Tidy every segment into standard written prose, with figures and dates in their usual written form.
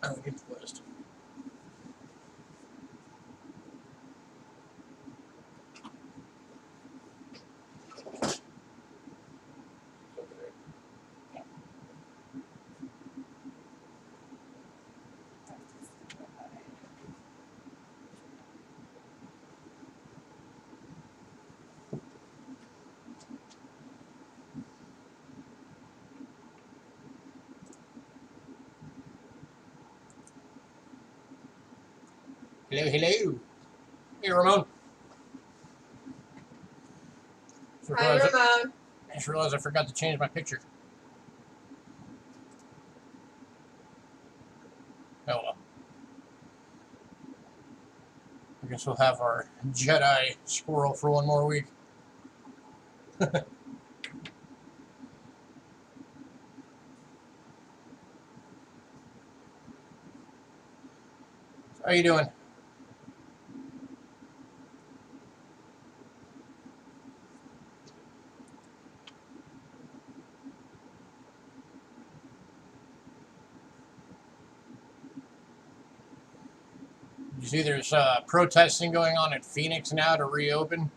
I don't get the list. Hello, hello. Hey, Ramon. Hi, Ramon. I just realized I forgot to change my picture. Oh well. I guess we'll have our Jedi squirrel for one more week. How you doing? You see there's protesting going on in Phoenix now to reopen.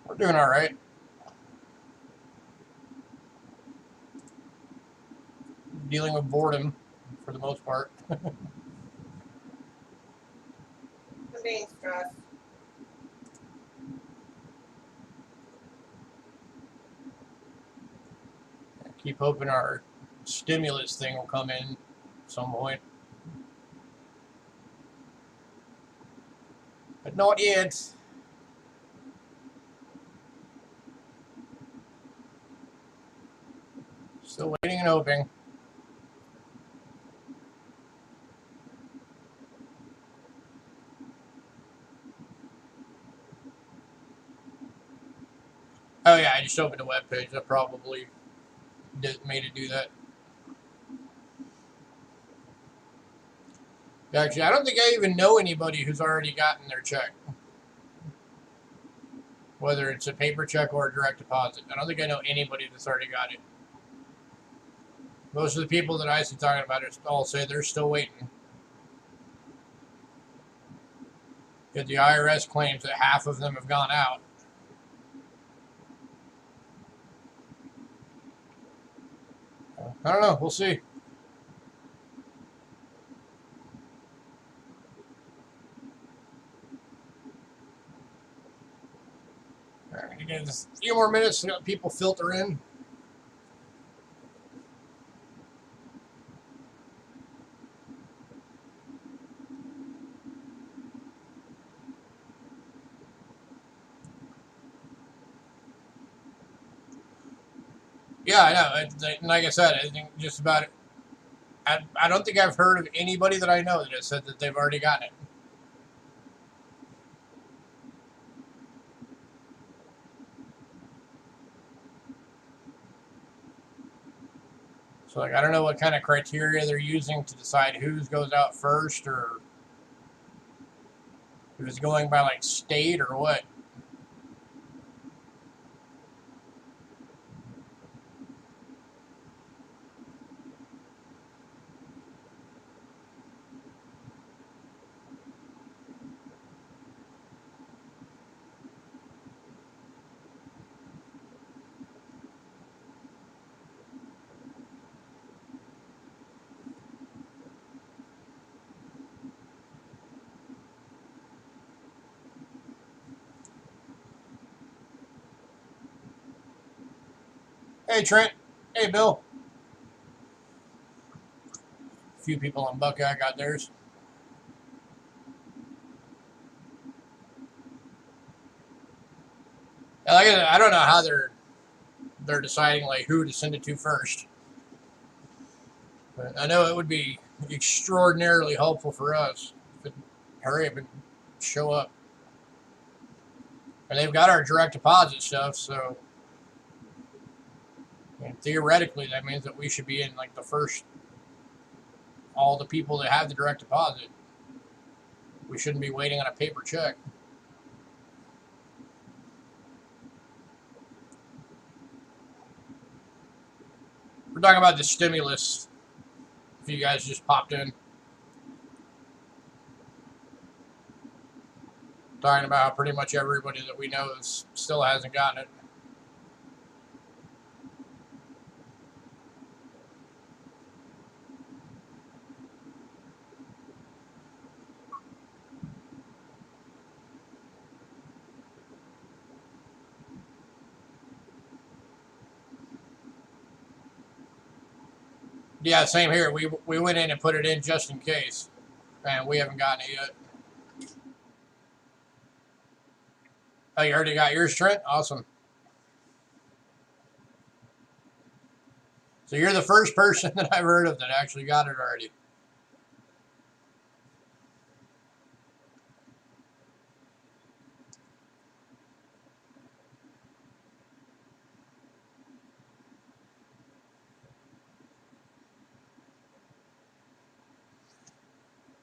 We're doing all right. Dealing with boredom for the most part. I'm being stressed. Keep hoping our stimulus thing will come in at some point. But not yet. Still waiting and hoping. Oh yeah, I just opened a web page. I probably made it do that. Actually, I don't think I even know anybody who's already gotten their check. Whether it's a paper check or a direct deposit. I don't think I know anybody that's already got it. Most of the people that I see talking about it all say they're still waiting. Yet the IRS claims that half of them have gone out. I don't know. We'll see. All right, again, just a few more minutes to let people filter in. Yeah, I know. Like I said, I think just about it. I don't think I've heard of anybody that I know that has said that they've already gotten it. So, like, I don't know what kind of criteria they're using to decide whose goes out first, or if it's going by like state or what. Hey, Trent. Hey, Bill. A few people on Buckeye got theirs. Like I don't know how they're deciding like who to send it to first. But I know it would be extraordinarily helpful for us if it hurry up and show up. And they've got our direct deposit stuff, so theoretically that means that we should be in like the first, all the people that have the direct deposit. We shouldn't be waiting on a paper check. We're talking about the stimulus. If you guys just popped in, talking about how pretty much everybody that we know still hasn't gotten it. Yeah, same here. We went in and put it in just in case, and we haven't gotten it yet. Oh, you already got yours, Trent? Awesome. So you're the first person that I've heard of that actually got it already.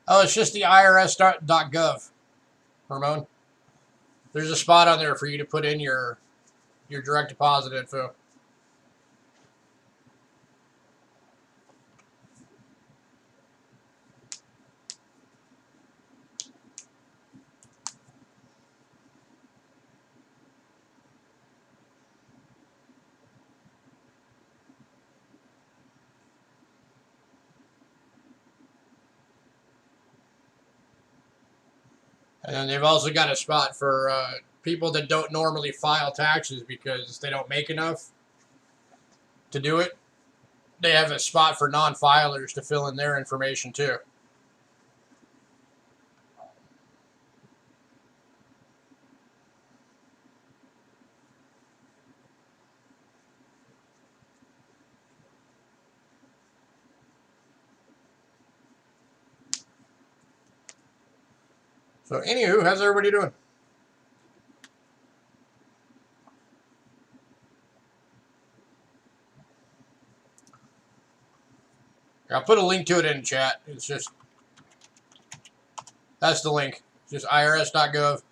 Oh, it's just the IRS.gov, Ramon. There's a spot on there for you to put in your direct deposit info. And then they've also got a spot for people that don't normally file taxes because they don't make enough to do it. They have a spot for non-filers to fill in their information too. So anywho, how's everybody doing? I'll put a link to it in the chat. It's just, that's the link. Just irs.gov.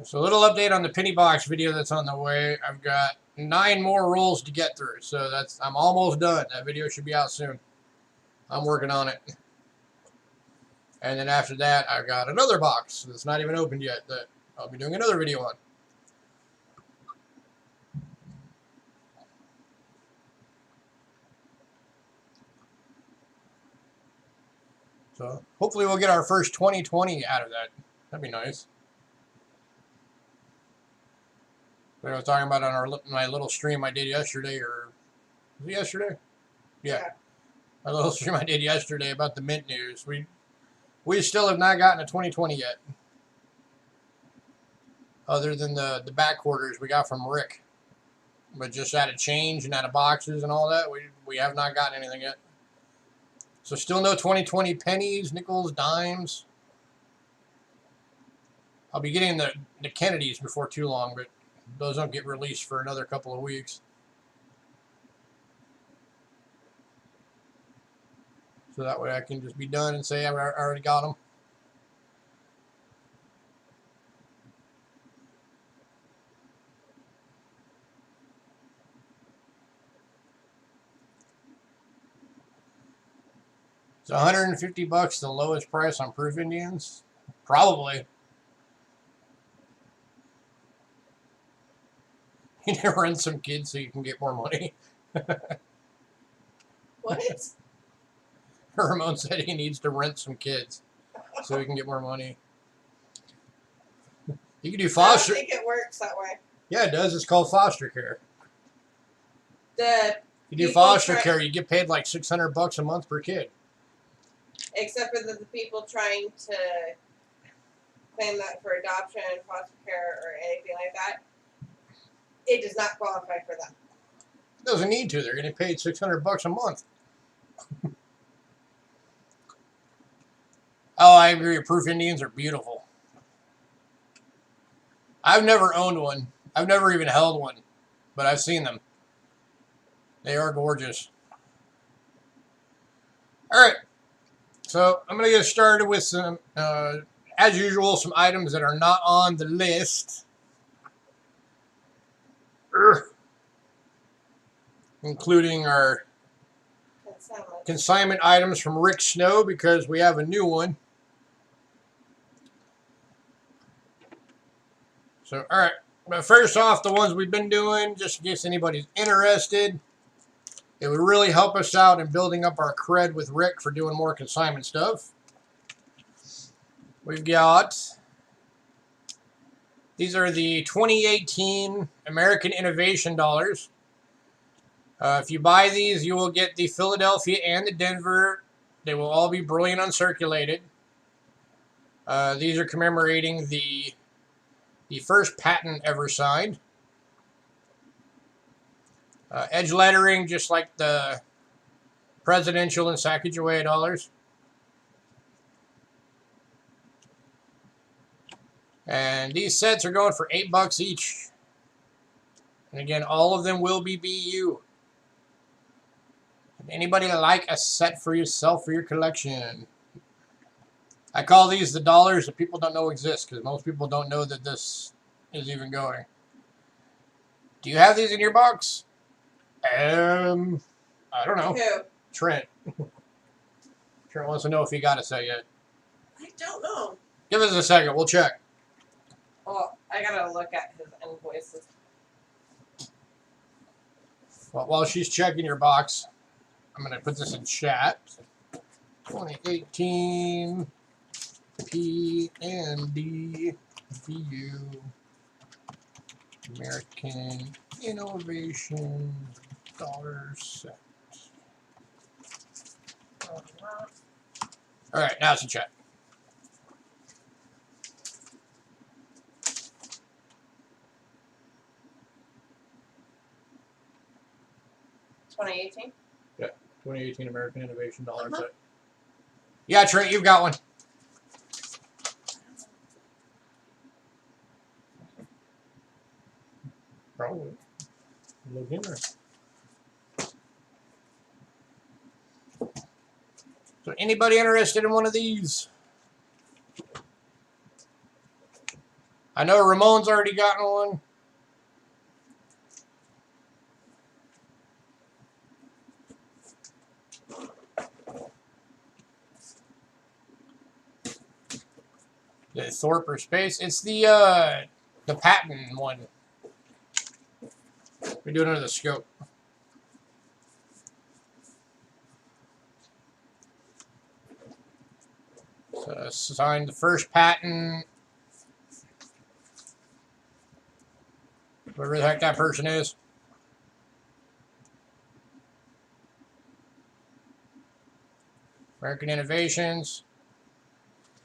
So a little update on the penny box video that's on the way. I've got 9 more rolls to get through, so I'm almost done. That video should be out soon. I'm working on it. And then after that, I've got another box that's not even opened yet that I'll be doing another video on. So hopefully we'll get our first 2020 out of that. That'd be nice. What I was talking about on my little stream I did yesterday, or was it yesterday? Yeah. My little stream I did yesterday about the mint news. We still have not gotten a 2020 yet. Other than the back quarters we got from Rick. But just out of change and out of boxes and all that, we have not gotten anything yet. So still no 2020 pennies, nickels, dimes. I'll be getting the Kennedys before too long, but those don't get released for another couple of weeks. So that way I can just be done and say I already got them. Is $150 the lowest price on Proof Indians? Probably. You need to rent some kids so you can get more money. What? Ramon said he needs to rent some kids so he can get more money. You can do foster. I don't think it works that way. Yeah, it does. It's called foster care. The You do people foster try- care, you get paid like $600 a month per kid. Except for the people trying to claim that for adoption, foster care, or anything like that, it does not qualify for them. Doesn't need to. They're getting paid $600 a month. Oh, I agree. Proof Indians are beautiful. I've never owned one. I've never even held one, but I've seen them. They are gorgeous. All right. So I'm going to get started with some, as usual, some items that are not on the list. Including our consignment items from Rick Snow, because we have a new one. So, all right. But first off, the ones we've been doing, just in case anybody's interested, it would really help us out in building up our cred with Rick for doing more consignment stuff. We've got, these are the 2018 American Innovation Dollars. If you buy these, you will get the Philadelphia and the Denver. They will all be brilliant uncirculated. These are commemorating the first patent ever signed. Edge lettering, just like the presidential and Sacagawea dollars. And these sets are going for $8 each. And again, all of them will be BU. Anybody like a set for yourself for your collection? I call these the dollars that people don't know exist, because most people don't know that this is even going. Do you have these in your box? I don't know. Who? Trent. Trent wants to know if he got a set yet. I don't know. Give us a second. We'll check. Well, I gotta look at his invoices. Well, while she's checking your box, I'm going to put this in chat. 2018 P&D VU American Innovation Dollar Set. All right, now it's in chat. $2018? Yeah, 2018 American Innovation Dollar Set. Yeah, Trent, you've got one. Probably. Look in there. So anybody interested in one of these? I know Ramon's already gotten one. The Thorper Space. It's the patent one. We do it under the scope. So signed the first patent. Whoever the heck that person is. American Innovations.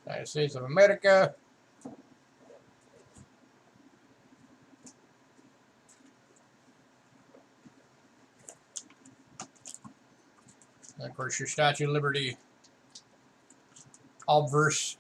United States of America. And of course, your Statue of Liberty obverse.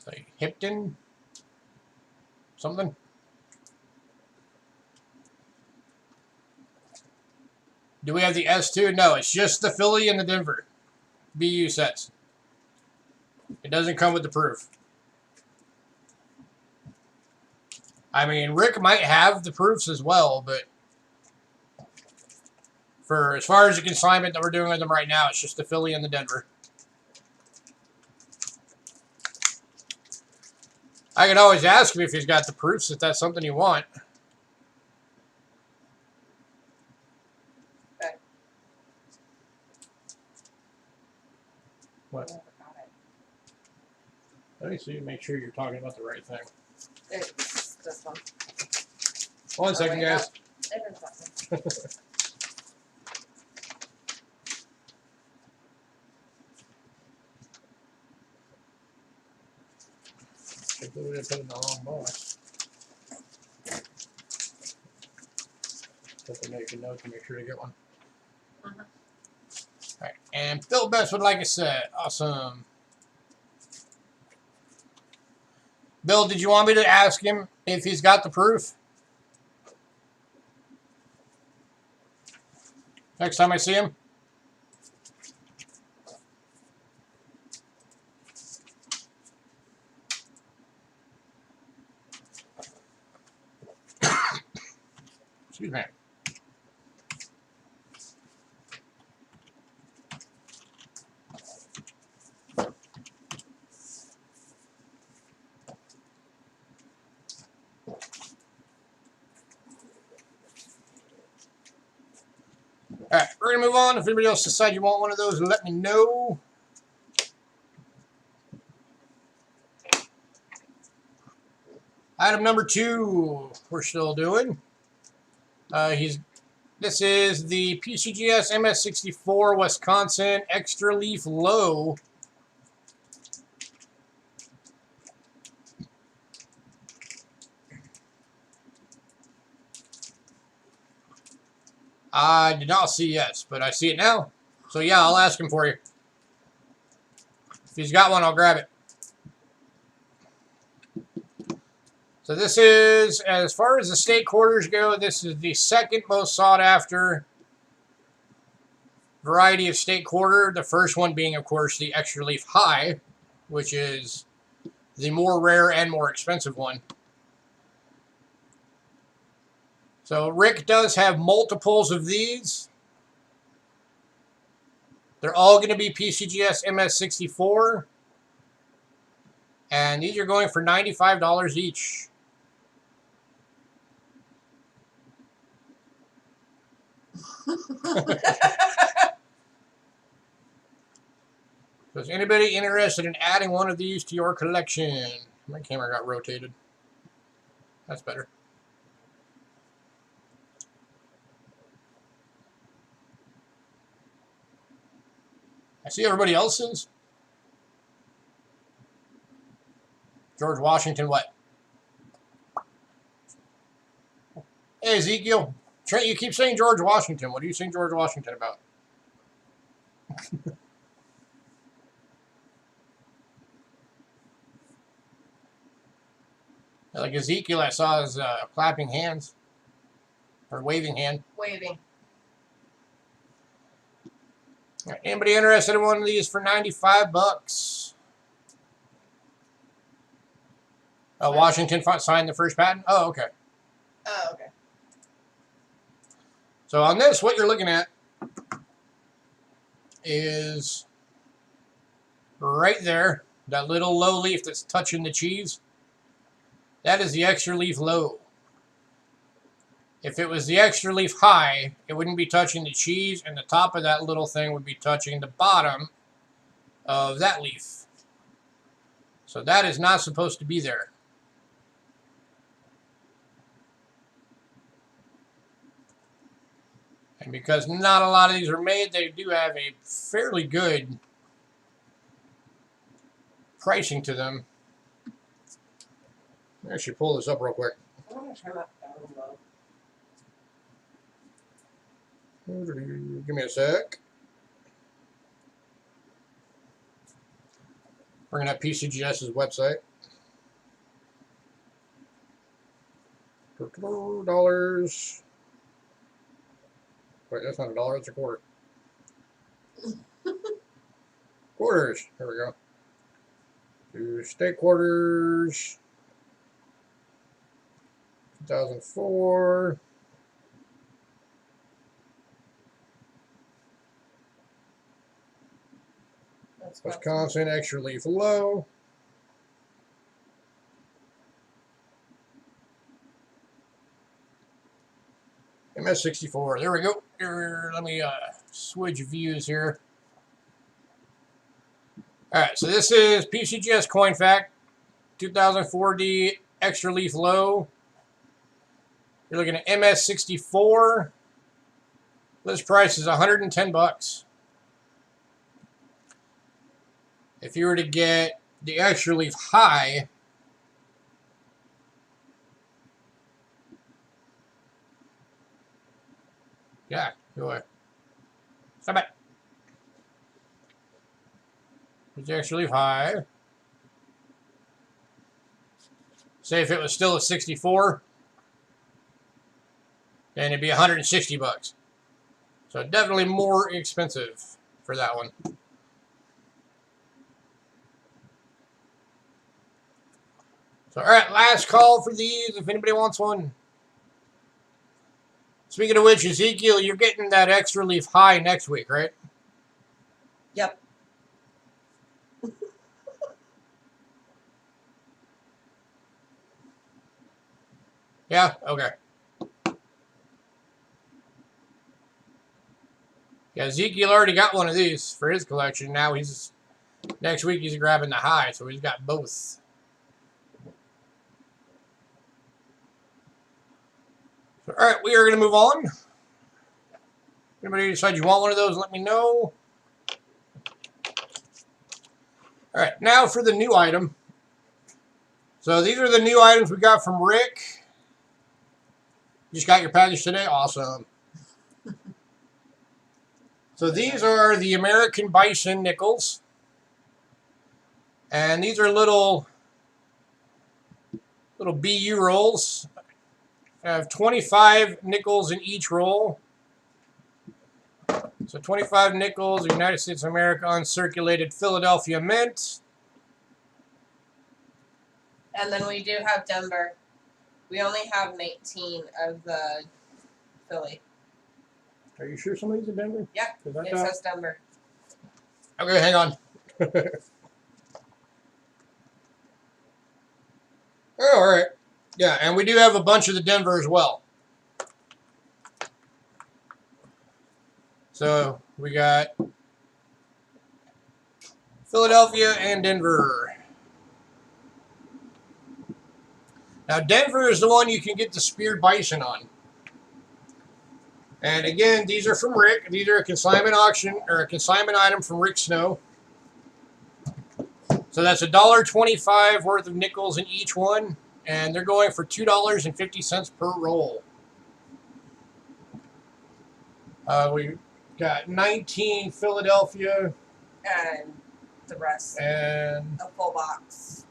Like Hipton, something. Do we have the S2? No, it's just the Philly and the Denver BU sets. It doesn't come with the proof. I mean, Rick might have the proofs as well, but for as far as the consignment that we're doing with them right now, it's just the Philly and the Denver. I can always ask him if he's got the proofs, if that's something you want. Okay. What? Let me see, make sure you're talking about the right thing. It's this one. 1 second, guys. It is that one. I put it in the wrong box. Have to make a note to make sure to get one. Alright, and Phil Best would like a set. Awesome. Bill, did you want me to ask him if he's got the proof? Next time I see him? Excuse me. Alright, we're going to move on. If anybody else decides you want one of those, let me know. Item number 2, we're still doing. This is the PCGS MS64 Wisconsin Extra Leaf Low. I did not see yes, but I see it now. So yeah, I'll ask him for you. If he's got one, I'll grab it. So this is, as far as the state quarters go, this is the second most sought after variety of state quarter. The first one being, of course, the Extra Leaf High, which is the more rare and more expensive one. So Rick does have multiples of these. They're all going to be PCGS MS64. And these are going for $95 each. So is anybody interested in adding one of these to your collection? My camera got rotated. That's better. I see everybody else's. George Washington, what? Hey, Ezekiel. Trent, you keep saying George Washington. What are you saying George Washington about? Like Ezekiel, I saw his clapping hands. Or waving hand. Waving. All right, anybody interested in one of these for 95 bucks? Washington signed the first patent? Oh, okay. Oh, okay. So on this, what you're looking at is right there, that little low leaf that's touching the cheese. That is the Extra Leaf Low. If it was the Extra Leaf High, it wouldn't be touching the cheese, and the top of that little thing would be touching the bottom of that leaf. So that is not supposed to be there. And because not a lot of these are made, they do have a fairly good pricing to them. I should pull this up real quick. I'm going to turn that down low. Give me a sec. Bringing up PCGS's website. $. Wait, that's not $1, it's a quarter. Quarters. There we go. To state quarters. 2004. Wisconsin extra leaf low. MS64. There we go. Here, let me switch views here. All right, so this is PCGS Coin Fact 2004D extra leaf low. You're looking at MS64. List price is $110. If you were to get the extra leaf high, yeah, go away. Stop it. Here's the extra leaf high. Say if it was still at 64, then it'd be $160. So definitely more expensive for that one. So, all right, last call for these if anybody wants one. Speaking of which, Ezekiel, you're getting that extra leaf high next week, right? Yep. Yeah? Okay. Yeah, Ezekiel already got one of these for his collection. Now next week he's grabbing the high, so he's got both. So, all right, we are going to move on. Anybody decide you want one of those, let me know. All right, now for the new item. So these are the new items we got from Rick. You just got your package today? Awesome. So these are the American Bison nickels. And these are little BU rolls. I have 25 nickels in each roll. So 25 nickels, United States of America, uncirculated Philadelphia mint. And then we do have Denver. We only have 19 of the Philly. Are you sure some of these are Denver? Yeah, it says Denver. Okay, hang on. Oh, all right. Yeah, and we do have a bunch of the Denver as well. So we got Philadelphia and Denver. Now Denver is the one you can get the speared bison on. And again, these are from Rick. These are a consignment auction or a consignment item from Rick Snow. So that's $1.25 worth of nickels in each one, and they're going for $2.50 per roll. We got 19 Philadelphia And the rest. and A full box.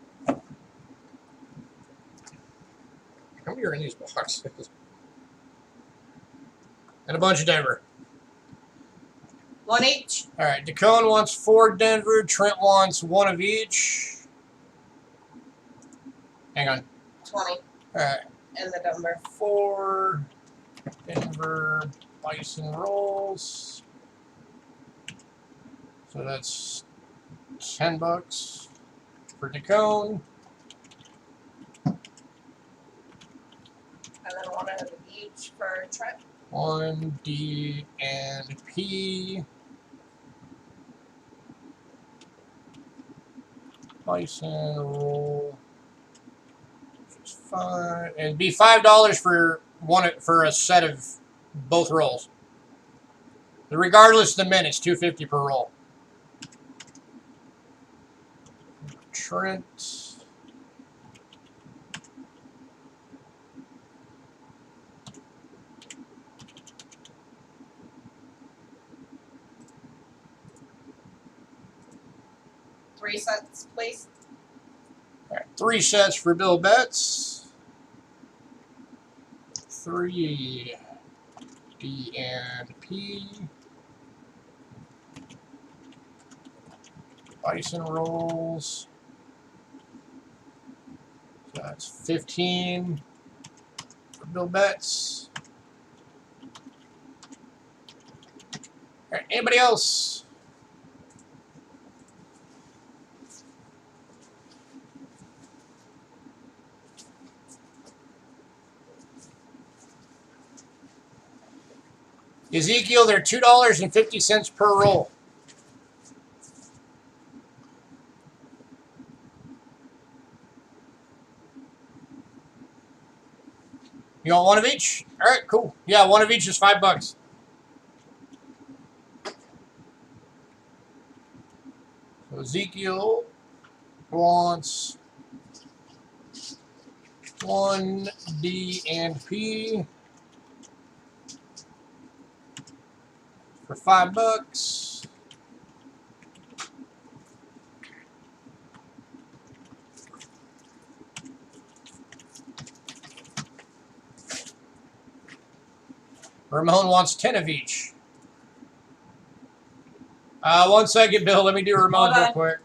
how many are in these boxes? And a bunch of Denver. One each. All right, DeCone wants 4 Denver. Trent wants 1 of each. Hang on. 20. All right. And the Denver. 4 Denver bison rolls. So that's $10 for DeCone. And then 1 of each for Trent. 1 D and P. Bison roll. Which is 5. And it'd be $5 for a set of both rolls. Regardless of the mint, it's $2.50 per roll. Trent. $0.03, please. All right, 3 sets for Bill Betts. 3 D and P. Bison rolls. That's 15 for Bill Betts. All right, anybody else? Ezekiel, they're $2.50 per roll. You want one of each? All right, cool. Yeah, one of each is $5. So Ezekiel wants 1 D and P for $5. Ramon wants 10 of each. 1 second, Bill. Let me do Ramon real quick.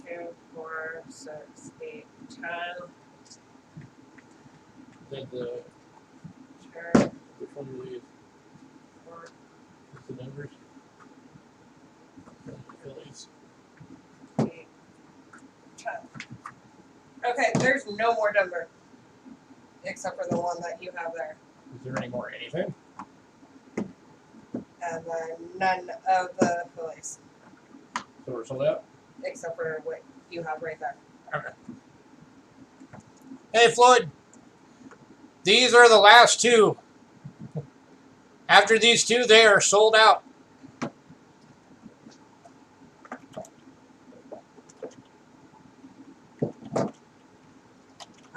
2, 4, 6, 8, 10. Is that the, Sure. which one do these? 4. What's the numbers? Phillies. 8, 10. Okay, there's no more Denver. Except for the one that you have there. Is there any more anything? And then none of the Phillies. So we're sold out? Except for what you have right there. Okay. Hey, Floyd. These are the last 2. After these 2, they are sold out.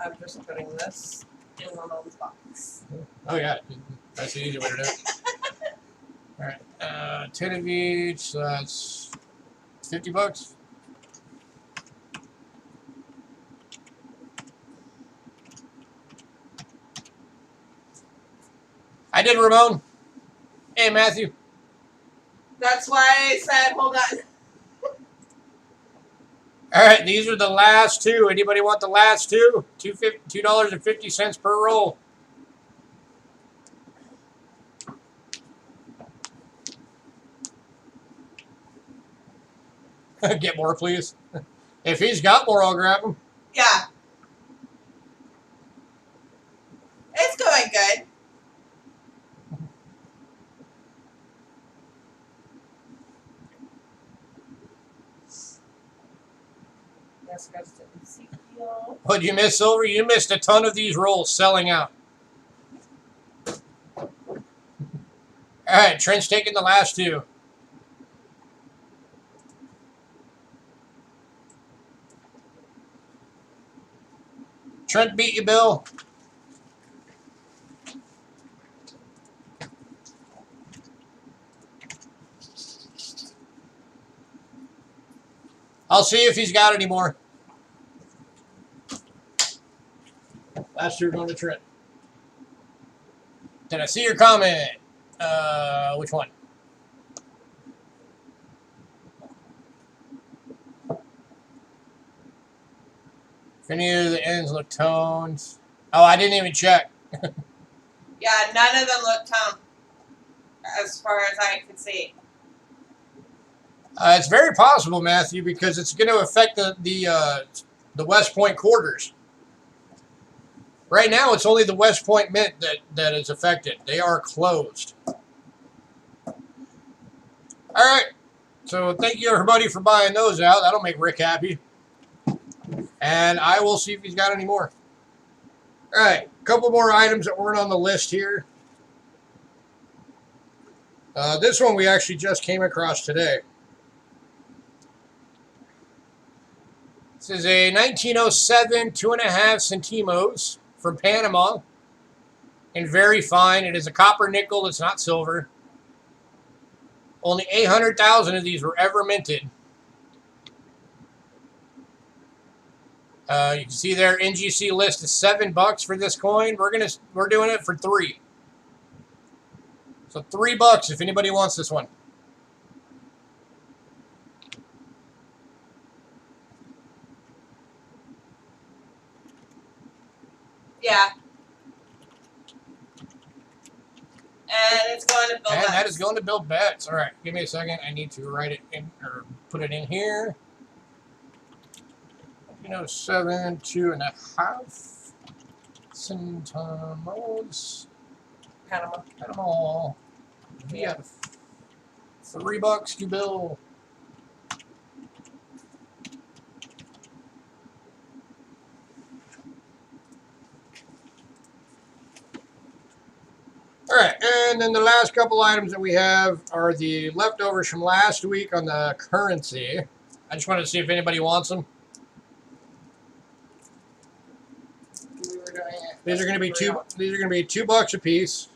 I'm just putting this in Ramon's box. Oh, yeah. That's the easy way to do it. All right. 10 of each. So that's $50. I did Ramon. Hey, Matthew. That's why I said, hold on. All right, these are the last 2. Anybody want the last 2? $2.50 per roll. Get more, please. If he's got more, I'll grab them. Yeah. It's going good. This goes to Ezekiel. What'd you miss, Silver? You missed a ton of these rolls selling out. All right, Trent's taking the last 2. Trent beat you, Bill. I'll see if he's got any more. Last 2 are going to Trent. Did I see your comment? Which one? If any of the ends look toned. Oh, I didn't even check. Yeah, none of them look toned. As far as I could see. It's very possible, Matthew, because it's going to affect the West Point quarters. Right now, it's only the West Point Mint that is affected. They are closed. All right. So thank you, everybody, for buying those out. That'll make Rick happy. And I will see if he's got any more. All right. A couple more items that weren't on the list here. This one we actually just came across today. This is a 1907 2.5 centimos from Panama, and very fine. It is a copper nickel. It's not silver. Only 800,000 of these were ever minted. You can see their NGC list is $7 for this coin. We're doing it for $3. So $3 if anybody wants this one. Yeah. And it's going to Bill And Betts. that is going to Bill Betts. All right, give me a second. I need to write it in or put it in here. 7, 2.5 centimos. Panama. Yeah. $3 to Bill. All right, and then the last couple items that we have are the leftovers from last week on the currency. I just wanted to see if anybody wants them. We were doing it. These are going to be $2 a piece.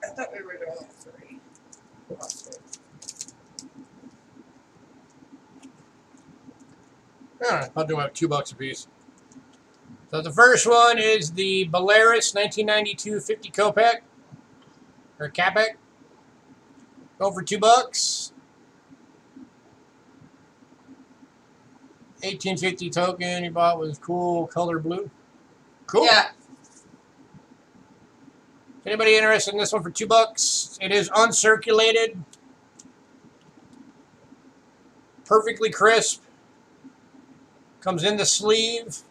I thought we were doing it 3. All right, I'll do about $2 a piece. So the first one is the Belarus 1992 50 Kopeck or Kapek. Go for $2. 1850 token you bought was cool color blue. Cool. Yeah. Anybody interested in this one for $2? It is uncirculated, perfectly crisp. Comes in the sleeve.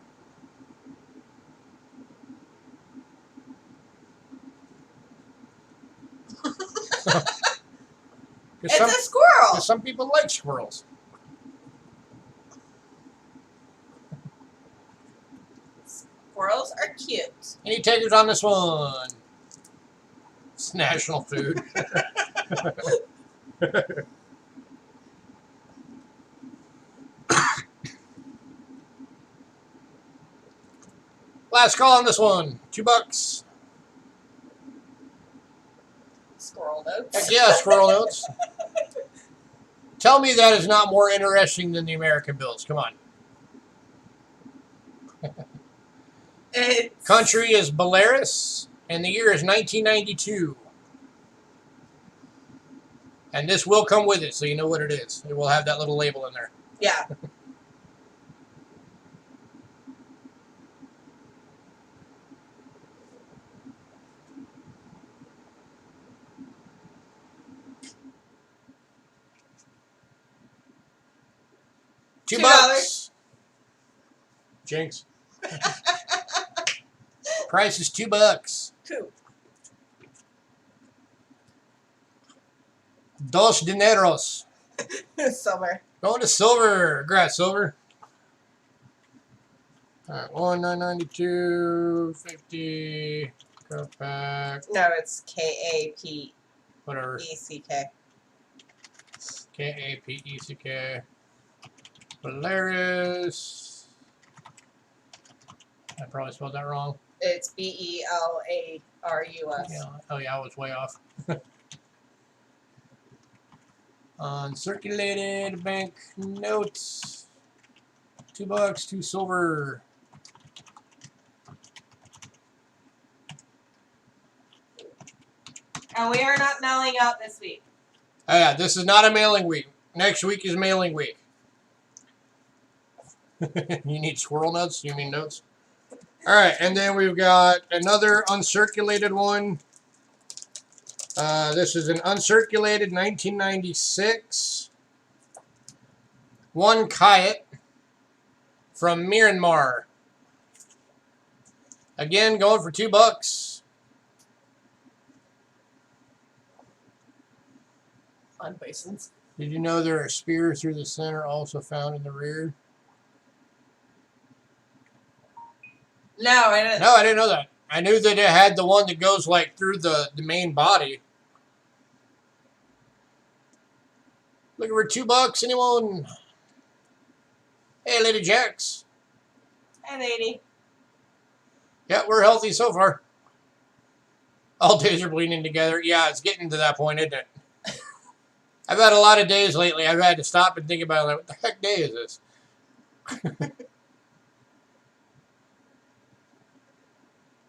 It's a squirrel. Some people like squirrels. Squirrels are cute. Any takers on this one? It's national food. Last call on this one. $2. Squirrel notes. Heck yeah, squirrel notes. Tell me that is not more interesting than the American bills. Come on. Country is Belarus, and the year is 1992. And this will come with it, so you know what it is. It will have that little label in there. Yeah. $2. Jinx. Price is $2. 2. Dos dineros. Silver. Going to silver. Congrats, silver. All right, 1,992.50. Go back. No, it's KAPECK. Whatever. KAPECK. Belarus. I probably spelled that wrong. It's BELARUS. Yeah. Oh, yeah, I was way off. Uncirculated bank notes. $2, 2 silver. And we are not mailing out this week. Oh, yeah, this is not a mailing week. Next week is mailing week. You need squirrel nuts? You mean notes? All right, and then we've got another uncirculated one. This is an uncirculated 1996. 1 Kayat from Myanmar. Again, going for $2. On bisons. Did you know there are spears through the center also found in the rear? No, I didn't. No, I didn't know that. I knew that it had the one that goes like through the main body. Looking for $2, anyone? Hey, Lady Jax. Hi, lady. Yeah, we're healthy so far. All days are bleeding together. Yeah, it's getting to that point, isn't it? I've had a lot of days lately. I've had to stop and think about, like, what the heck day is this?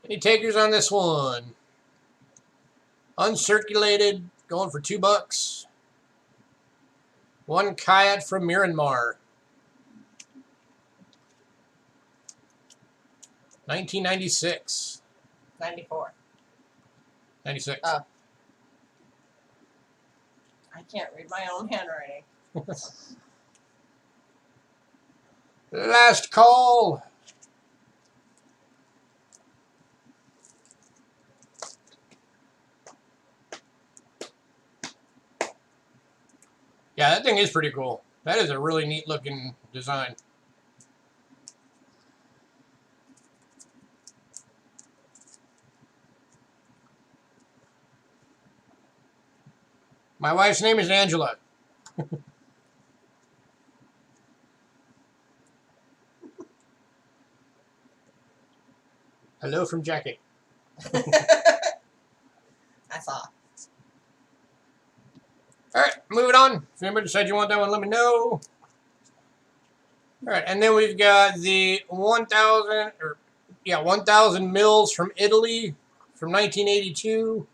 Any takers on this one? Uncirculated, going for $2. 1 Kayat from Myanmar. 1996. 94. 96. Oh. I can't read my own handwriting. Last call. Yeah, that thing is pretty cool. That is a really neat looking design. My wife's name is Angela. Hello from Jackie. I saw. Alright, moving on. If anybody decides you want that one, let me know. Alright, and then we've got the 1,000 mils from Italy from 1982.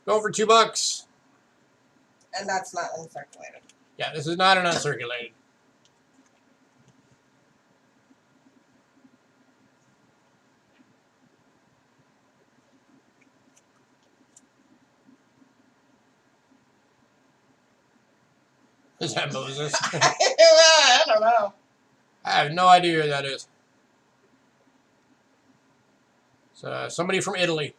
Going for $2. And that's not uncirculated. Yeah, this is not an uncirculated. Is that Moses? I don't know. I have no idea who that is. It's somebody from Italy.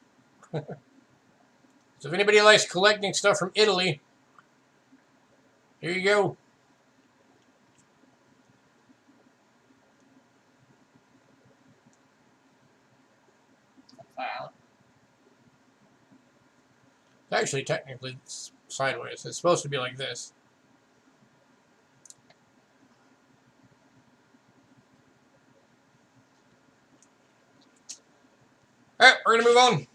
So if anybody likes collecting stuff from Italy, here you go. Wow. Actually, technically, it's sideways. It's supposed to be like this. Alright, we're going to move on.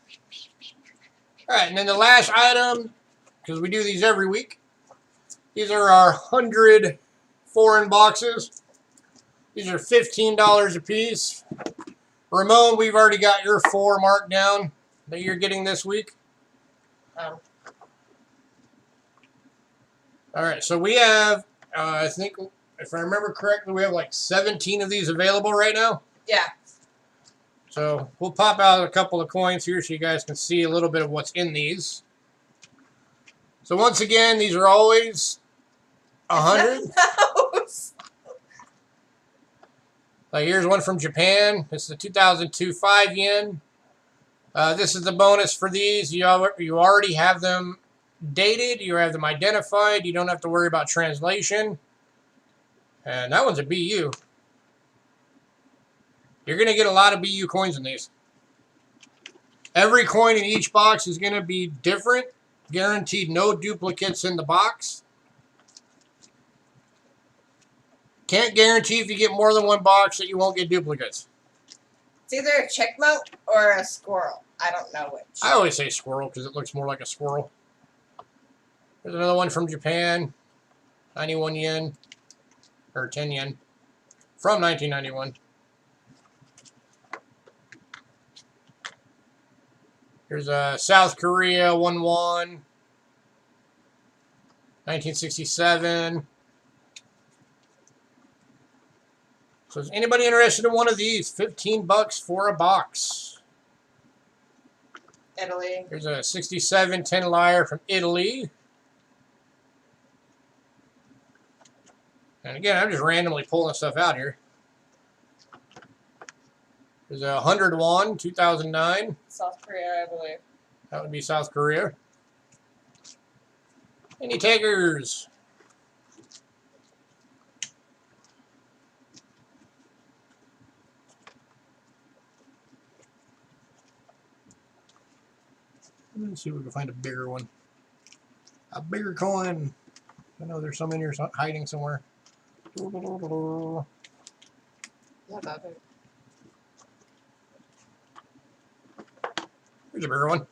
Alright, and then the last item, because we do these every week, these are our 100 foreign boxes. These are $15 a piece. Ramon, we've already got your 4 marked down that you're getting this week. Alright, so we have, I think, if I remember correctly, we have like 17 of these available right now. Yeah. So we'll pop out a couple of coins here so you guys can see a little bit of what's in these. So once again, these are always 100. Here's one from Japan. This is the 2002 5 yen. This is the bonus for these. You already have them dated. You have them identified. You don't have to worry about translation. And that one's a BU. You're going to get a lot of BU coins in these. Every coin in each box is going to be different. Guaranteed no duplicates in the box. Can't guarantee if you get more than one box that you won't get duplicates. It's either a chipmunk or a squirrel. I don't know which. I always say squirrel because it looks more like a squirrel. There's another one from Japan. 91 yen. Or 10 yen. From 1991. Here's a South Korea 1 won. 1967. So is anybody interested in one of these? $15 for a box. Italy. Here's a 67 10 lyre from Italy. And again, I'm just randomly pulling stuff out here. There's a 100 won, 2009. South Korea, I believe. That would be South Korea. Any takers? Let's see if we can find a bigger one. A bigger coin. I know there's some in here hiding somewhere. Not that big. Here's a bigger one.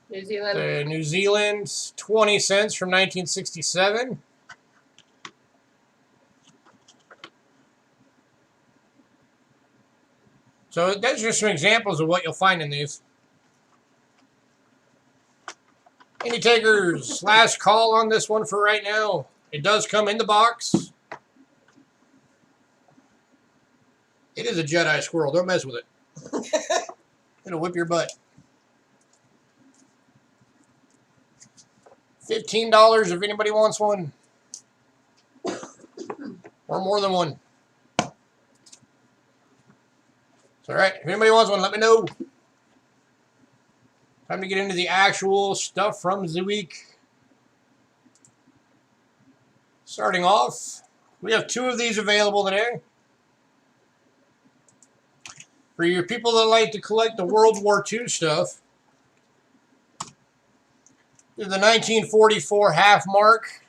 New Zealand. The New Zealand 20 cents from 1967. So that's just some examples of what you'll find in these. Any takers? Last call on this one for right now. It does come in the box. It is a Jedi squirrel. Don't mess with it. It'll whip your butt. $15 if anybody wants one. Or more than one. It's alright. If anybody wants one, let me know. Time to get into the actual stuff from the week. Starting off, we have 2 of these available today. For your people that like to collect the World War II stuff, the 1944 half mark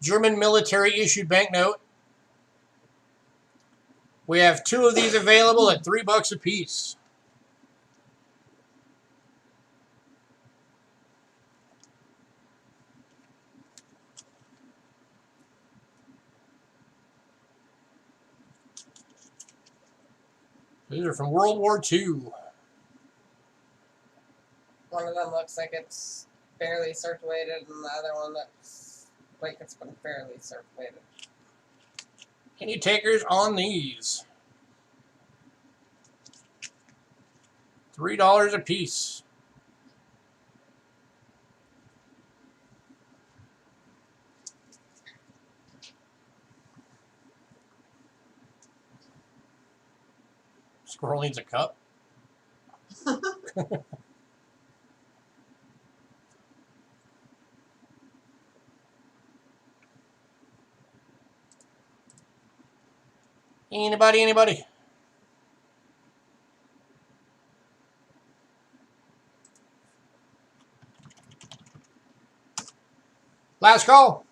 German military issued banknote. We have 2 of these available at $3 a piece. These are from World War II. One of them looks like it's barely circulated, and the other one looks like it's been fairly circulated. Any takers on these? $3 a piece. Squirrel needs a cup. Anybody? Last call.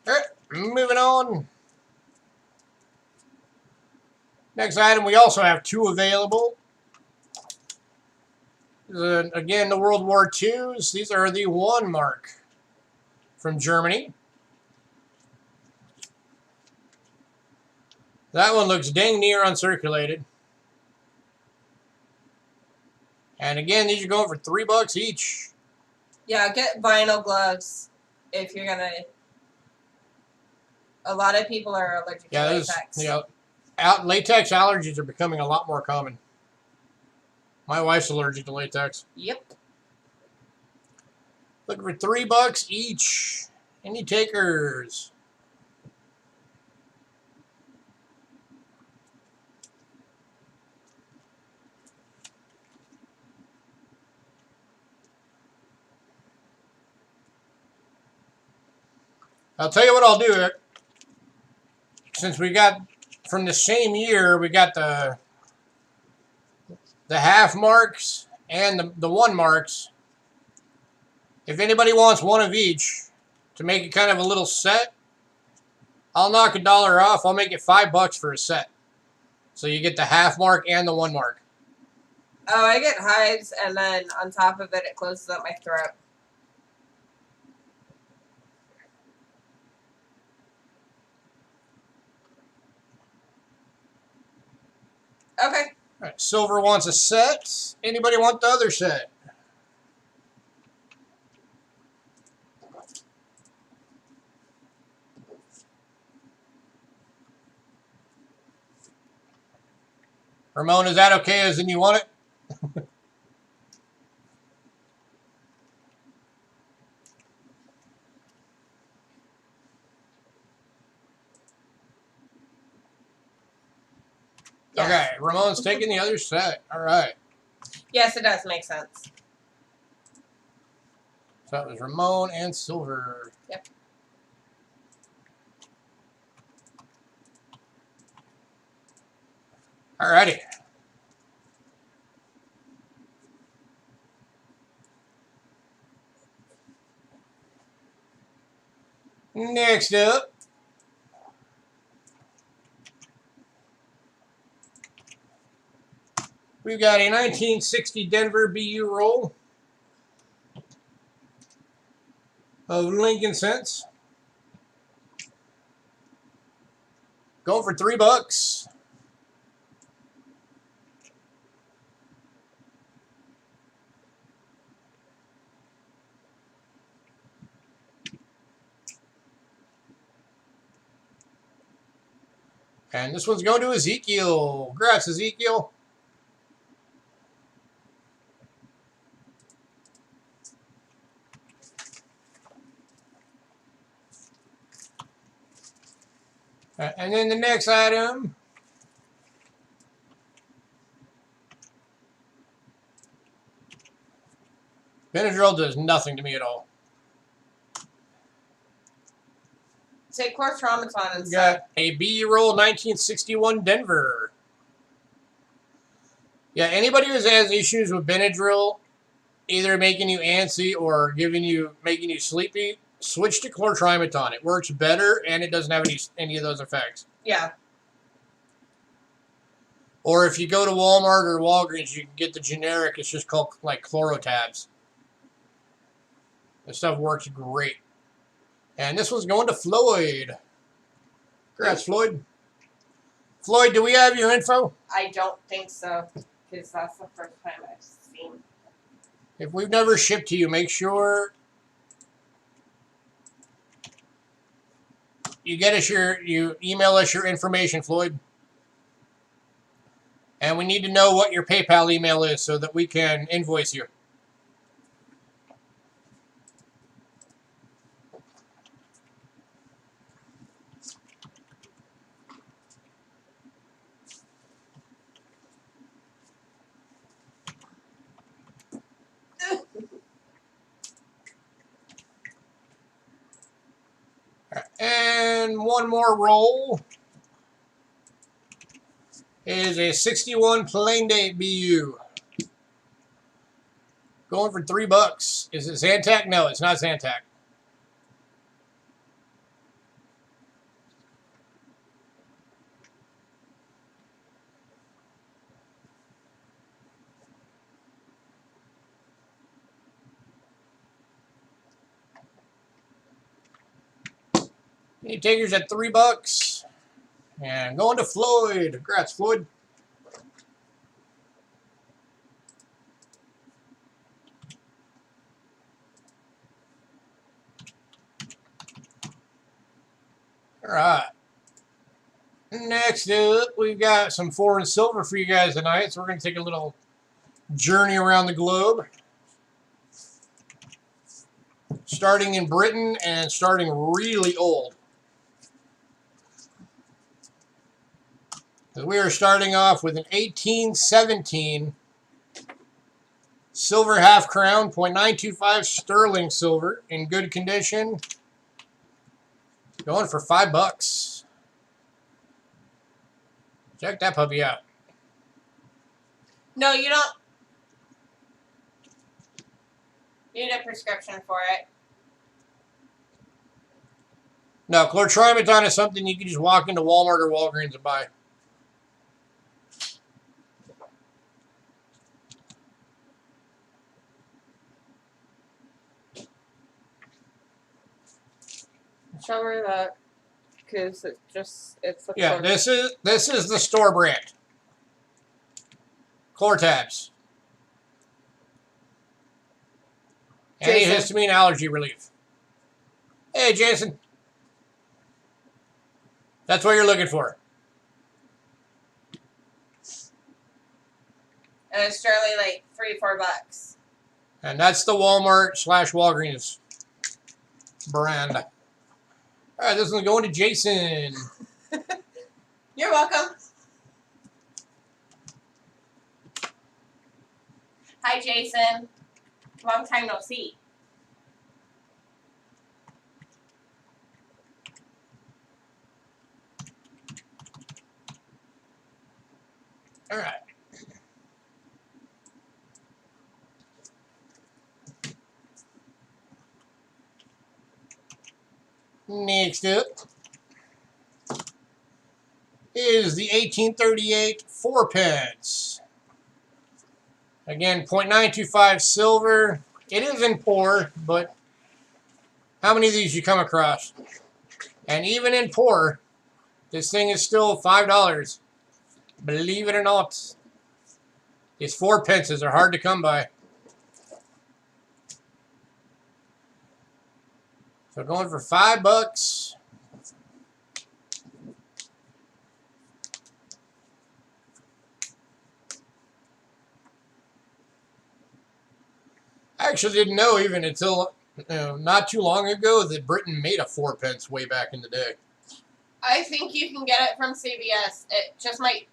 All right, moving on. Next item, we also have 2 available. Again, the World War IIs. These are the 1 mark from Germany. That one looks dang near uncirculated. And again, these are going for $3 each. Yeah, get vinyl gloves if you're gonna. A lot of people are allergic to latex. Latex allergies are becoming a lot more common. My wife's allergic to latex. Yep. Looking for $3 each. Any takers? I'll tell you what I'll do. Since we got from the same year, we got the half marks and the 1 marks. If anybody wants 1 of each to make it kind of a little set, I'll knock $1 off. I'll make it $5 for a set. So you get the half mark and the 1 mark. Oh, I get hives, and then on top of it, it closes up my throat. Okay. All right, silver wants a set. Anybody want the other set? Ramon, is that okay as in you want it? Yes. Okay, Ramon's taking the other set. All right. Yes, it does make sense. So that was Ramon and silver. Yep. All righty. Next up, we've got a 1960 Denver BU roll of Lincoln cents. Going for $3. And this one's going to Ezekiel. Congrats, Ezekiel. And then the next item. Benadryl does nothing to me at all. Take Chlortraumaton and Got a B roll 1961 Denver. Yeah, anybody who has issues with Benadryl, either making you antsy or making you sleepy, switch to Chlortraumaton. It works better and it doesn't have any of those effects. Yeah. Or if you go to Walmart or Walgreens, you can get the generic. It's just called like Chlorotabs. This stuff works great. And this one's going to Floyd. Congrats, Floyd. Floyd, do we have your info? I don't think so, because that's the first time I've seen. If we've never shipped to you, make sure you email us your information, Floyd. And we need to know what your PayPal email is so that we can invoice you. And one more roll is a 61 plain date BU. Going for $3. Is it Zantac? No, it's not Zantac. Any takers at $3. And going to Floyd. Congrats, Floyd. All right. Next up, we've got some foreign silver for you guys tonight. So we're going to take a little journey around the globe. Starting in Britain and starting really old. We are starting off with an 1817 silver half crown, 0.925 sterling silver in good condition. Going for $5. Check that puppy out. No, you don't. You need a prescription for it. No, Chlortraumaton is something you can just walk into Walmart or Walgreens and buy. Show her that, because it's the Yeah, this is the store brand. Chlortabs. Antihistamine allergy relief. Hey, Jason. That's what you're looking for. And it's generally like $3-4. And that's the Walmart/Walgreens brand. All right, this one's going to Jason. You're welcome. Hi, Jason. Long time no see. All right. Next up is the 1838 4-pence. Again, 0.925 silver. It is in poor, but how many of these you come across? And even in poor, This thing is still $5. Believe it or not. These 4 pences are hard to come by. So going for $5. I actually didn't know even until not too long ago that Britain made a 4 pence way back in the day. I think you can get it from CVS. It just might.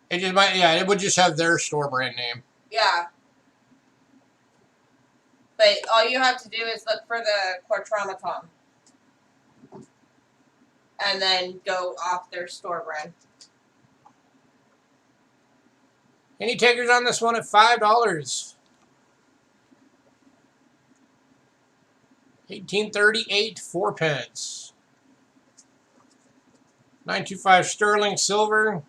It just might, yeah. It would just have their store brand name. Yeah. But all you have to do is look for the Quartramaton. And then go off their store brand. Any takers on this one at $5? 1838, 4 pence. 925 sterling silver.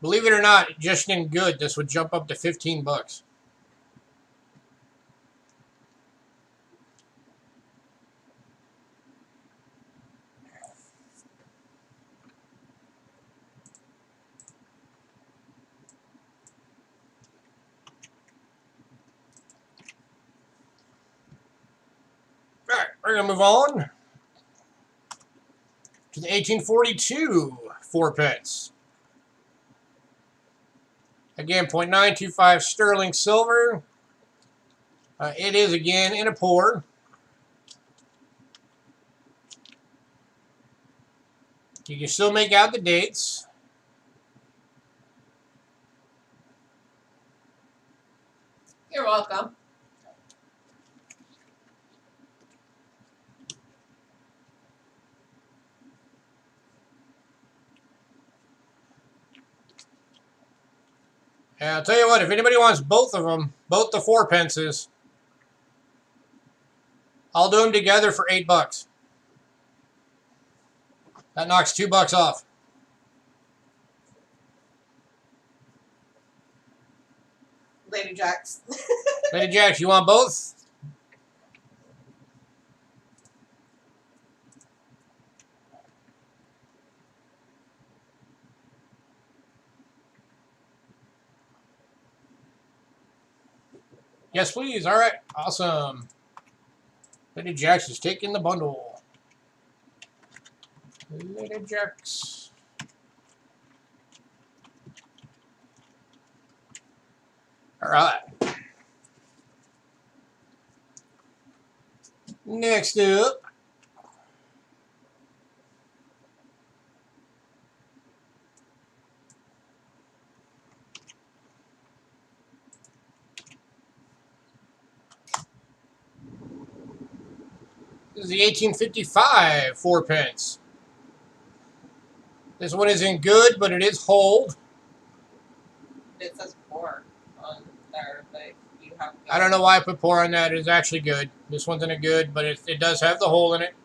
Believe it or not, just in good, this would jump up to $15. All right, we're going to move on to the 1842 4 pence. Again, 0.925 sterling silver. It is, again, in a pour. You can still make out the dates. You're welcome. And I'll tell you what, if anybody wants both of them, both the 4 pences, I'll do them together for $8. That knocks $2 off. Lady Jacks. Lady Jacks, you want both? Yes, please. All right. Awesome. Lady Jacks is taking the bundle. Lady Jacks. All right. Next up. This is the 1855 4 pence. This one is in good, but it is hold. It says pour on there, but you have to. I don't know why I put pour on that. It is actually good. This one's in a good, but it does have the hole in it.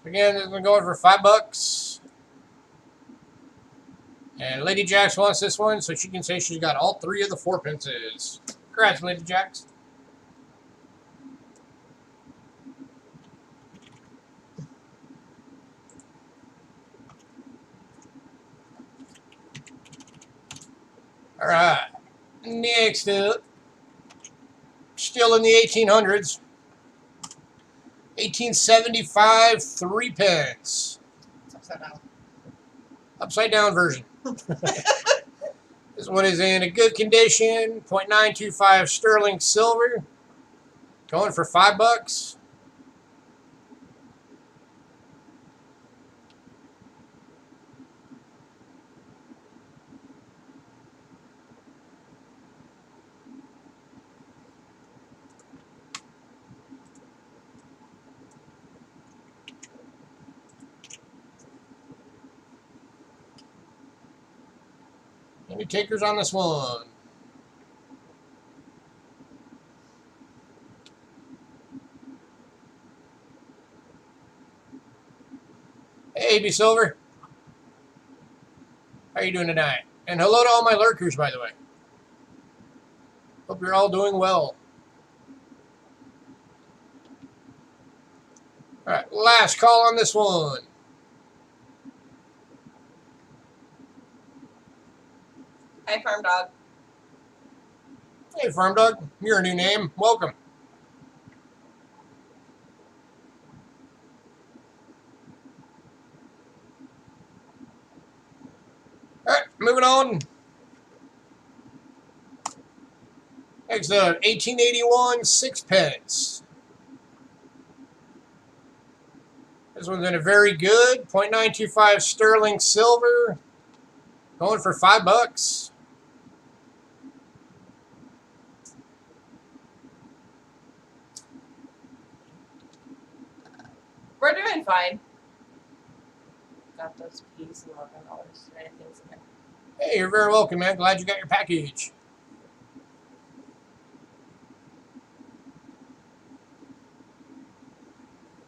Again, this one going for $5. And Lady Jacks wants this one, so she can say she's got all 3 of the 4 pences. Congrats, Lady Jacks. All right. Next up, still in the 1800s. 1875 3 pence. It's upside down. Upside down version. This one is in a good condition. 0.925 sterling silver. Going for $5. Any takers on this one? Baby Silver. How are you doing tonight? And hello to all my lurkers, by the way. Hope you're all doing well. All right, last call on this one. Hi, Farm Dog. Hey, Farm Dog. You're a new name. Welcome. All right, moving on. Next up, 1881 sixpence. This one's in a very good 0.925 sterling silver. Going for $5. We're doing fine. Got those peas and $11 and things again. Hey, you're very welcome, man. Glad you got your package.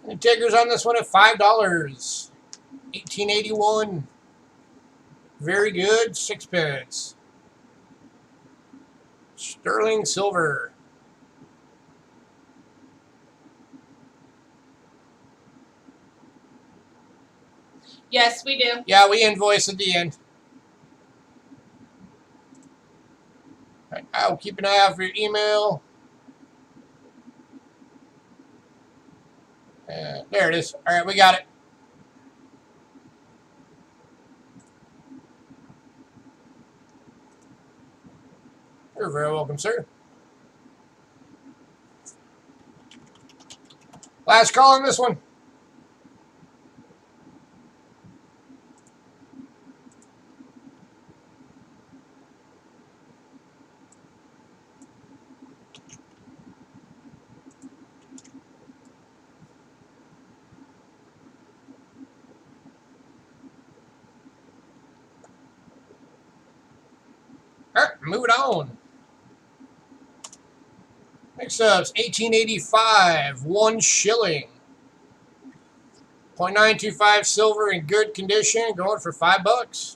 And takers on this one at $5. 1881. Very good. Sixpence. Sterling silver. Yes, we do. Yeah, we invoice at the end. All right, I'll keep an eye out for your email. There it is. All right, we got it. You're very welcome, sir. Last call on this one. All right, moving on. Next up is 1885, 1 shilling. 0.925 silver in good condition, going for $5.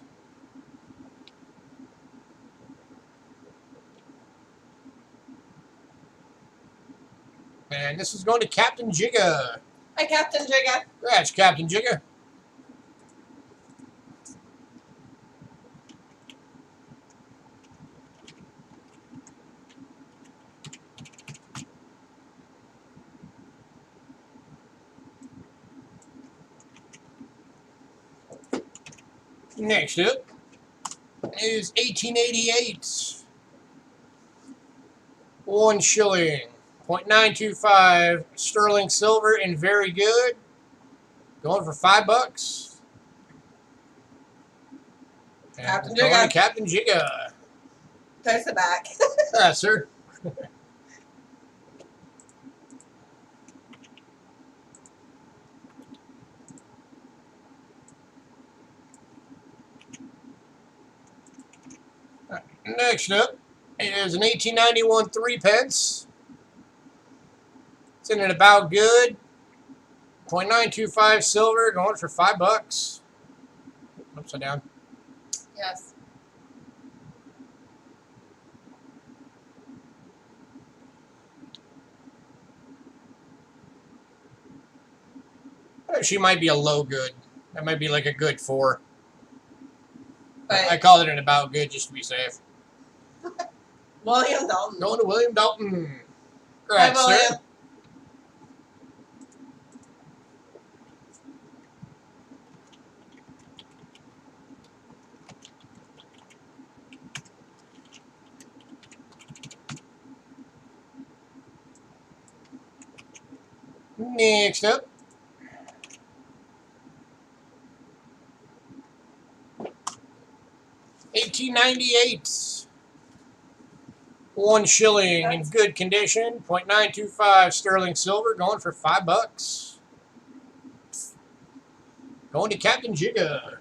And this is going to Captain Jigga. Hi, Captain Jigga. Congrats, Captain Jigga. Next up is 1888. 1 shilling. 0.925 sterling silver and very good. Going for $5. And Captain going Jigga. to Captain Jigga. There's the back. Yes, sir. Next up is an 1891 3 pence. It's in an about good. 0.925 silver, going for $5. Upside down. Yes. She might be a low good. That might be like a good 4. But I call it an about good just to be safe. William Dalton. Going to William Dalton. Hi, Congrats, William. sir. Next up. $18.98. 1 shilling in good condition. 0.925 sterling silver, going for $5. Going to Captain Jigga.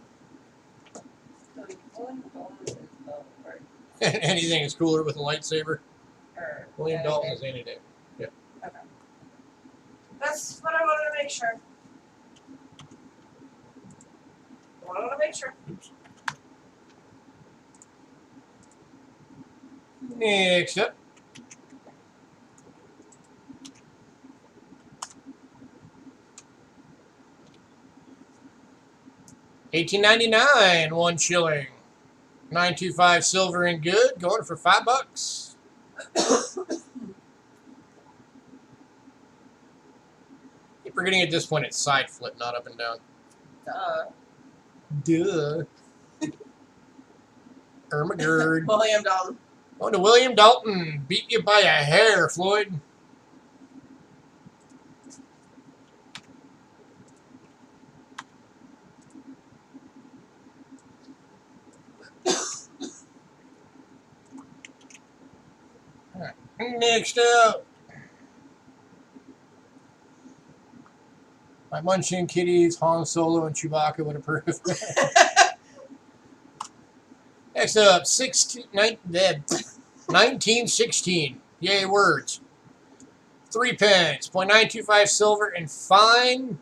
Anything is cooler with a lightsaber. William Dalton is any day. Yeah. Okay. That's what I wanted to make sure. I want to make sure. Next up. $18.99, 1 shilling. 925 silver and good, going for $5. Keep forgetting at this point it's side flip, not up and down. Duh. Ermagerd. William Dalton. Going to William Dalton. Beat you by a hair, Floyd. Next up, my Munchkin Kitties, Han Solo, and Chewbacca would approve. Next up, 1916. Yay, words. 3 pence, 0.925 silver, and fine.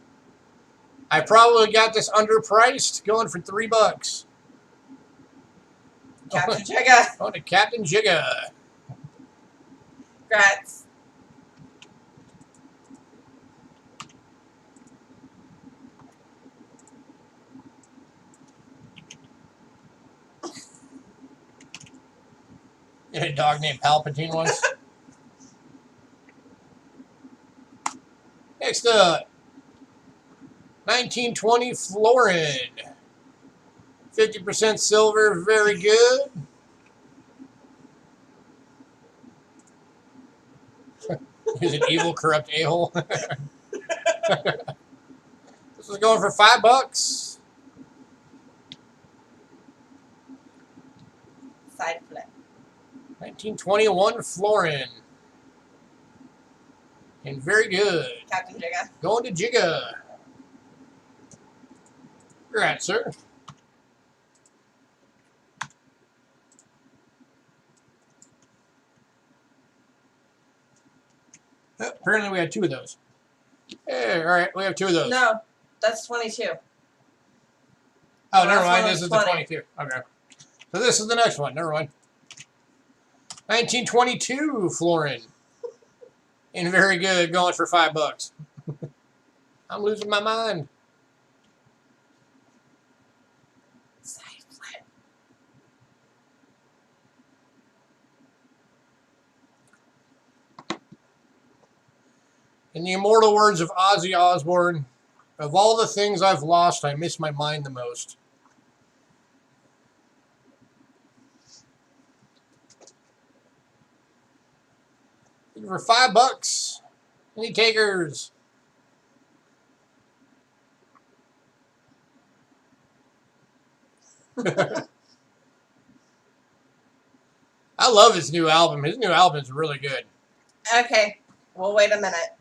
I probably got this underpriced, going for $3. Captain Jigga. Going to Captain Jigga. Congrats. You had a dog named Palpatine once. Next up, 1920 Florin. 50% silver, very good. He's an evil, corrupt a-hole. This is going for $5. Side flip. 1921 Florin. And very good. Captain Jigga. Going to Jigga. Congrats, sir. Oh, apparently we had 2 of those. Hey, all right, we have 2 of those. No, that's 22. Oh, never last mind. one This was is the 22. Okay. So this is the next one. Never mind. 1922 Florin. And very good. Going for $5. I'm losing my mind. Side flip. In the immortal words of Ozzy Osbourne, of all the things I've lost, I miss my mind the most. For $5. Any takers? I love his new album. His new album's really good. Okay, we'll wait a minute.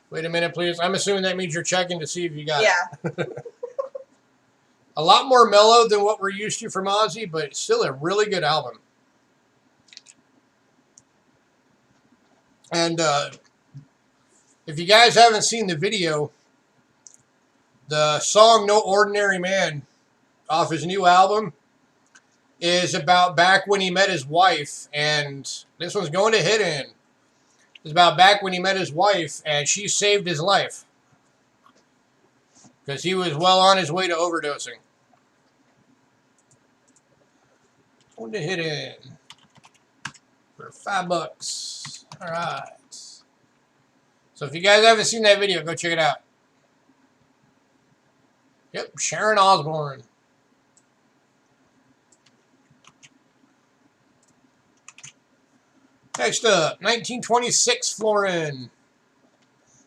Wait a minute, please. I'm assuming that means you're checking to see if you got it. Yeah. A lot more mellow than what we're used to from Ozzy, but it's still a really good album. And if you guys haven't seen the video, the song No Ordinary Man off his new album is about back when he met his wife, and this one's going to hit in. It's about back when he met his wife, and she saved his life because he was well on his way to overdosing. Going to hit in for $5. All right. So if you guys haven't seen that video, go check it out. Yep, Sharon Osbourne. Next up, 1926 Florin.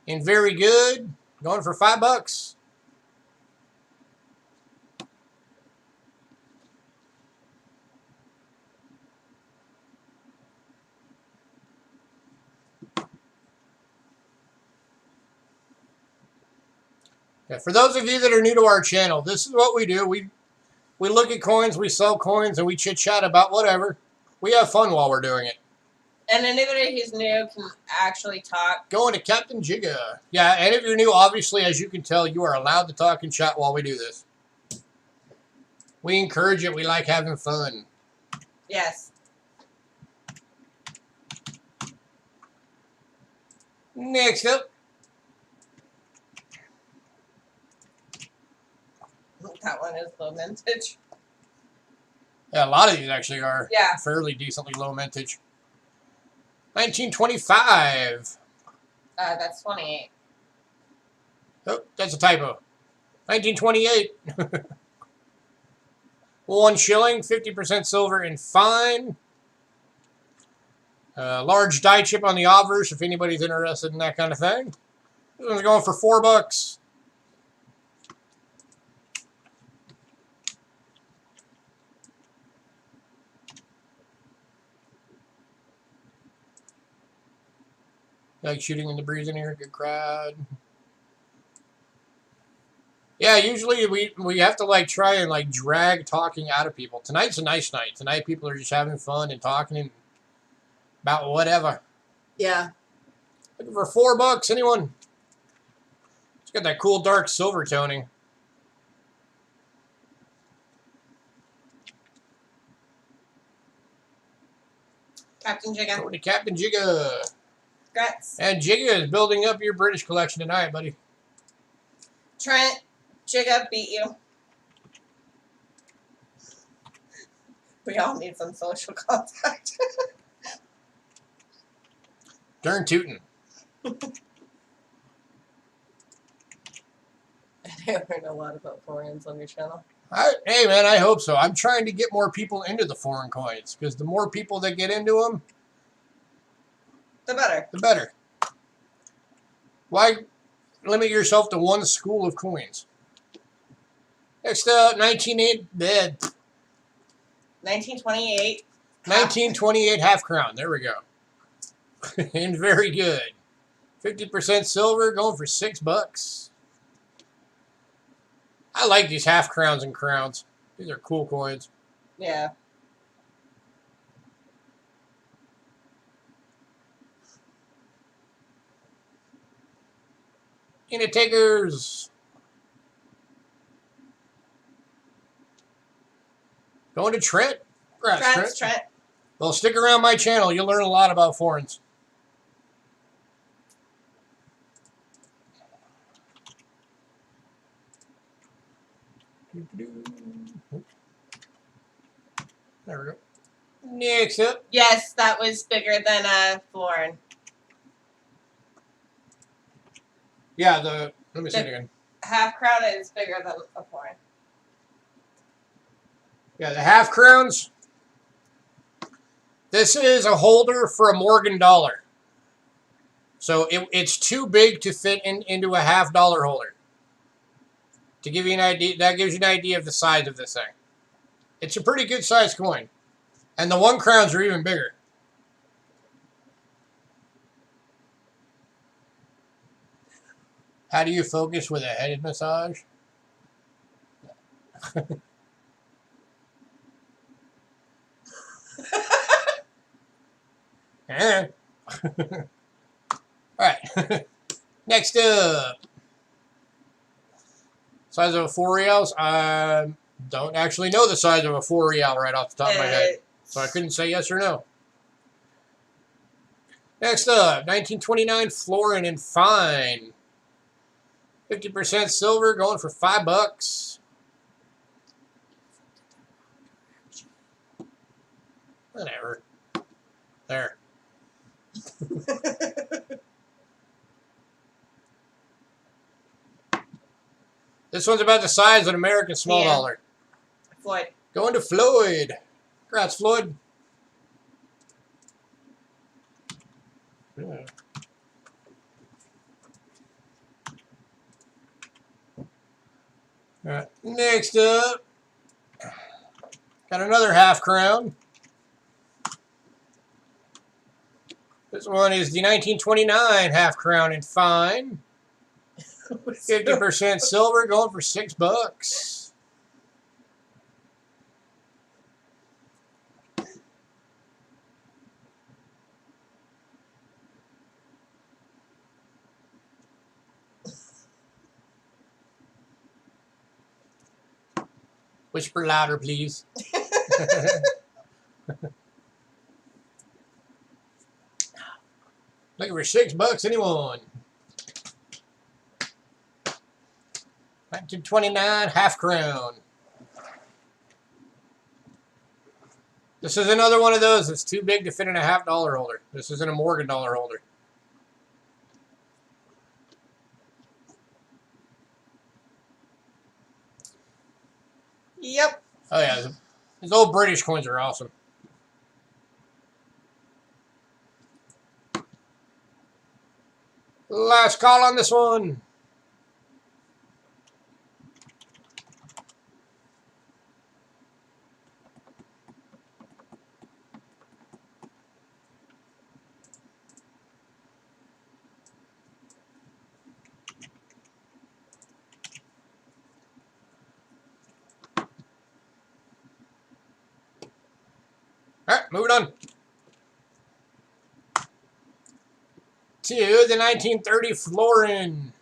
And very good. Going for $5. Okay, for those of you that are new to our channel, this is what we do. We look at coins, we sell coins, and we chit-chat about whatever. We have fun while we're doing it. And anybody who's new can actually talk. Going to Captain Jigga. Yeah, and if you're new, obviously, as you can tell, you are allowed to talk and chat while we do this. We encourage it. We like having fun. Yes. Next up. That one is low mintage. Yeah, a lot of these actually are fairly decently low mintage. 1925. That's 28. Oh, that's a typo. 1928. 1 shilling, 50% silver and fine. Large die chip on the obverse if anybody's interested in that kind of thing. This one's going for $4. Like shooting in the breeze in here, good crowd. Yeah, usually we have to like try and like drag talking out of people. Tonight's a nice night. Tonight people are just having fun and talking about whatever. Yeah. Looking for $4, anyone? It's got that cool dark silver toning. Captain Jigga. Going to Captain Jigga. Congrats. And Jigga is building up your British collection tonight, buddy. Trent, Jigga beat you. We all need some social contact. Darn tootin'. I learned a lot about foreigns on your channel. Hey, man, I hope so. I'm trying to get more people into the foreign coins, because the more people that get into them, the better. The better. Why limit yourself to one school of coins? Next up, 1928. 1928 half crown. There we go. And very good. 50% silver, going for $6. I like these half crowns and crowns. These are cool coins. Yeah. And it takers. Going to Trent. Congrats, Trent. Well, stick around my channel. You'll learn a lot about foreigns. There we go. Next up. Yes, that was bigger than Florin. Yeah, let me see it again. Half crown is bigger than a Florin. Yeah, the half crowns. This is a holder for a Morgan dollar. So it's too big to fit into a $half holder. To give you an idea, that gives you an idea of the size of this thing. It's a pretty good sized coin. And the 1 crowns are even bigger. How do you focus with a headed massage? Yeah. Alright. Next up. Size of a 4 reals? I don't actually know the size of a 4 real right off the top of my head. So I couldn't say yes or no. Next up, 1929 florin and fine. 50% silver, going for $5. Whatever. There. This one's about the size of an American small dollar. Floyd. Going to Floyd. Congrats, Floyd. Yeah. All right. Next up, got another half crown. This one is the 1929 half crown in fine. 50% silver, going for $6. Whisper louder, please. Looking for $6, anyone? 1929, half crown. This is another one of those that's too big to fit in a $50 holder. This isn't a Morgan dollar holder. Yep. Oh yeah, these old British coins are awesome. Last call on this one. All right, moving on to the 1930 florin.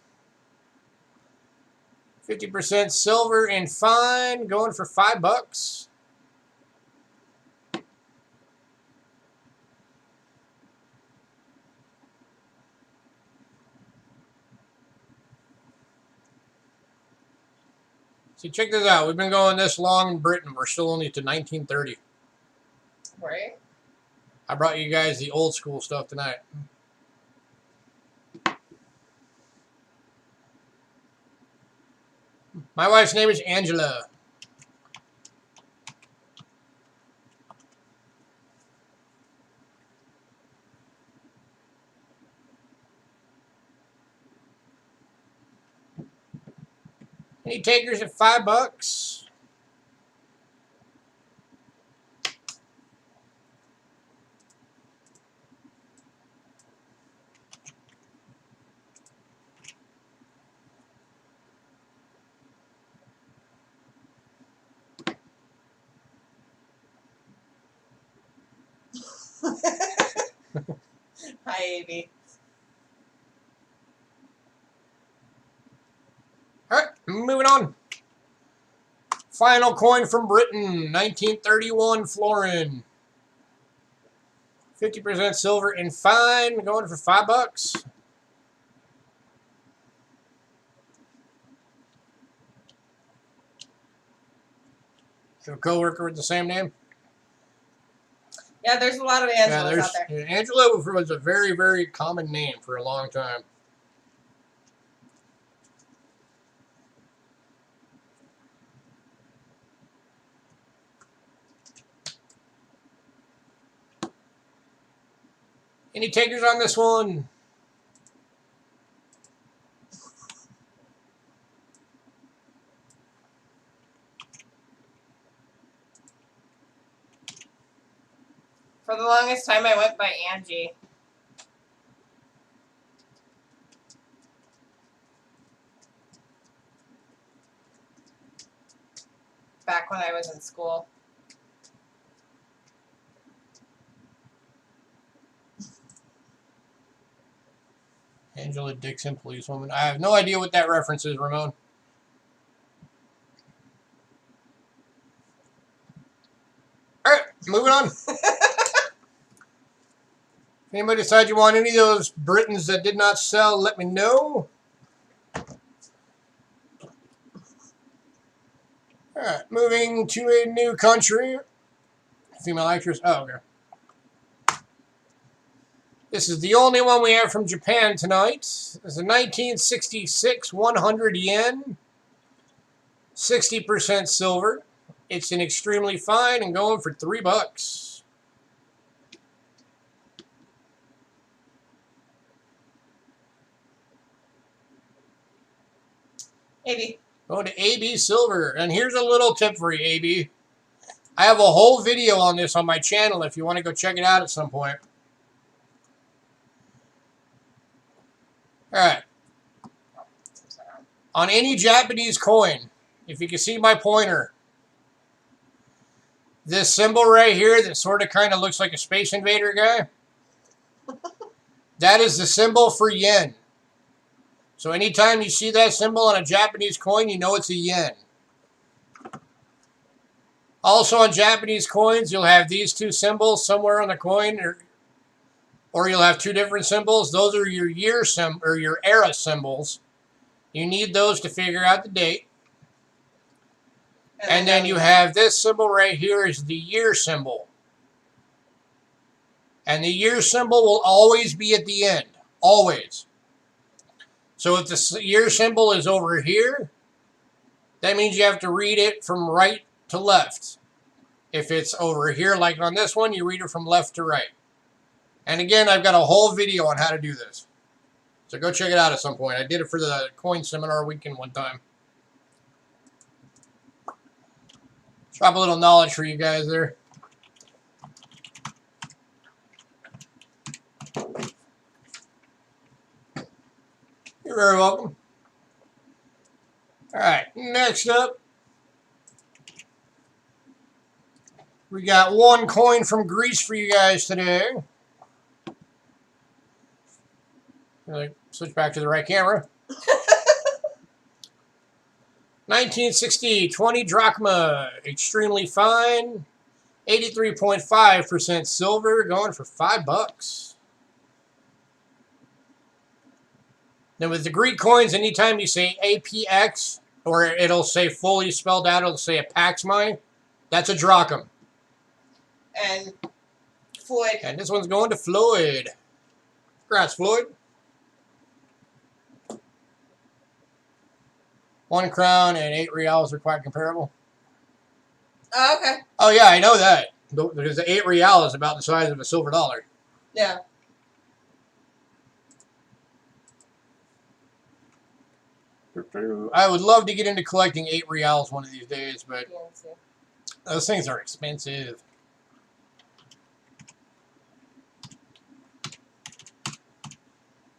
50% silver and fine, going for $5. See, check this out. We've been going this long in Britain. We're still only to 1930. Right. I brought you guys the old school stuff tonight. My wife's name is Angela. Any takers at $5? Hi, Amy. All right, moving on. Final coin from Britain, 1931 florin. 50% silver and fine, going for $5. So a co-worker with the same name? Yeah, there's a lot of Angelas out there. Yeah, Angela was a very, very common name for a long time. Any takers on this one? For the longest time, I went by Angie. Back when I was in school. Angela Dixon, policewoman. I have no idea what that reference is, Ramon. All right, moving on. If anybody decides you want any of those Britons that did not sell, let me know. All right, moving to a new country. Female actress. Oh, okay. This is the only one we have from Japan tonight. This is a 1966 100 yen. 60% silver. It's an extremely fine and going for $3. AB. Going to AB Silver. And here's a little tip for you, AB. I have a whole video on this on my channel if you want to go check it out at some point. Alright. On any Japanese coin, if you can see my pointer, this symbol right here that sort of kind of looks like a Space Invader guy, that is the symbol for yen. So anytime you see that symbol on a Japanese coin, you know it's a yen. Also on Japanese coins, you'll have these two symbols somewhere on the coin, or you'll have two different symbols. Those are your year or your era symbols. You need those to figure out the date. And then you have this symbol right here is the year symbol. And the year symbol will always be at the end. Always. So if the year symbol is over here, that means you have to read it from right to left. If it's over here, like on this one, you read it from left to right. And again, I've got a whole video on how to do this. So go check it out at some point. I did it for the coin seminar weekend one time. Drop a little knowledge for you guys there. You're very welcome. All right, next up, we got one coin from Greece for you guys today. Switch back to the right camera. 1960, 20 drachma, extremely fine, 83.5% silver, going for $5. Now with the Greek coins, anytime you say APX, or it'll say fully spelled out, it'll say a Paxmi, that's a drachm. And Floyd. And this one's going to Floyd. Congrats, Floyd. 1 crown and 8 reals are quite comparable. Oh, okay. Oh, yeah, I know that. Because the 8 real is about the size of a silver dollar. Yeah. I would love to get into collecting 8 reals one of these days, but those things are expensive.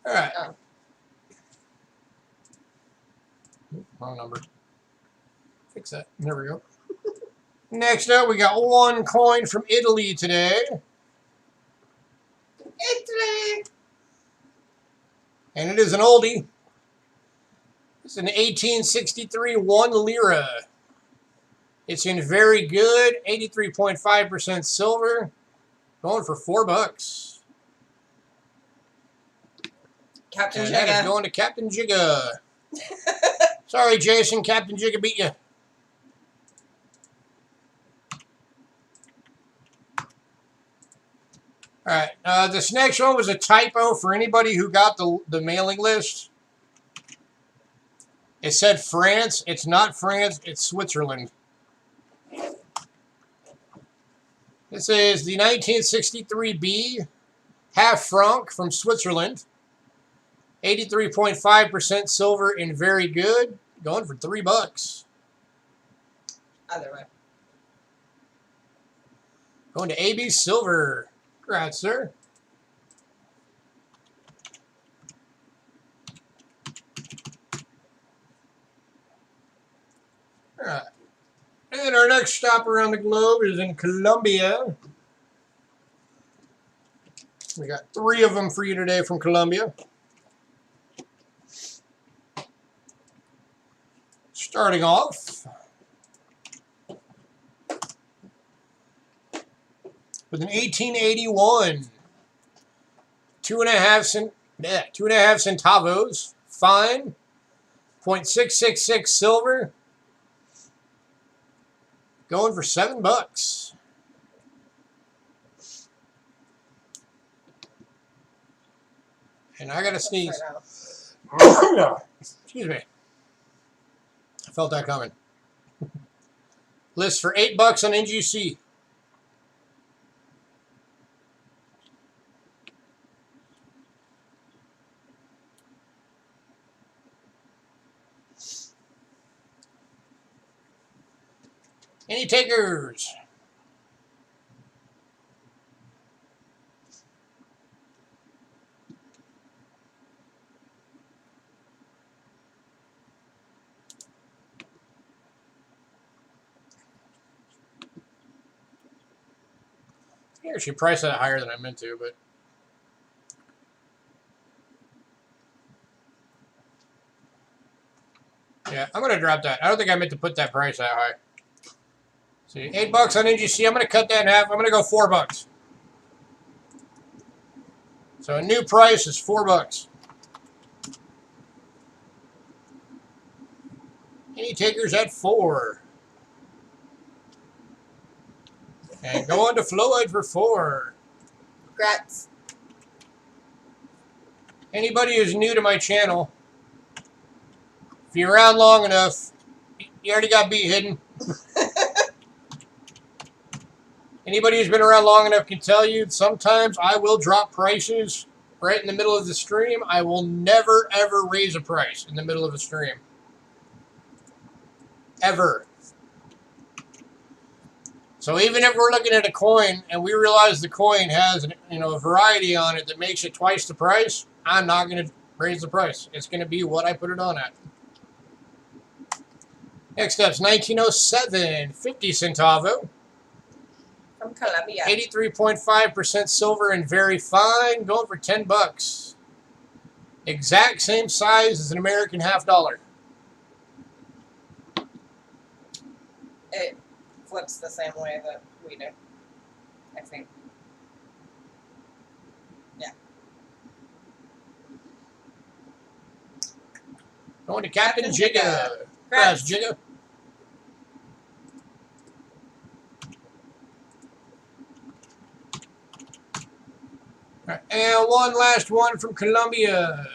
All right. Oh. Wrong number. Fix that. There we go. Next up, we got one coin from Italy today. Italy! And it is an oldie. It's an 1863 1 lira. It's in very good, 83.5% silver. Going for $4. Captain And that is Jigga. going to Captain Jigga. Sorry, Jason. Captain Jigga beat you. All right. This next one was a typo for anybody who got the mailing list. It said France. It's not France. It's Switzerland. This is the 1963B half franc from Switzerland. 83.5% silver in very good. Going for $3. Other way. Going to AB Silver. Congrats, sir. All right. And our next stop around the globe is in Colombia. We got 3 of them for you today from Colombia. Starting off with an 1881, 2.5 centavos, fine, 0.666 silver, going for $7. And I gotta sneeze. Excuse me. I felt that coming. List for $8 on NGC. Any takers? I should price that higher than I meant to, but yeah, I'm gonna drop that. I don't think I meant to put that price that high. See, $8 on NGC. I'm going to cut that in half. I'm going to go $4. So a new price is $4. Any takers at 4? And going to Floyd for 4. Congrats. Anybody who's new to my channel, if you're around long enough, you already got beat hidden. Anybody who's been around long enough can tell you sometimes I will drop prices right in the middle of the stream. I will never, ever raise a price in the middle of a stream. Ever. So even if we're looking at a coin and we realize the coin has a variety on it that makes it twice the price, I'm not going to raise the price. It's going to be what I put it on at. Next up's 1907, 50 centavo. From Colombia. 83.5% silver and very fine, going for $10. Exact same size as an American half dollar. It flips the same way that we do, I think. Yeah. Going to Captain Jigga. Congrats, Jigga. Right, and one last one from Colombia.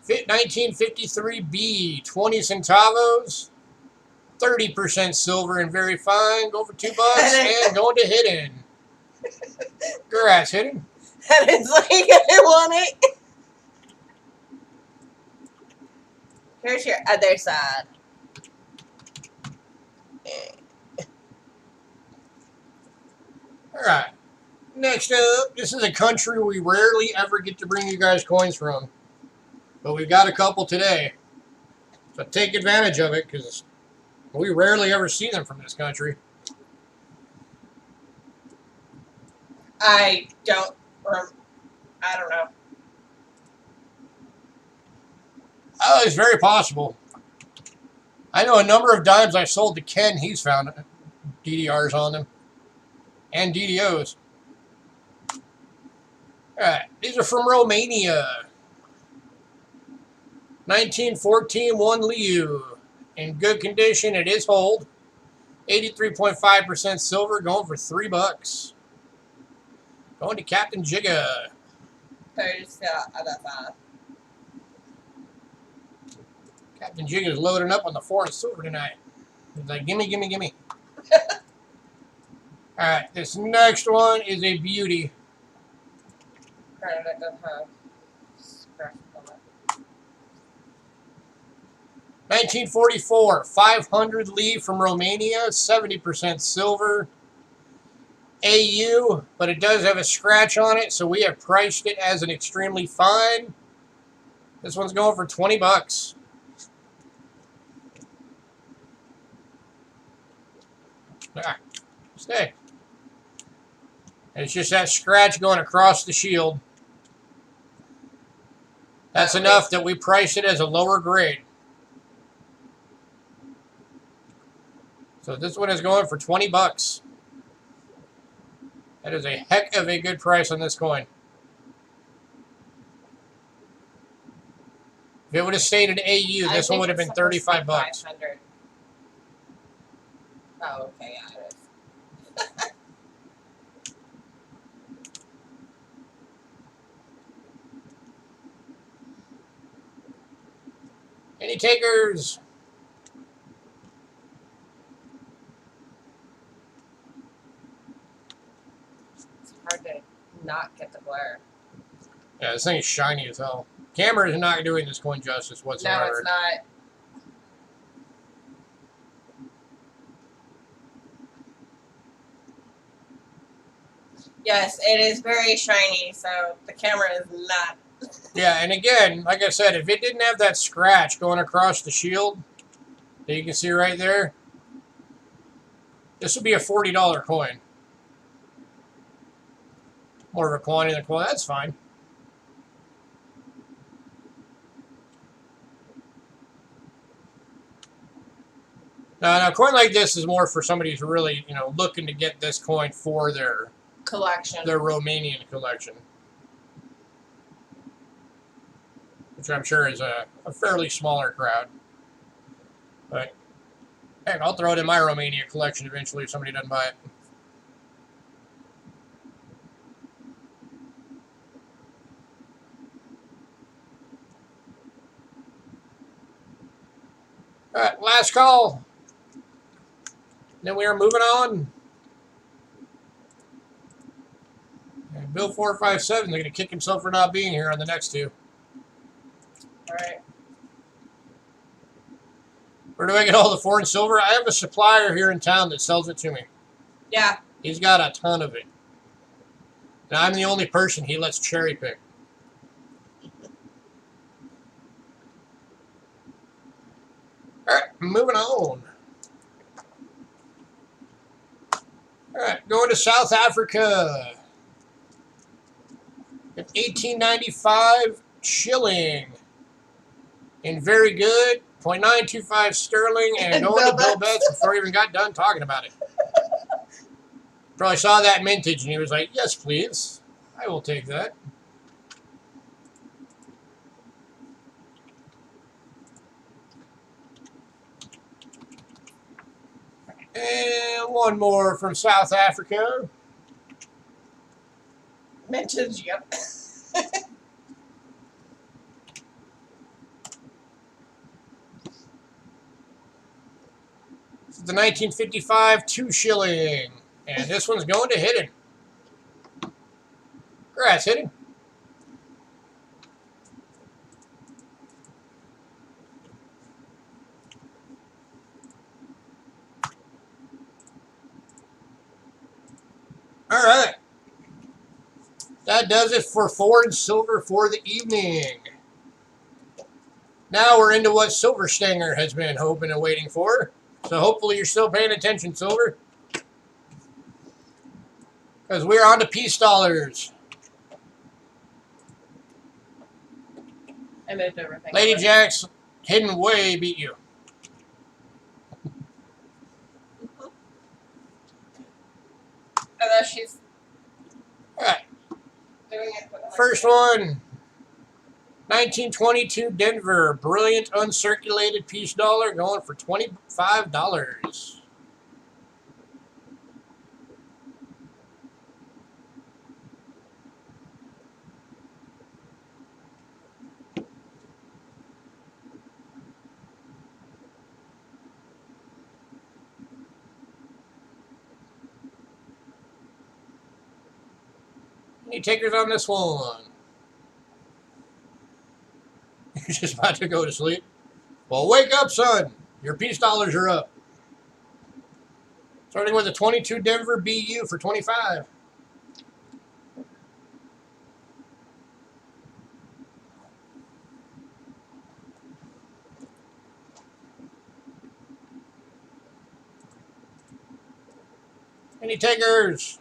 Fit 1953B, 20 centavos, 30% silver and very fine. Go for $2 and going to Hidden. Congrats, Hidden. And it's like I want it. Here's your other side. Alright. Next up, this is a country we rarely ever get to bring you guys coins from. But we've got a couple today. So take advantage of it because we rarely ever see them from this country. I don't know. Oh, it's very possible. I know a number of dimes I sold to Ken, he's found DDRs on them. And DDOs. Alright, these are from Romania. 1914 1 Liu. In good condition, it is hold. 83.5% silver, going for $3. Going to Captain Jigga. There's the other side. Captain Jigga's loading up on the foreign silver tonight. He's like, gimme, gimme, gimme. Alright, this next one is a beauty. Granted, it does have scratch on it. 1944, 500 Li from Romania, 70% silver. AU, but it does have a scratch on it, so we have priced it as an extremely fine. This one's going for $20. Ah, stay. And it's just that scratch going across the shield. That's enough that we priced it as a lower grade. So this one is going for $20. That is a heck of a good price on this coin. If it would have stayed an AU, this one would have been $35. Oh, okay, yeah, it is. Any takers? It's hard to not get the glare. Yeah, this thing is shiny as hell. Camera is not doing this coin justice whatsoever. No, it's not. Yes, it is very shiny, so the camera is not. Yeah, and again, like I said, if it didn't have that scratch going across the shield that you can see right there, this would be a $40 coin. More of a quantity than quality. That's fine. Now, a coin like this is more for somebody who's really, you know, looking to get this coin for their collection, their Romanian collection, which I'm sure is a fairly smaller crowd. But heck, I'll throw it in my Romania collection eventually if somebody doesn't buy it. All right, last call. Then we are moving on. And Bill 457 is going to kick himself for not being here on the next two. All right. Where do I get all the foreign silver? I have a supplier here in town that sells it to me. Yeah. He's got a ton of it. And I'm the only person he lets cherry pick. All right, moving on. All right, going to South Africa. An 1895 shilling. In very good, 0.925 sterling, and going to Bill Betts before he even got done talking about it. Probably saw that mintage and he was like, yes, please. I will take that. And one more from South Africa. Mintage, yep. This is the 1955 2 shilling. And this one's going to Hidden. Congrats, Hidden. All right. That does it for foreign silver for the evening. Now we're into what Silver Stanger has been hoping and waiting for. So hopefully you're still paying attention, Silver. Because we're on to peace dollars. I moved everything. Lady Jack's Hidden way beat you. Unless she's All right. doing it with First one. 1922 Denver. Brilliant uncirculated peace dollar going for $25. Any takers on this one? You're just about to go to sleep? Well, wake up, son. Your peace dollars are up. Starting with a 22 Denver BU for 25. Any takers?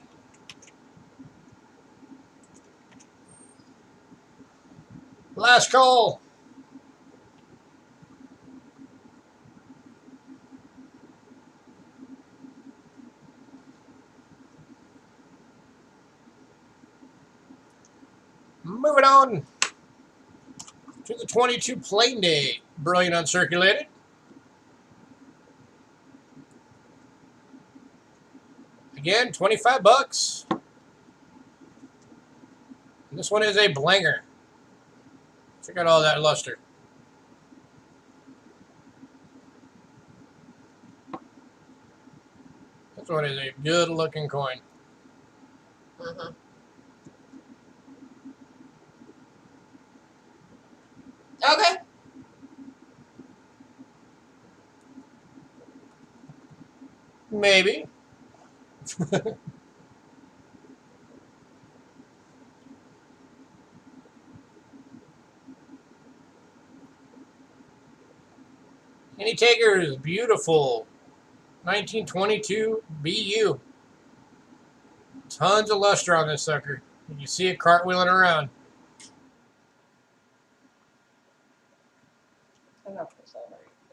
Last call. Moving on to the 22 Plain Day. Brilliant uncirculated. Again, 25 bucks. And this one is a blanger. Check out all that luster. This one is a good looking coin. Mm-hmm. Okay. Maybe. Any takers? Beautiful. 1922 BU. Tons of luster on this sucker. You see it cartwheeling around.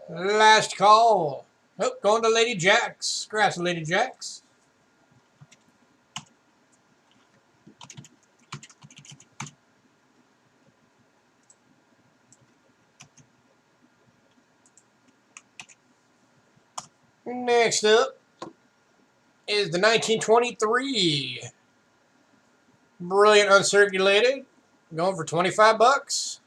Last call. Oh, going to Lady Jacks. Congrats, Lady Jacks. Next up is the 1923 Brilliant Uncirculated. Going for 25 bucks.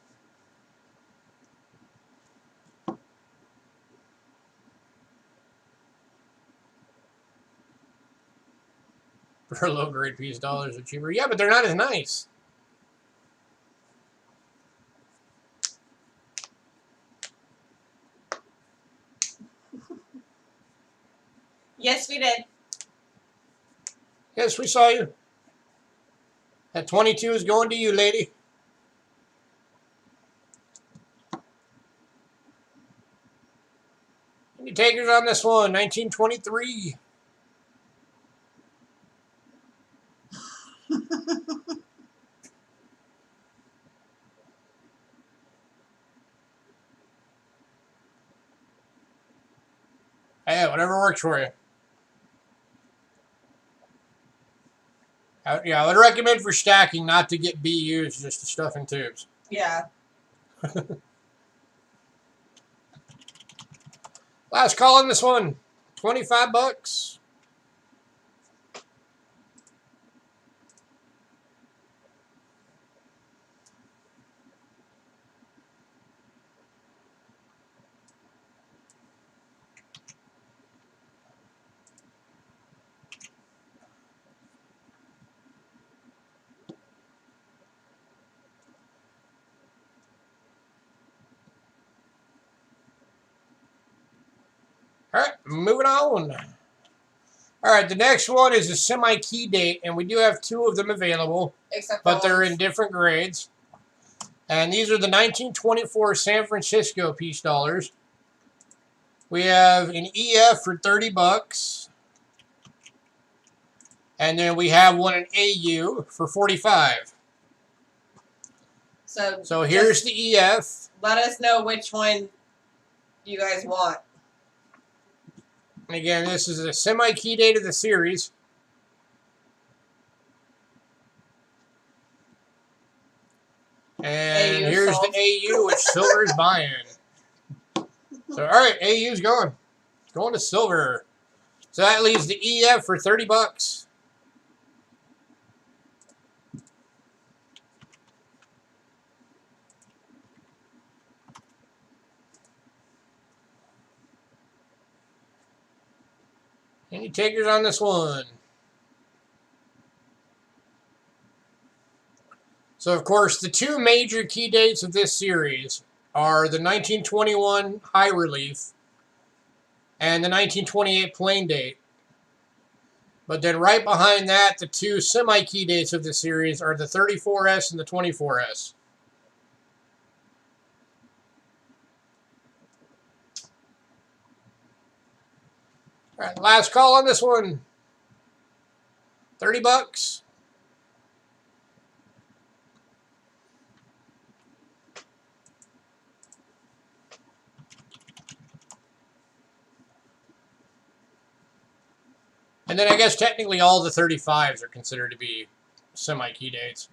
For low grade piece, dollars are cheaper. Yeah, but they're not as nice. Yes, we did. Yes, we saw you. That 22 is going to you, lady. Any takers on this one? 1923. Hey, whatever works for you. Yeah, I would recommend for stacking not to get BUs, just to stuff in tubes. Yeah. Last call on this one. 25 bucks. All right, moving on. All right, the next one is a semi-key date, and we do have two of them available, but they're in different grades. And these are the 1924 San Francisco piece dollars. We have an EF for 30 bucks. And then we have one in AU for 45. So here's the EF. Let us know which one you guys want. And again, this is a semi-key date of the series. And here's the AU, which silver is buying. So, all right, AU's going. Going to silver. So that leaves the EF for 30 bucks. Any takers on this one? So, of course, the two major key dates of this series are the 1921 high relief and the 1928 plain date. But then right behind that, the two semi-key dates of the series are the 34S and the 24S. All right, last call on this one. 30 bucks. And then I guess technically all the 35s are considered to be semi-key dates.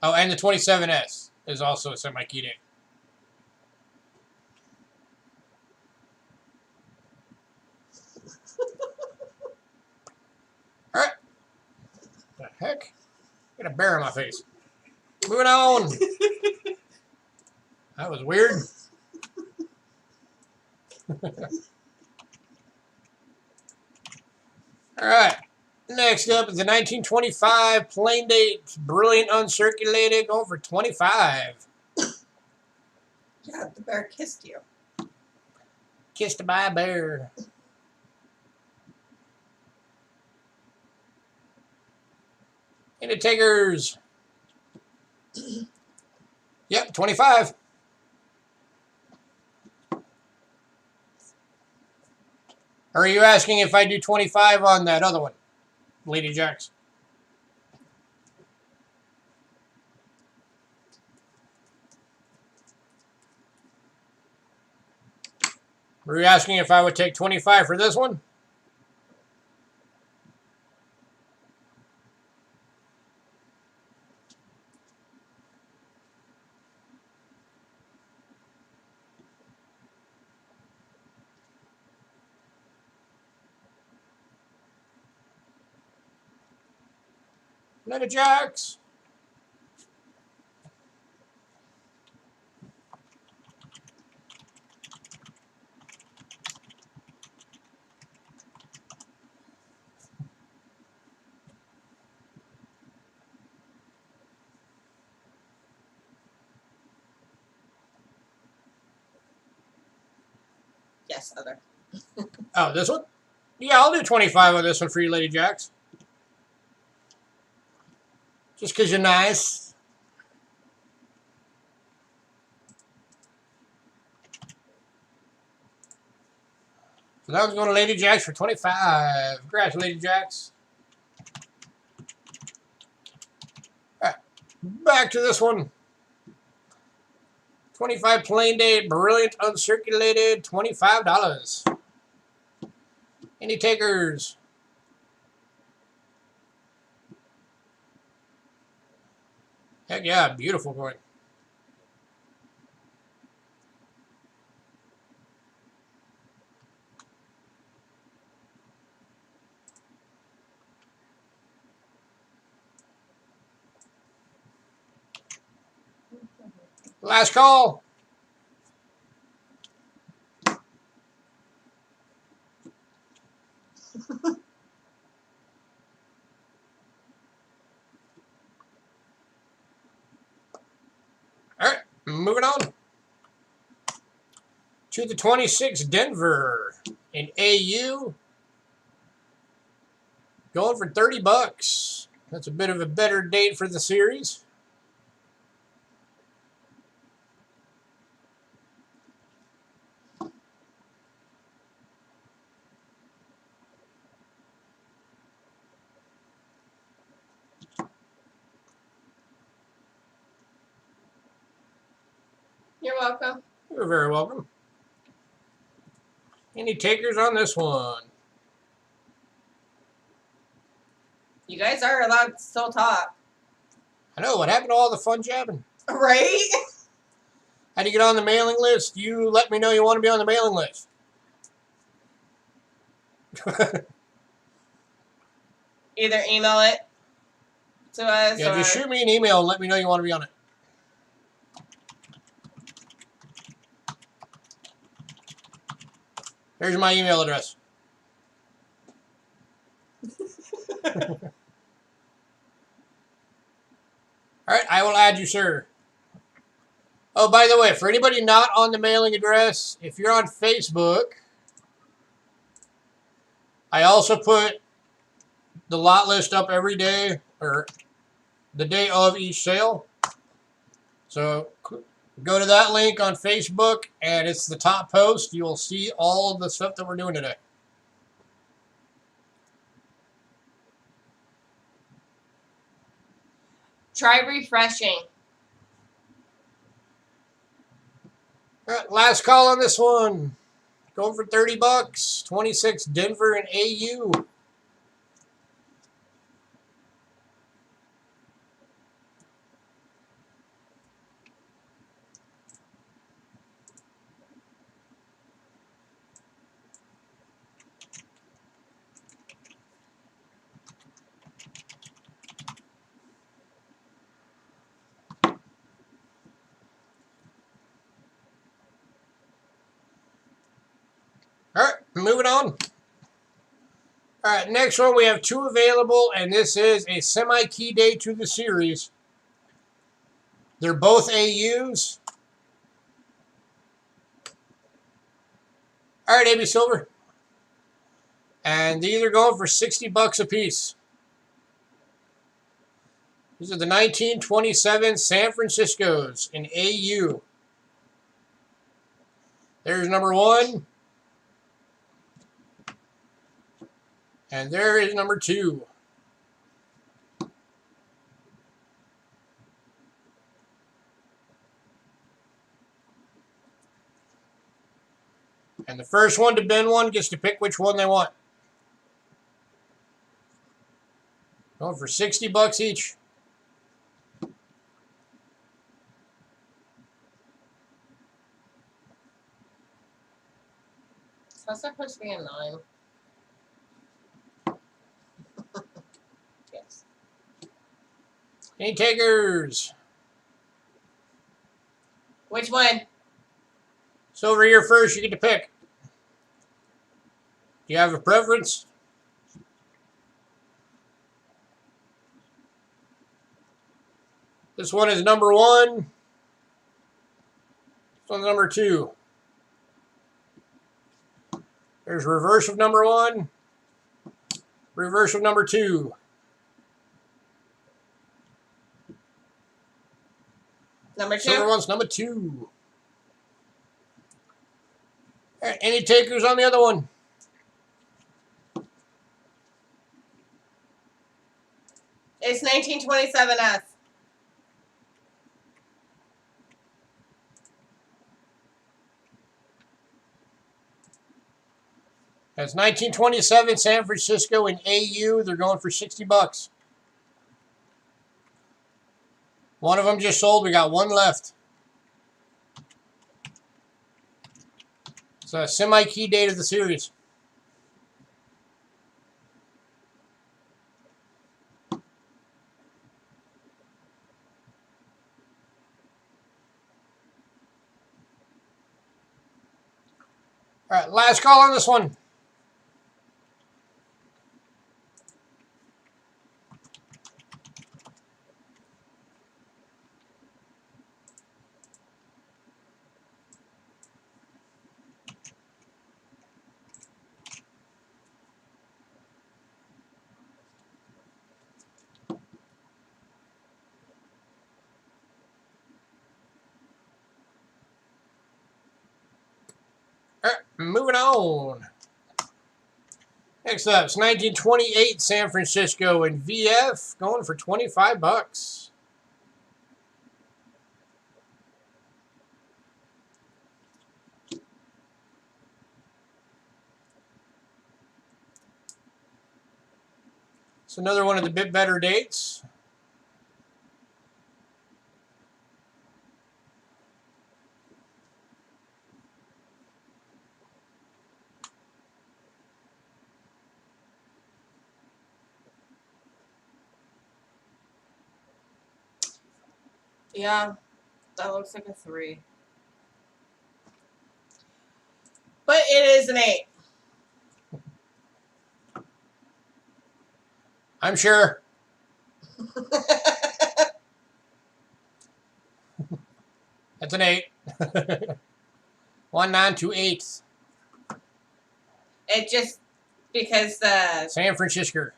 Oh, and the 27S is also a semi-key date. All right. The heck? I got a bear in my face. Moving on. That was weird. All right. Next up is the 1925 plain date Brilliant Uncirculated, going for 25. Yeah, the bear kissed you. Kissed by a bear. Any takers? Yep, 25. Or are you asking if I do 25 on that other one, Lady Jacks? Were you asking if I would take 25 for this one? Lady Jacks. Yes, other. Oh, this one? Yeah, I'll do 25 on this one for you, Lady Jacks. Just because you're nice. So that was going to Lady Jacks for 25. Congrats, Lady Jacks. All right, back to this one. 25 plain date, brilliant uncirculated, $25. Any takers? Heck yeah, beautiful coin. Last call. All right, moving on to the 26 Denver in AU. Going for $30. That's a bit of a better date for the series. You're welcome. You're very welcome. Any takers on this one? You guys are allowed to still talk. I know, what happened to all the fun jabbing? Right? How do you get on the mailing list? You let me know you want to be on the mailing list. Either email it to us Yeah, or just shoot me an email and let me know you want to be on it. Here's my email address. All right, I will add you, sir. Oh, by the way, for anybody not on the mailing address, if you're on Facebook, I also put the lot list up every day, or the day of each sale. So go to that link on Facebook, and it's the top post. You will see all of the stuff that we're doing today. try refreshing. All right, last call on this one. Going for $30. 26 Denver and AU. All right, moving on. All right, next one, we have two available, and this is a semi-key day to the series. They're both AUs. All right, AB Silver. And these are going for $60 a piece. These are the 1927 San Franciscos in AU. There's number one. And there is number two. And the first one to bin one gets to pick which one they want. Going for $60 each. How's that supposed to be a 9? Yes. Any takers? Which one? Silver, here first. You get to pick. Do you have a preference? This one is number 1. This one's number 2. There's reverse of number 1. Reverse of number 2. Number 2? Silver one's number 2. All right, any takers on the other one? It's 1927S. That's 1927 San Francisco in AU. They're going for $60. One of them just sold. We got one left. It's a semi-key date of the series. All right, last call on this one. All right, moving on. Next up, it's 1928 San Francisco in VF, going for $25. It's another one of the bit better dates. Yeah, that looks like a 3. But it is an 8. I'm sure. That's an 8. 1928. It just because the San Francisco.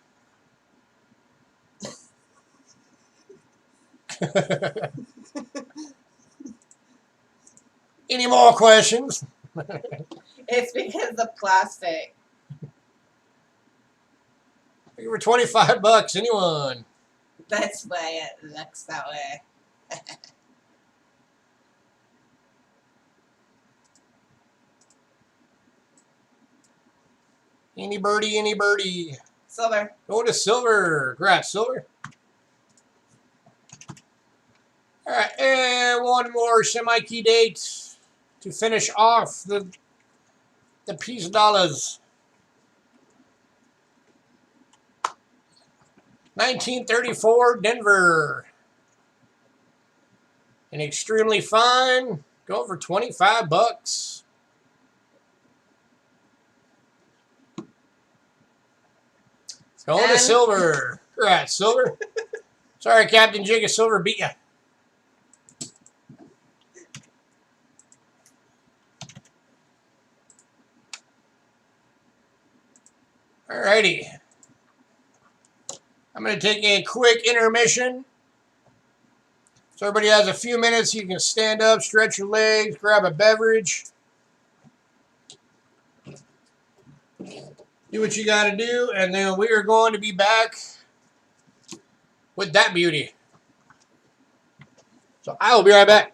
Any more questions? it's because the plastic. Looking for $25. Anyone? That's why it looks that way. Any birdie, any birdie. Silver. Going to silver. Congrats, silver. All right, and one more semi-key date to finish off the piece dollars. 1934 Denver. An extremely fine. Go for $25. Going to silver. Congrats, silver. Sorry, Captain Jig of Silver beat you. Alrighty. I'm going to take a quick intermission. So everybody has a few minutes. You can stand up, stretch your legs, grab a beverage. Do what you got to do, and then we are going to be back with that beauty. So I will be right back.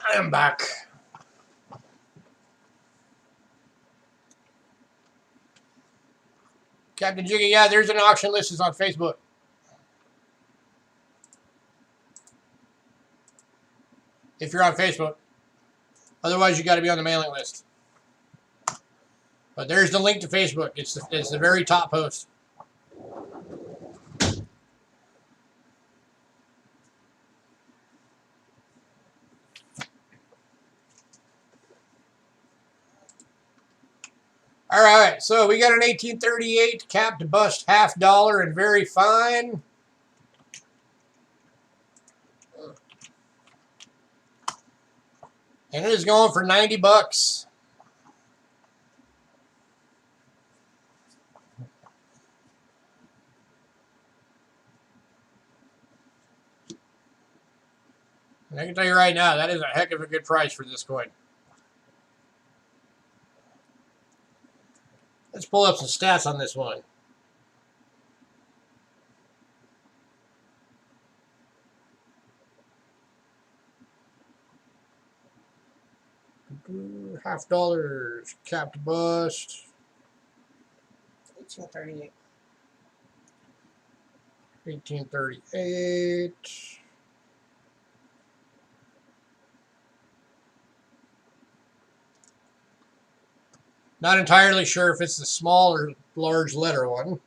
I am back. Captain Jiggy, yeah, there's an auction list. It's on Facebook. If you're on Facebook. Otherwise, you got to be on the mailing list. But there's the link to Facebook. It's the very top post. All right, so we got an 1838 capped bust $50 and very fine. And it is going for 90 bucks. And I can tell you right now, that is a heck of a good price for this coin. Let's pull up some stats on this one. $50, capped bust. 1838. 1838. Not entirely sure if it's the small or large letter one.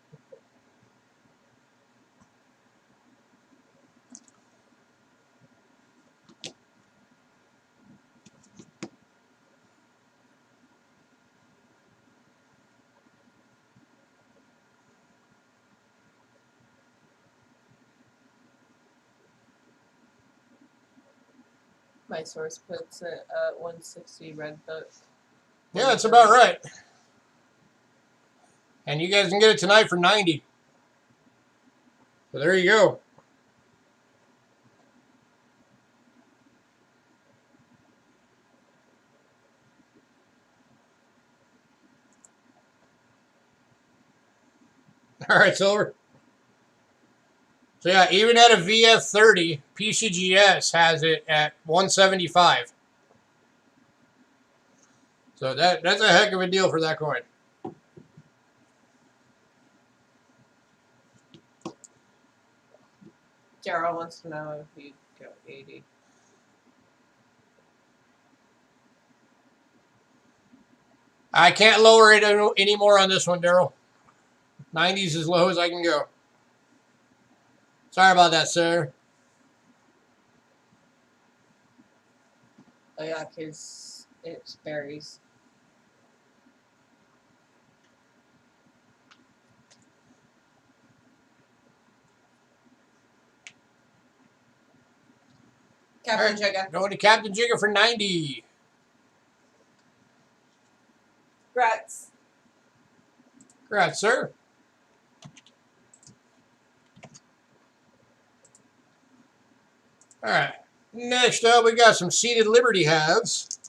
My source puts it at 160 red book. Yeah, that's about right. And you guys can get it tonight for 90. So there you go. All right, Silver. So yeah, even at a VF30, PCGS has it at 175. So that's a heck of a deal for that coin. Daryl wants to know if you go 80. I can't lower it anymore on this one, Daryl. 90's as low as I can go. Sorry about that, sir. Oh yeah, because it's berries. Captain Jigga. Going to Captain Jigga for 90. Congrats. Congrats, sir. All right. Next up, we got some seated Liberty halves.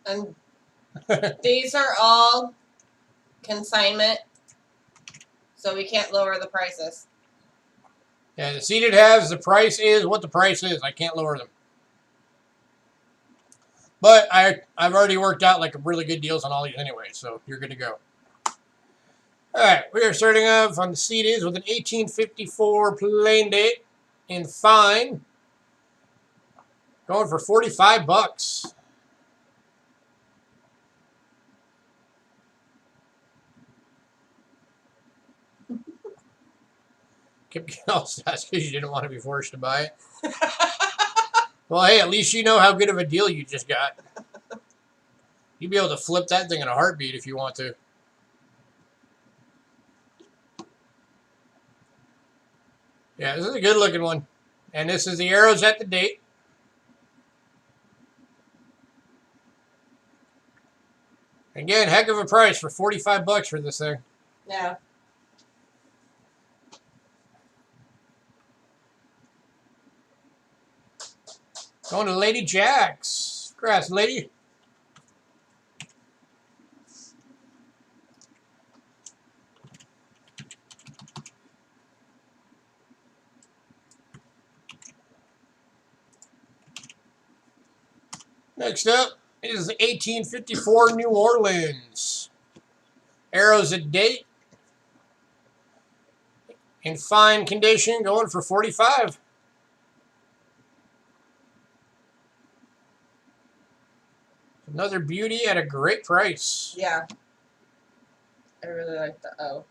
And these are all consignment, so we can't lower the prices. Yeah, the seated halves, the price is what the price is. I can't lower them. But I've already worked out like really good deals on all these anyway, so you're good to go. All right, we are starting off on the seated with an 1854 plain date in fine. Going for 45 bucks. Kept getting all stats because you didn't want to be forced to buy it. Well, hey, at least you know how good of a deal you just got. You'd be able to flip that thing in a heartbeat if you want to. Yeah, this is a good looking one. And this is the arrows at the date. Again, heck of a price for 45 bucks for this thing. Yeah. Going to Lady Jack's. Congrats, lady. Next up is the 1854 New Orleans. Arrows at date. In fine condition, going for 45. Another beauty at a great price. Yeah. I really like the O.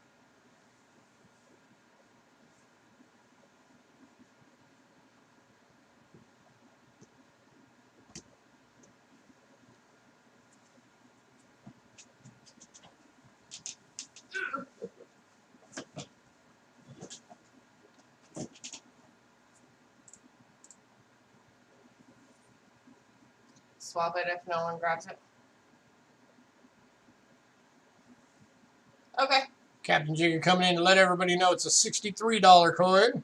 Swap it if no one grabs it. Okay. Captain Jigger coming in to let everybody know it's a $63 coin.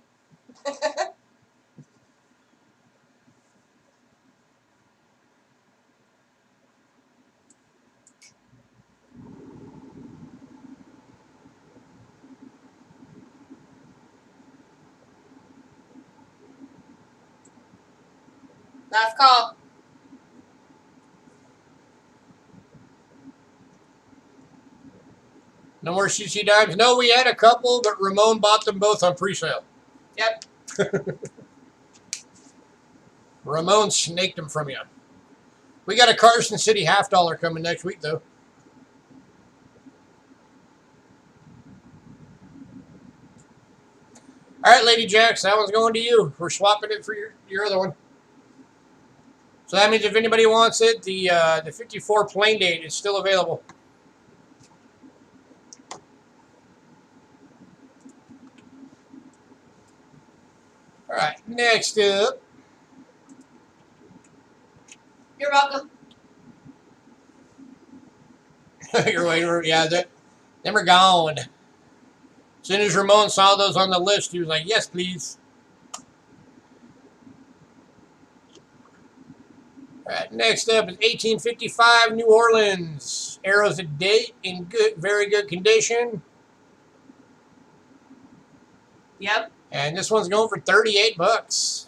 Last call. No more CC dimes. No, we had a couple, but Ramon bought them both on pre-sale. Yep. Ramon snaked them from you. We got a Carson City $50 coming next week, though. All right, Lady Jacks, that one's going to you. We're swapping it for your other one. So that means if anybody wants it, the 54 plain date is still available. All right, next up. You're welcome. You're waiting. Yeah, them are gone. As soon as Ramon saw those on the list, he was like, yes, please. All right, next up is 1855 New Orleans. Arrows at date in very good condition. Yep. And this one's going for 38 bucks.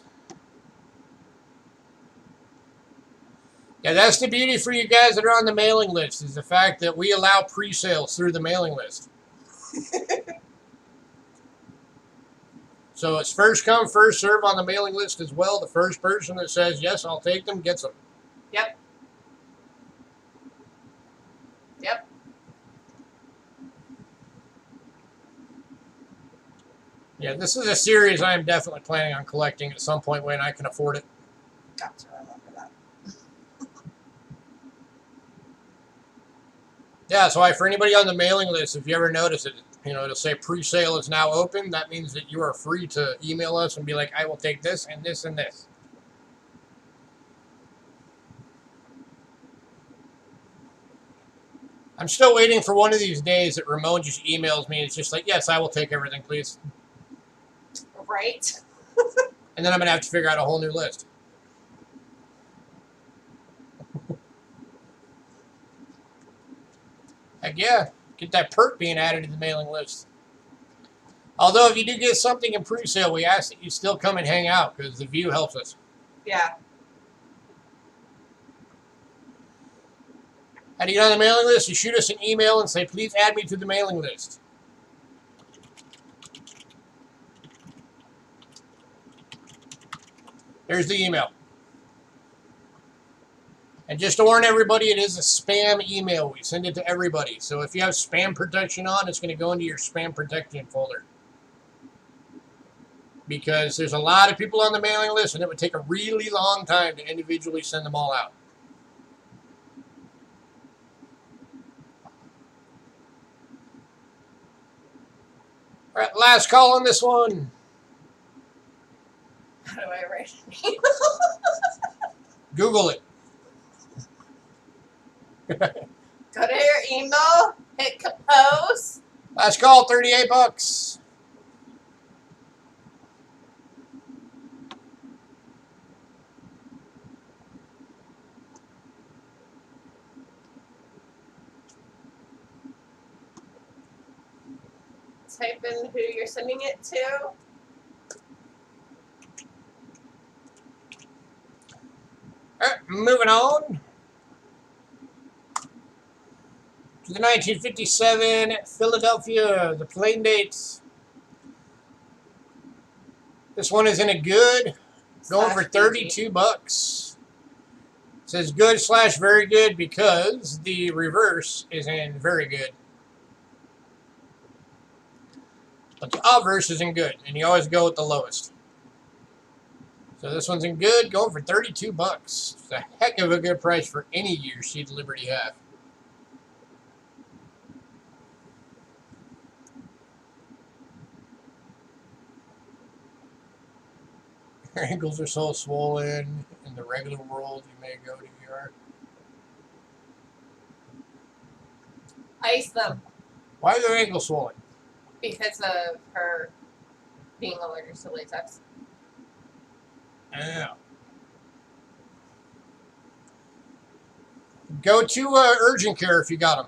Yeah, that's the beauty for you guys that are on the mailing list, is the fact that we allow pre-sales through the mailing list. So it's first come, first serve on the mailing list as well. The first person that says, yes, I'll take them, gets them. Yep. Yep. Yeah, this is a series I am definitely planning on collecting at some point when I can afford it. Gotcha. I remember that. Yeah, so for anybody on the mailing list, if you ever notice it, it'll say pre-sale is now open. That means that you are free to email us and be like, I will take this and this and this. I'm still waiting for one of these days that Ramon just emails me and it's just like, yes, I will take everything, please. Right. And then I'm going to have to figure out a whole new list. Heck yeah, get that perk being added to the mailing list. Although if you do get something in pre-sale, we ask that you still come and hang out because the view helps us. Yeah. How do you get on the mailing list? You shoot us an email and say, please add me to the mailing list. There's the email. And just to warn everybody, it is a spam email. We send it to everybody. So if you have spam protection on, it's going to go into your spam protection folder. Because there's a lot of people on the mailing list, and it would take a really long time to individually send them all out. All right, last call on this one. How do I write it? Google it. Go to your email, hit compose. Last call, 38 bucks. Type in who you're sending it to. All right, moving on to the 1957 Philadelphia, the plain dates. This one is in a good, going for 32 bucks. It says good / very good because the reverse is in very good. But the obverse is in good, and you always go with the lowest. So this one's in good, going for 32 bucks. It's a heck of a good price for any year Seed Liberty have. Your ankles are so swollen. In the regular world, you may go to your... Ice them. Why are their ankles swollen? Because of her being allergic to latex. Yeah. Go to urgent care if you got them.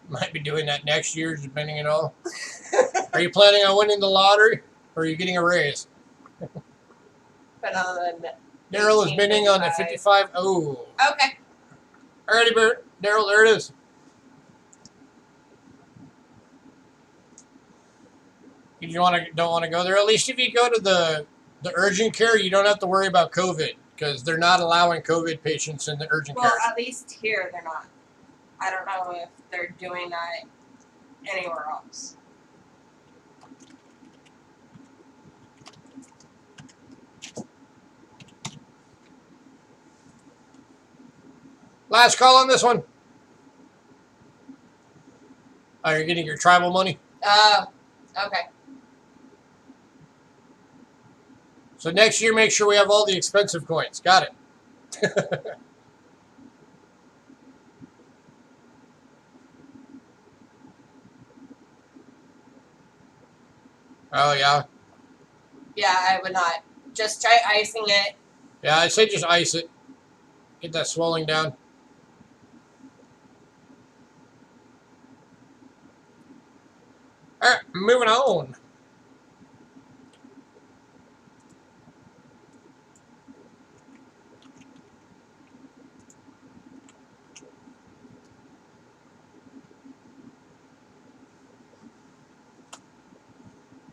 Might be doing that next year, depending on all. Are you planning on winning the lottery, or are you getting a raise? But on the Daryl is bidding on the 55. Oh. Okay. Alrighty, Daryl, there it is. You don't want to go there. At least if you go to the urgent care, you don't have to worry about COVID because they're not allowing COVID patients in the urgent care. Well, at least here they're not. I don't know if they're doing that anywhere else. Last call on this one. Oh, you're getting your tribal money? Oh, okay. So next year, make sure we have all the expensive coins. Got it. Oh, yeah? Yeah, I would not. Just try icing it. Yeah, I'd say just ice it. Get that swelling down. All right, moving on.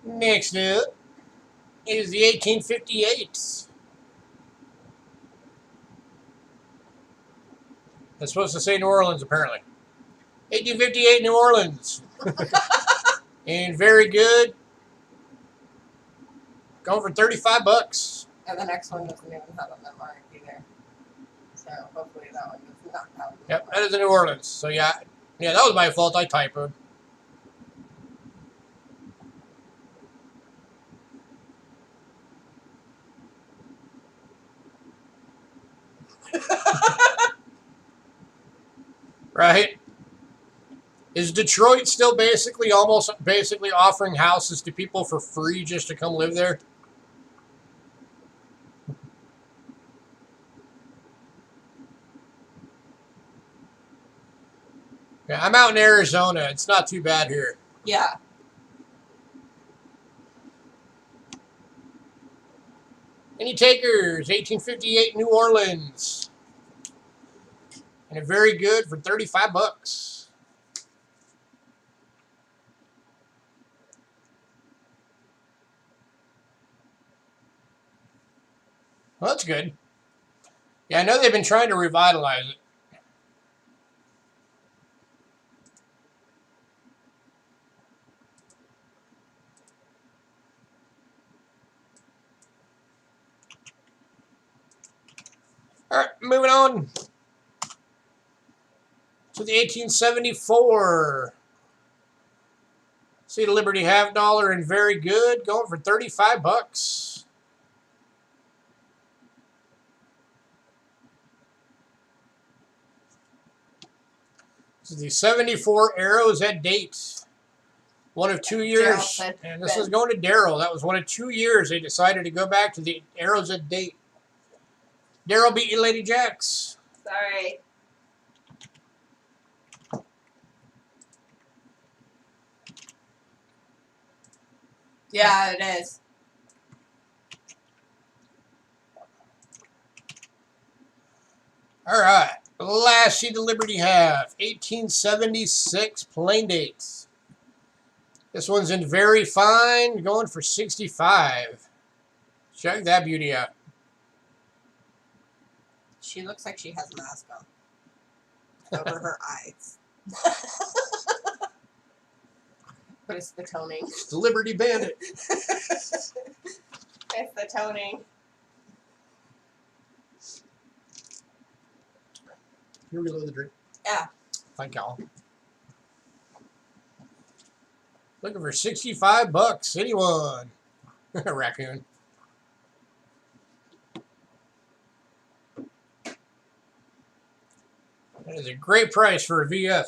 Next up is the 1858. That's supposed to say New Orleans, apparently. 1858 New Orleans. And very good. Going for 35 bucks. And the next one doesn't even have a memo either. So hopefully that one does not have a memo. Yep, that is in New Orleans. So yeah, that was my fault. I typoed. Right? Is Detroit still basically offering houses to people for free just to come live there? Yeah, I'm out in Arizona. It's not too bad here. Yeah. Any takers? 1858 New Orleans. And a very good for 35 bucks. Well, that's good. Yeah, I know they've been trying to revitalize it. All right, moving on to the 1874 Seed Liberty half dollar and very good, going for 35 bucks. This is the 74 Arrows at date. One of 2 years, and this is going to Daryl. That was one of 2 years they decided to go back to the Arrows at date. Daryl beat you, Lady Jacks. Sorry. Yeah, it is. All right. Last sheet of Liberty have 1876 plain dates. This one's in very fine, going for 65. Check that beauty out. She looks like she has a mask on over her eyes. But it's the toning. It's the Liberty Bandit. It's the toning. You reload the drink. Yeah. Thank y'all. Looking for 65 bucks. Anyone? Raccoon. That is a great price for a VF.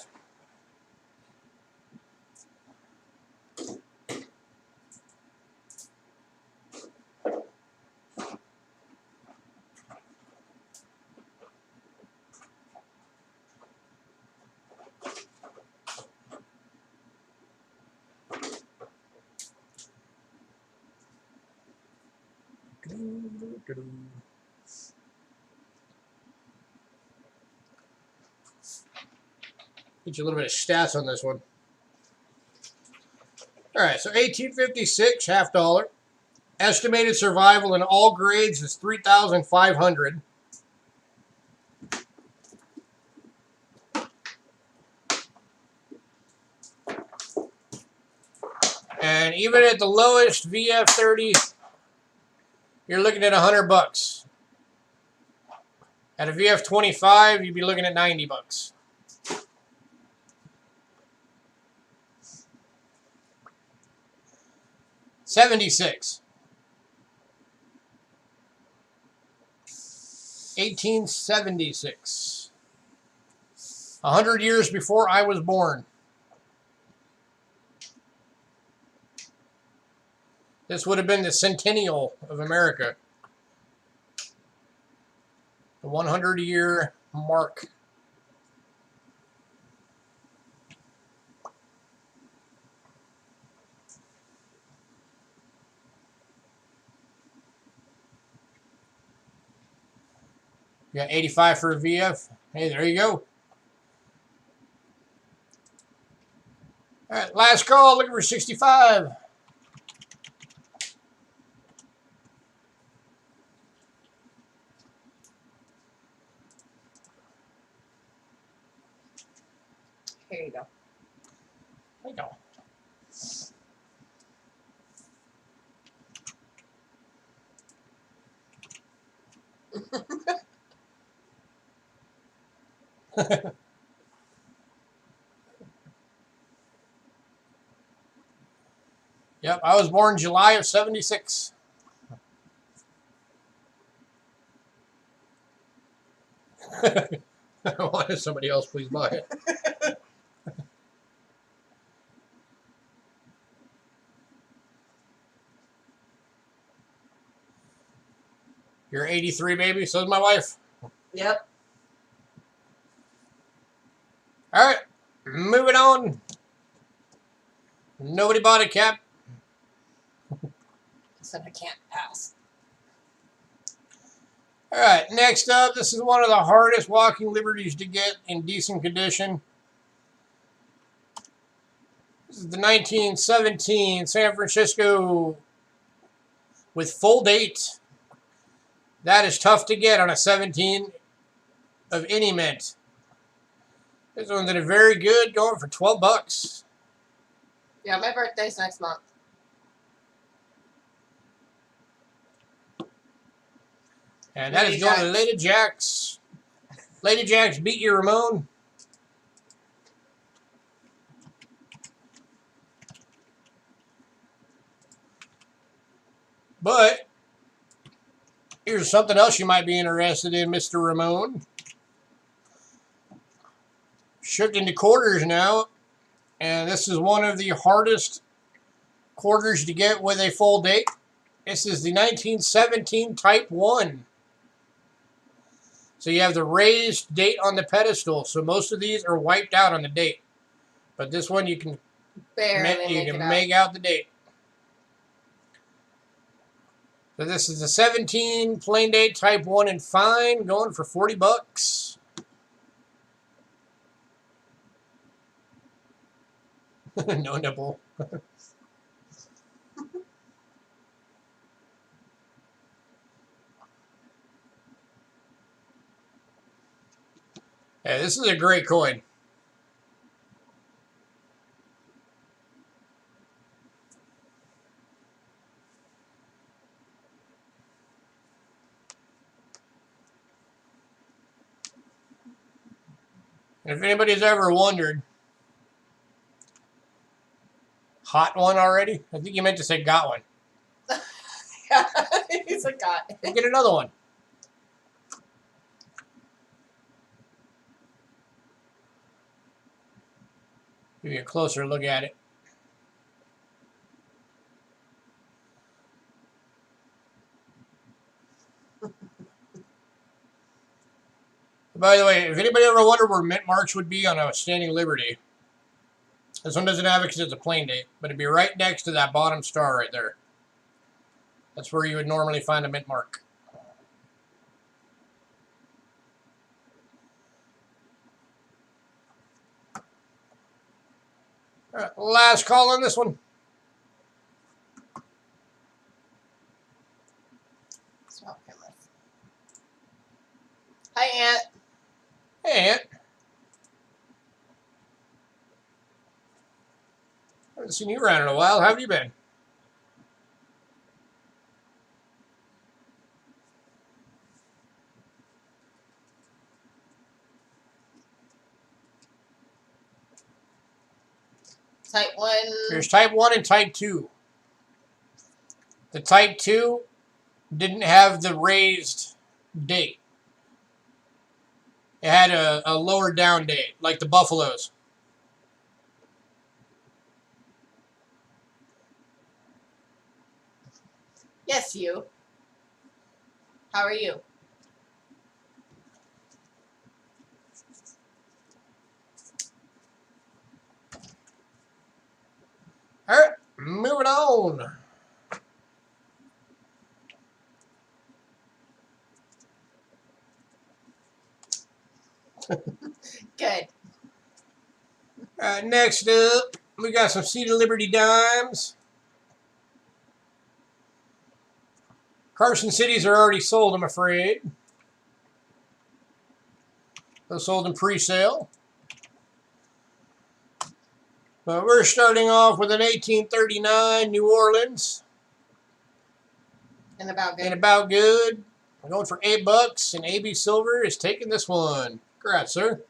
Get you a little bit of stats on this one. All right, so 1856, half dollar. Estimated survival in all grades is 3,500. And even at the lowest VF 30, you're looking at 100 bucks. At a VF 25, you'd be looking at 90 bucks. '76. 1876. 100 years before I was born. This would have been the centennial of America. The 100-year mark. You got 85 for a VF. Hey, there you go. All right, last call, looking for 65. Here you go. There you go. Yep, I was born July of '76. Why does somebody else please buy it? You're 83, baby. So is my wife. Yep. All right, moving on. Nobody bought a cap. So I can't pass. All right, next up, this is one of the hardest walking liberties to get in decent condition. This is the 1917 San Francisco with full date. That is tough to get on a 17 of any mint. This one's in a very good, going for 12 bucks. Yeah, my birthday's next month. And that is going to Lady Jacks. Lady Jacks beat you, Ramon. But here's something else you might be interested in, Mr. Ramon. Shook into quarters now. And this is one of the hardest quarters to get with a full date. This is the 1917 Type 1. So you have the raised date on the pedestal. So most of these are wiped out on the date. But this one you can make out the date. So this is a 17 plain date type 1 and fine, going for 40 bucks. No nipple. Yeah, this is a great coin. And if anybody's ever wondered, hot one already? I think you meant to say got one. Yeah, he's a got. We'll get another one. Give you a closer look at it. By the way, if anybody ever wondered where mint marks would be on a standing Liberty, this one doesn't have it because it's a plain date, but it'd be right next to that bottom star right there. That's where you would normally find a mint mark. All right, last call on this one. Hi, Aunt. Hey, Aunt. Haven't seen you around in a while. How have you been? Type 1. There's type 1 and type 2. The type 2 didn't have the raised date. It had a lower down date, like the Buffaloes. Yes, you. How are you? All right, moving on. Good. All right, next up, we got some Seed of Liberty dimes. Carson Cities are already sold, I'm afraid. Those sold in pre-sale. But we're starting off with an 1839 New Orleans. And about good. And about good. We're going for $8, and AB Silver is taking this one. Congrats, sir.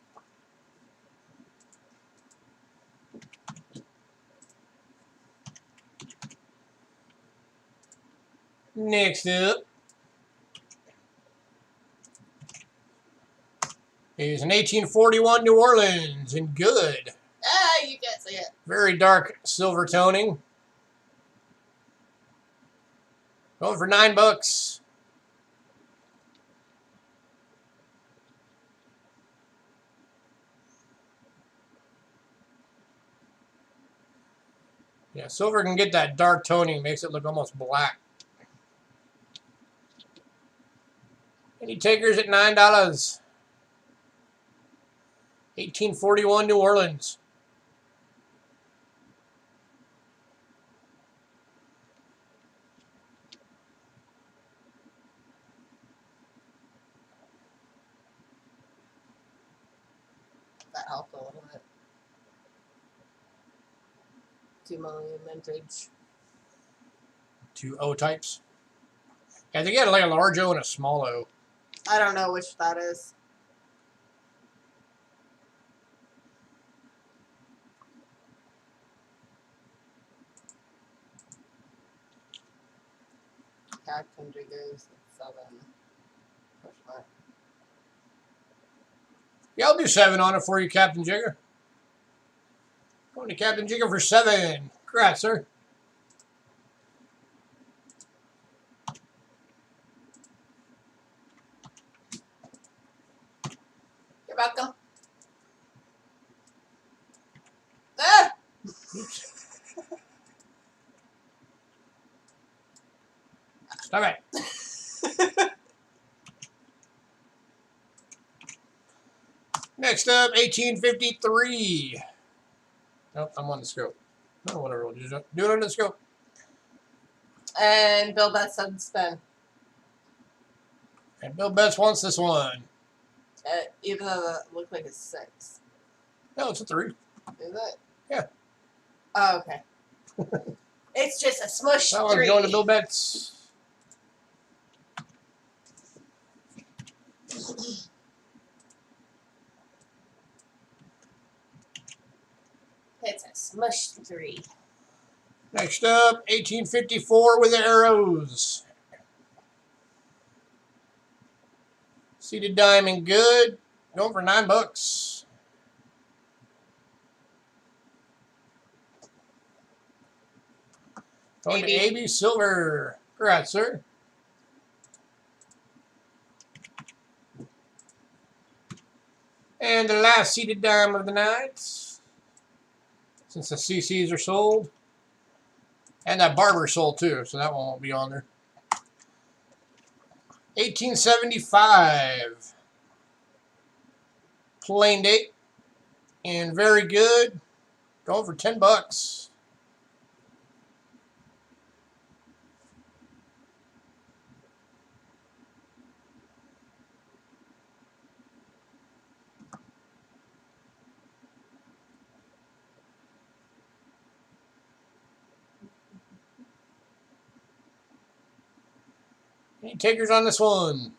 Next up is an 1841 New Orleans in good. Ah, you can't see it. Very dark silver toning. Going for $9. Yeah, silver can get that dark toning, makes it look almost black. Any takers at $9? 1841 New Orleans. That helped a little bit. 2 million vintage. 2 O types. Yeah, they got like a large O and a small O. I don't know which that is. Captain Jiggers at 7. Push mark. Yeah, I'll do 7 on it for you, Captain Jigger. Going to Captain Jigger for 7. Congrats, sir. welcome. Ah! Stop it. Next up, 1853. Nope, I'm on the scope. Oh, whatever. We'll just do it on the scope. And Bill Bets doesn't spin. And Bill Betts wants this one. Even though that looked like a 6. No, it's a 3. Is it? Yeah. Oh, okay. It's just a smush That 3. one's going to Bill Betts. It's a smush 3. Next up, 1854 with the arrows. Seated diamond good. Going for $9. Going to AB Silver. Congrats, sir. And the last seated dime of the night. Since the CCs are sold. And that barber sold too, so that one won't be on there. 1875. Plain date. And very good. Going for $10. Any takers on this one?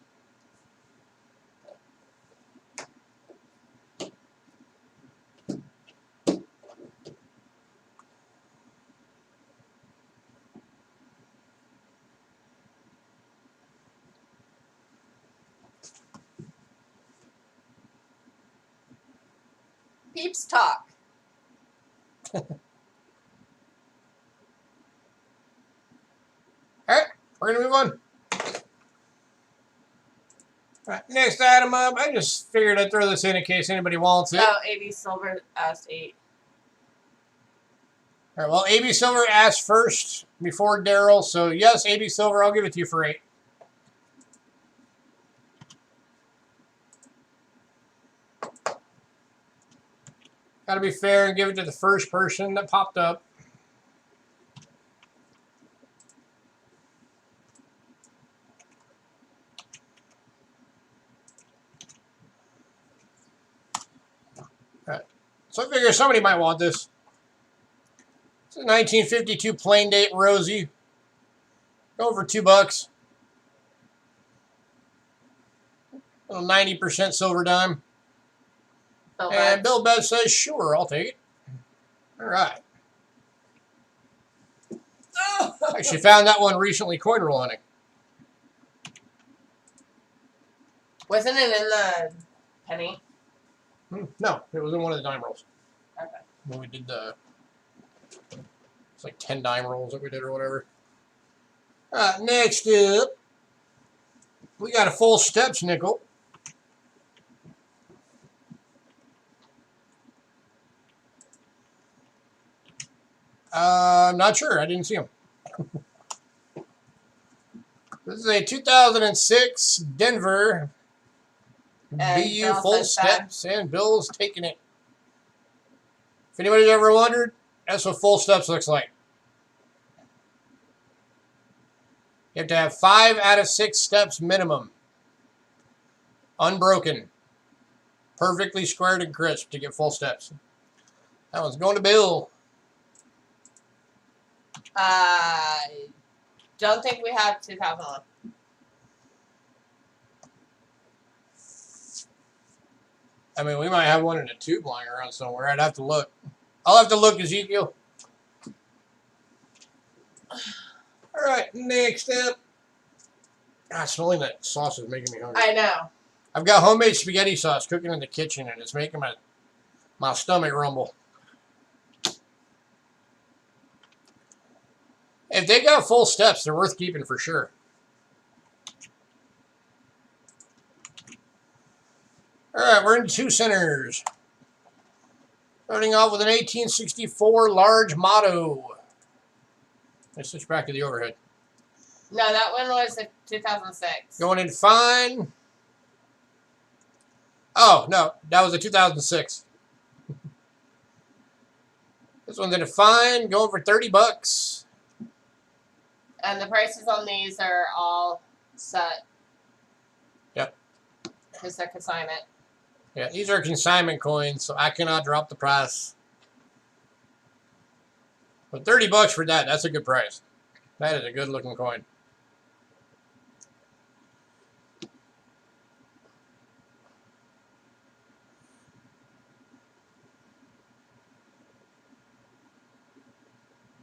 Peeps talk. Alright, we're going to move on. Alright, next item up. I just figured I'd throw this in case anybody wants it. Oh, AB Silver asked 8. Alright, well, AB Silver asked first before Daryl, so yes, AB Silver, I'll give it to you for 8. Gotta be fair and give it to the first person that popped up. Alright, so I figure somebody might want this. It's a 1952 plain date Rosie. Go for $2. Little 90% silver dime. And Bill Betts says, sure, I'll take it. All right. Actually found that one recently coin rolling. Wasn't it in the penny? No, it was in one of the dime rolls. Okay. When we did the, it's like 10 dime rolls that we did or whatever. Next up, we got a full steps nickel. I'm not sure. I didn't see him. This is a 2006 Denver BU full steps, and Bill's taking it. If anybody's ever wondered, that's what full steps looks like. You have to have 5 out of 6 steps minimum. Unbroken. Perfectly squared and crisp to get full steps. That one's going to Bill. I don't think we have 2001. I mean, we might have one in a tube lying around somewhere. I'd have to look. I'll have to look, Ezekiel. All right, next up. God, smelling that sauce is making me hungry. I know. I've got homemade spaghetti sauce cooking in the kitchen, and it's making my stomach rumble. If they got full steps, they're worth keeping for sure. All right, we're into 2 centers. Starting off with an 1864 large motto. Let's switch back to the overhead. No, that one was a 2006. Going in fine. Oh, no, that was a 2006. This one's in a fine, going for $30. And the prices on these are all set. Yep. Because they're consignment. Yeah, these are consignment coins, so I cannot drop the price. But $30 for that, that's a good price. That is a good looking coin.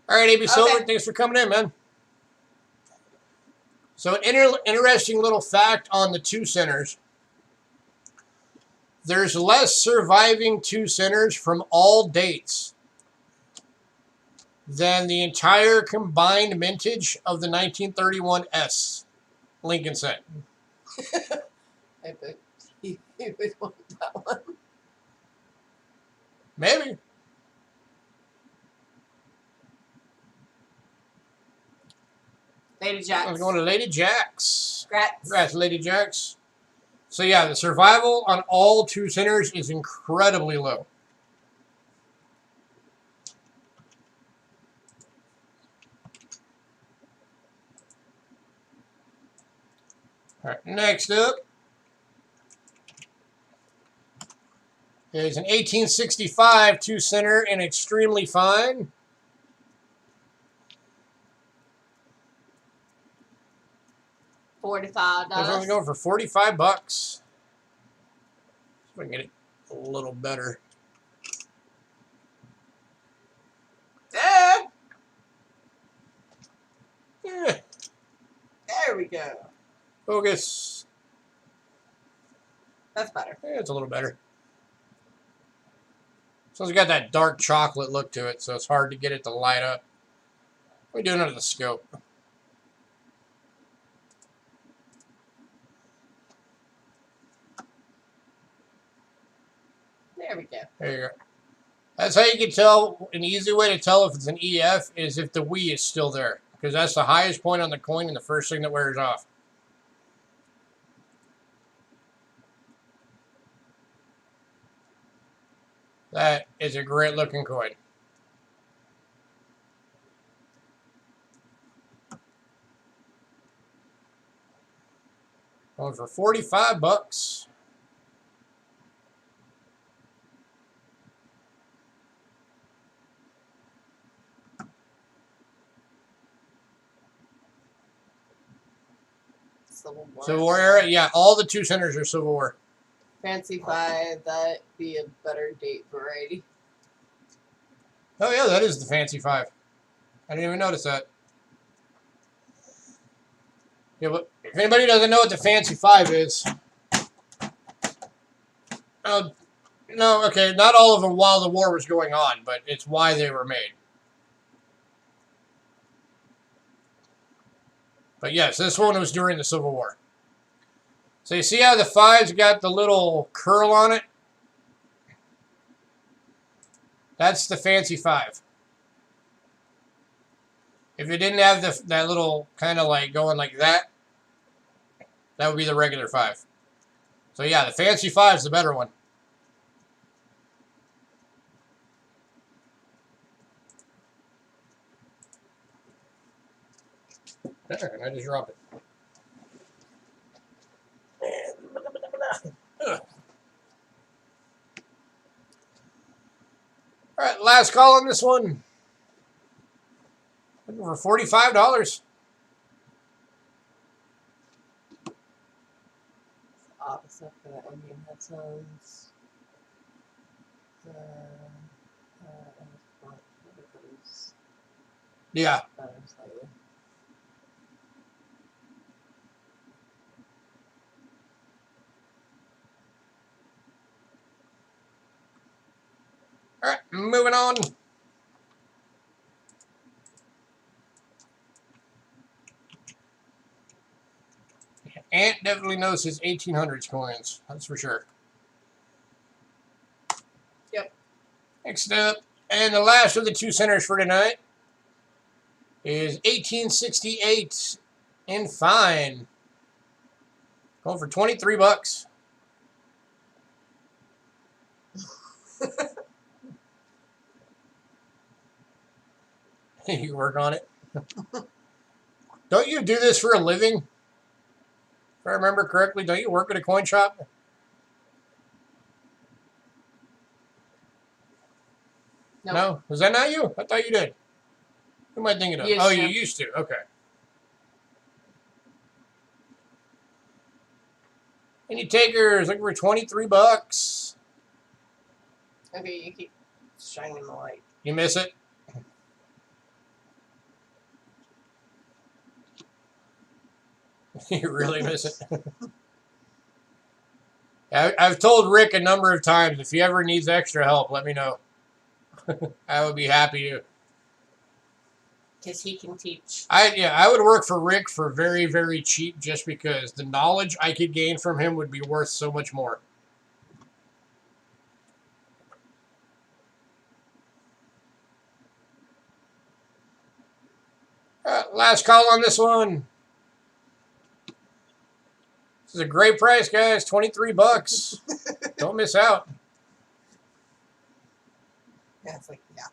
All right, AB Silver, thanks for coming in, man. So an interesting little fact on the 2 centers. There's less surviving 2 centers from all dates than the entire combined mintage of the 1931 S Lincoln cent. I bet he would want that one. Maybe. Lady Jacks. I'm going to Lady Jacks. Congrats. Congrats, Lady Jacks. So yeah, the survival on all 2 centers is incredibly low. All right, next up is an 1865 2-center and extremely fine. $45. This one's going for $45. See if I can get it a little better. Yeah. Yeah. There we go. Focus. That's better. Yeah, it's a little better. So it's got that dark chocolate look to it, so it's hard to get it to light up. What are we doing under the scope? There we go. There you go. That's how you can tell. An easy way to tell if it's an EF is if the Wii is still there, because that's the highest point on the coin and the first thing that wears off. That is a great looking coin. Going for $45. Civil War. Civil War era? Yeah, all the 2 centers are Civil War. Fancy 5, that'd be a better date variety. Oh yeah, that is the Fancy 5. I didn't even notice that. Yeah, but if anybody doesn't know what the Fancy 5 is, no, okay, not all of them while the war was going on, but it's why they were made. But yes, this one was during the Civil War. So you see how the 5's got the little curl on it? That's the Fancy 5. If it didn't have that little kind of like going like that, that would be the regular 5. So yeah, the Fancy 5 is the better one. There, and I just dropped it. All right, last call on this one. Looking for $45. Opposite for the Indian headphones. Yeah. All right, moving on. Ant definitely knows his 1800s coins. That's for sure. Next up, and the last of the 2 centers for tonight, is 1868 in fine. Going for 23 bucks. You work on it. Don't you do this for a living? If I remember correctly, don't you work at a coin shop? Nope. No? Was that not you? I thought you did. Who am I thinking of? Used You to. used to. Okay. Any takers? Looking for 23 bucks. Okay, you keep shining the light. You miss it? You really miss it? I've told Rick a number of times, if he ever needs extra help, let me know. I would be happy to. Because he can teach. I would work for Rick for very, very cheap just because the knowledge I could gain from him would be worth so much more. Last call on this one. This is a great price, guys. 23 bucks. Don't miss out. Yeah, it's like, yeah.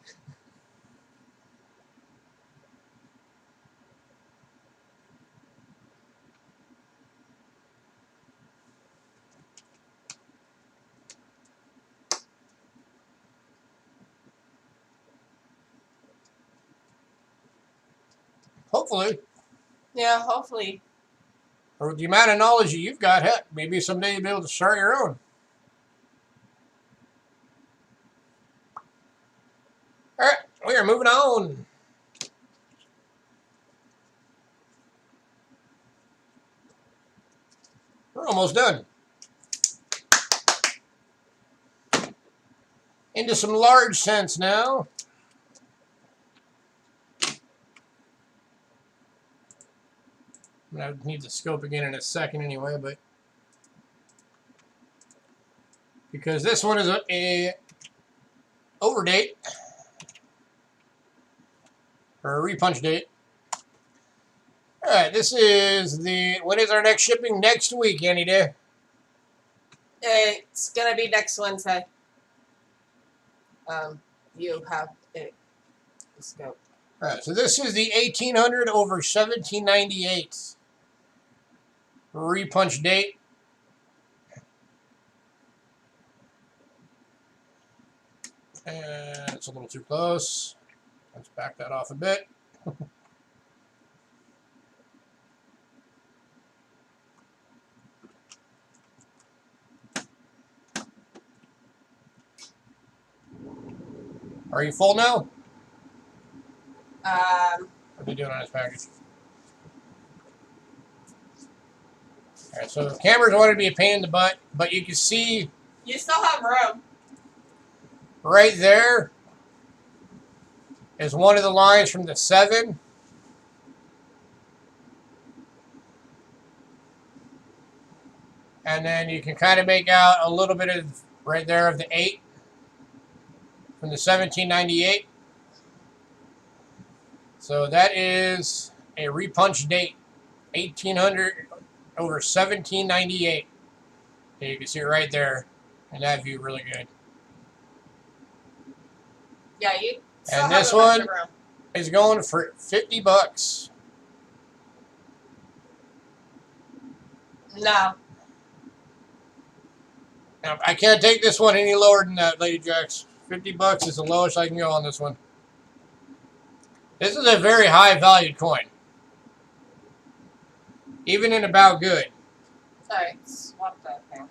Hopefully. Yeah, hopefully. Or with the amount of knowledge that you've got, heck, maybe someday you'll be able to start your own. All right, we are moving on. We're almost done. Into some large cents now. I'm going to need the scope again in a second anyway, but because this one is a over date or a repunch date. All right, this is when is our next shipping? Next week, any day. It's gonna be next Wednesday. You have it. Let's go. All right, so this is the 1800 over 1798 repunch date. And it's a little too close. Let's back that off a bit. Are you full now? What are you doing on this package? All right, so the cameras wanted to be a pain in the butt, but you can see You still have room. right there is one of the lines from the 7. And then you can kind of make out a little bit of right there of the 8 from the 1798. So that is a repunch date, 1800 over 1798. You can see it right there in that view really good. Yeah, you still And have this a bunch one of room. is going for 50 bucks. No. Now, I can't take this one any lower than that, Lady Jacks. 50 bucks is the lowest I can go on this one. This is a very high valued coin. Even in about good. Sorry, swap that thing.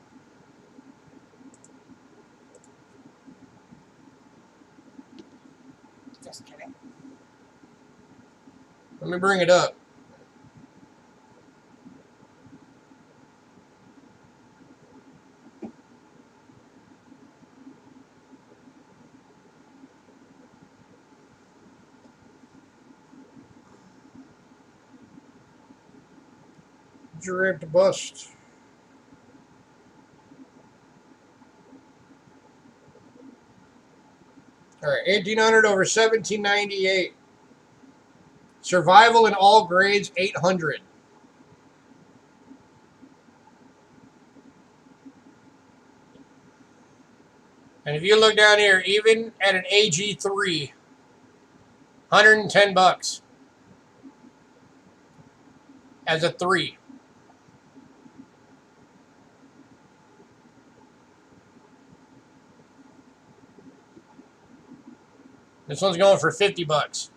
Just kidding. Let me bring it up. Dripped bust. All right, 1800 over 1798. Survival in all grades, 800. And if you look down here, even at an AG3, 110 bucks as a 3. This one's going for 50 bucks.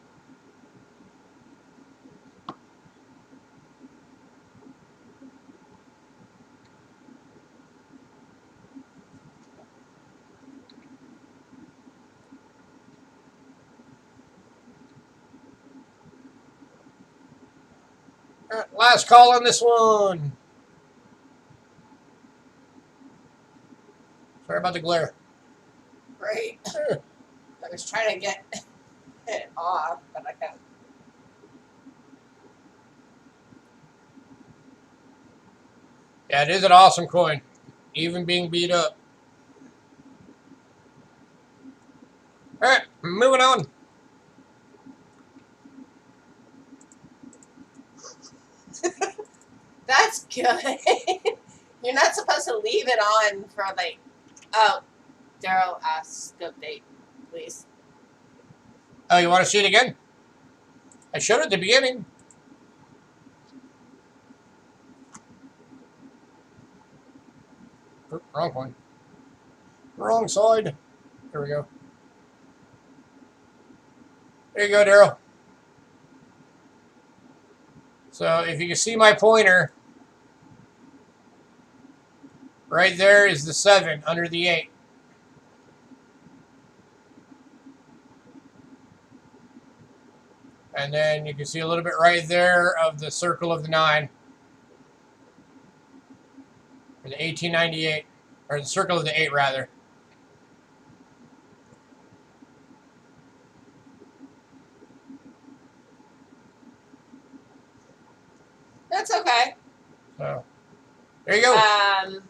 All right, last call on this one. Sorry about the glare. Right. I was trying to get it off, but I couldn't. Yeah, it is an awesome coin, even being beat up. All right, moving on. That's good. You're not supposed to leave it on for like. Oh, Daryl asked scope date, please. Oh, you want to see it again? I showed it at the beginning. Oh, wrong one. Wrong side. There we go. There you go, Daryl. So if you can see my pointer, right there is the 7 under the 8. And then you can see a little bit right there of the circle of the 9. Or the 1898. Or the circle of the 8, rather. That's okay. So, there you go.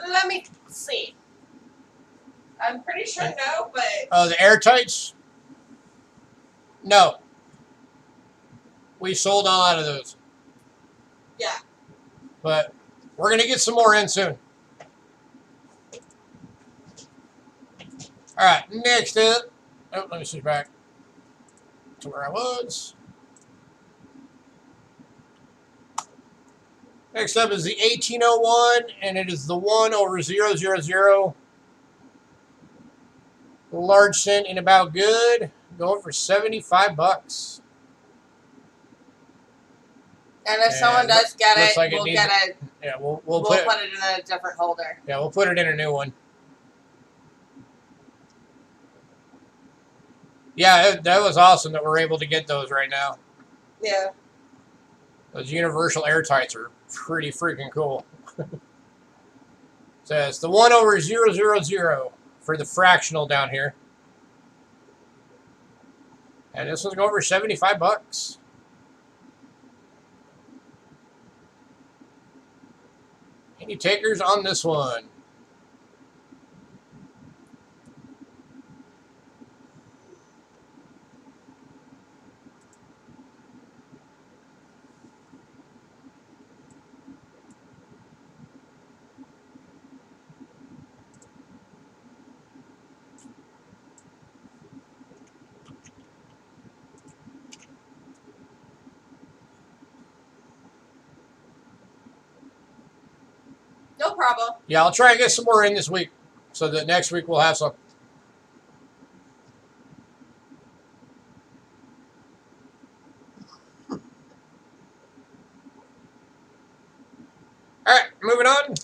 Let me see. I'm pretty sure no, but Oh, the airtights? No. We sold all out of those. yeah. But we're going to get some more in soon. All right, next up. Oh, let me switch back to where I was. Next up is the 1801, and it is the 1 over 000. Large cent in about good. Going for 75 bucks. And if someone does get it, like we'll get it. Yeah, we'll put it in a different holder. Yeah, we'll put it in a new one. Yeah, that was awesome that we're able to get those right now. Yeah. Those universal airtights are pretty freaking cool. So it's the 1 over 000 for the fractional down here. And this one's going for 75 bucks. Any takers on this one? No problem. Yeah, I'll try and get some more in this week so that next week we'll have some. All right, moving on. I'm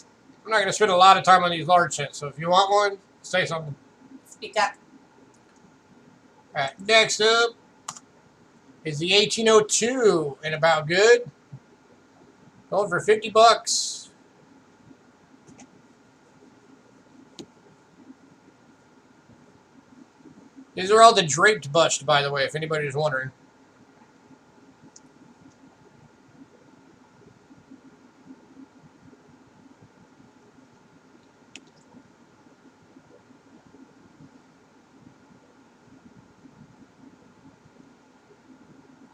not going to spend a lot of time on these large cents, so if you want one, say something. Speak up. All right, next up is the 1802 and about good. Going for 50 bucks. These are all the draped bust, by the way, if anybody's wondering.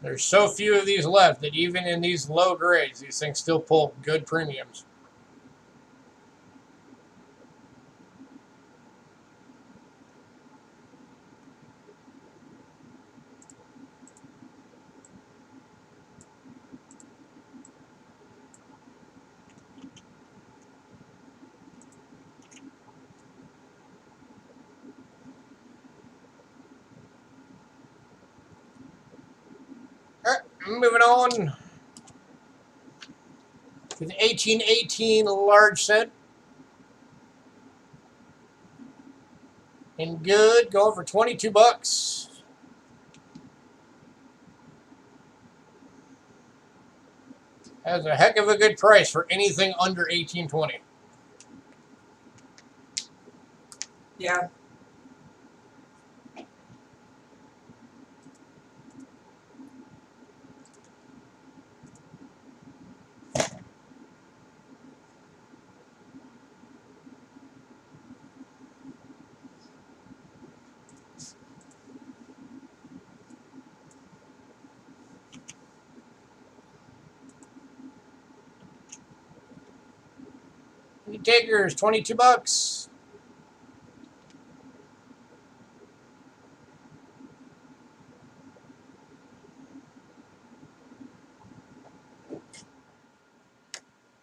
There's so few of these left that even in these low grades, these things still pull good premiums. All right, moving on to the 1818 large cent. And good, going for 22 bucks. That's a heck of a good price for anything under 1820. Yeah. Any takers, 22 bucks.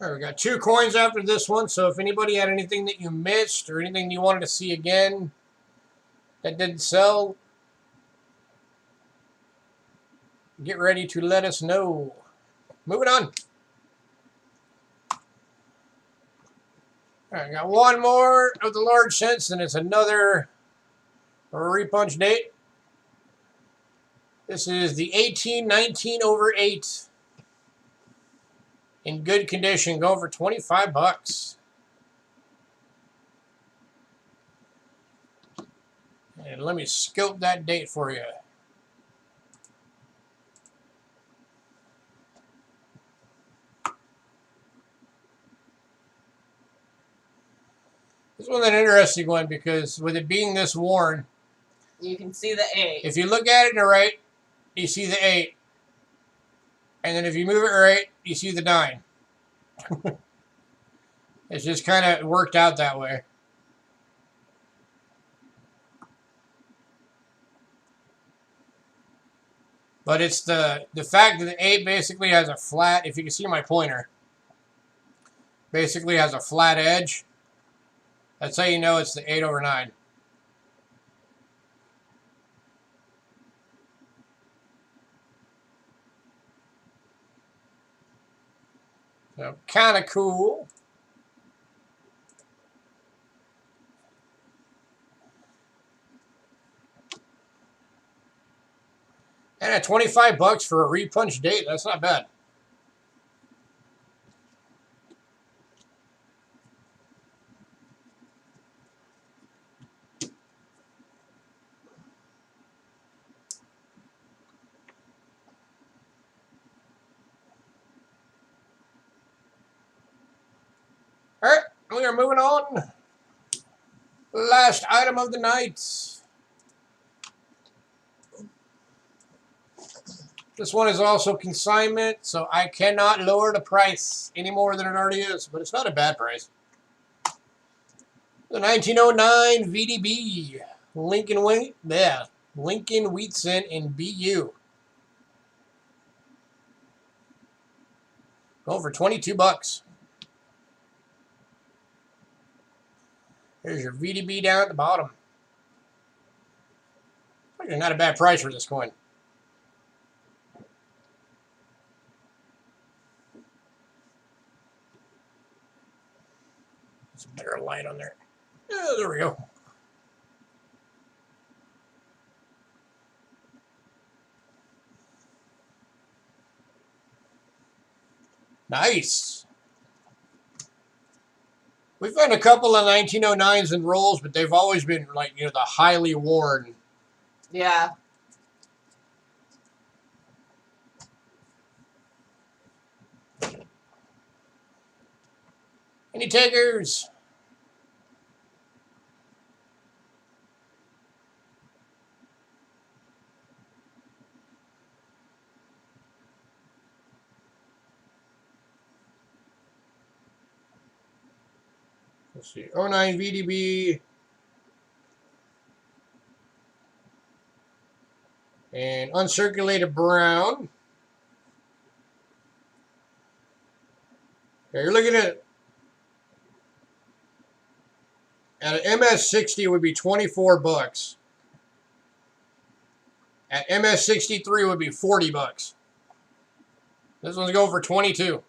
All right, we got 2 coins after this one, so if anybody had anything that you missed or anything you wanted to see again that didn't sell, get ready to let us know. Moving on. All right, got one more of the large cents, and it's another repunch date. This is the 1819 over 8. In good condition, going for 25 bucks. And let me scope that date for you. This one's an interesting one because with it being this worn, You can see the 8. if you look at it to the right, you see the 8. And then if you move it right, you see the 9. It's just kind of worked out that way. But it's the fact that the 8 basically has a flat, if you can see my pointer, basically has a flat edge. That's how you know it's the 8 over 9. So kind of cool. And at 25 bucks for a repunch date, that's not bad. All right, we are moving on. Last item of the night. This one is also consignment, so I cannot lower the price any more than it already is, but it's not a bad price. The 1909 VDB Lincoln Wheatson in BU. Going for 22 bucks. There's your VDB down at the bottom. Actually, not a bad price for this coin. Some better light on there. Oh, there we go. Nice. We found a couple of 1909s in rolls, but they've always been like, you know, the highly worn. Yeah. Any takers? Let's see. 09 VDB. And uncirculated brown. Okay, you're looking at an MS60 would be 24 bucks. At MS63 would be 40 bucks. This one's going for 22.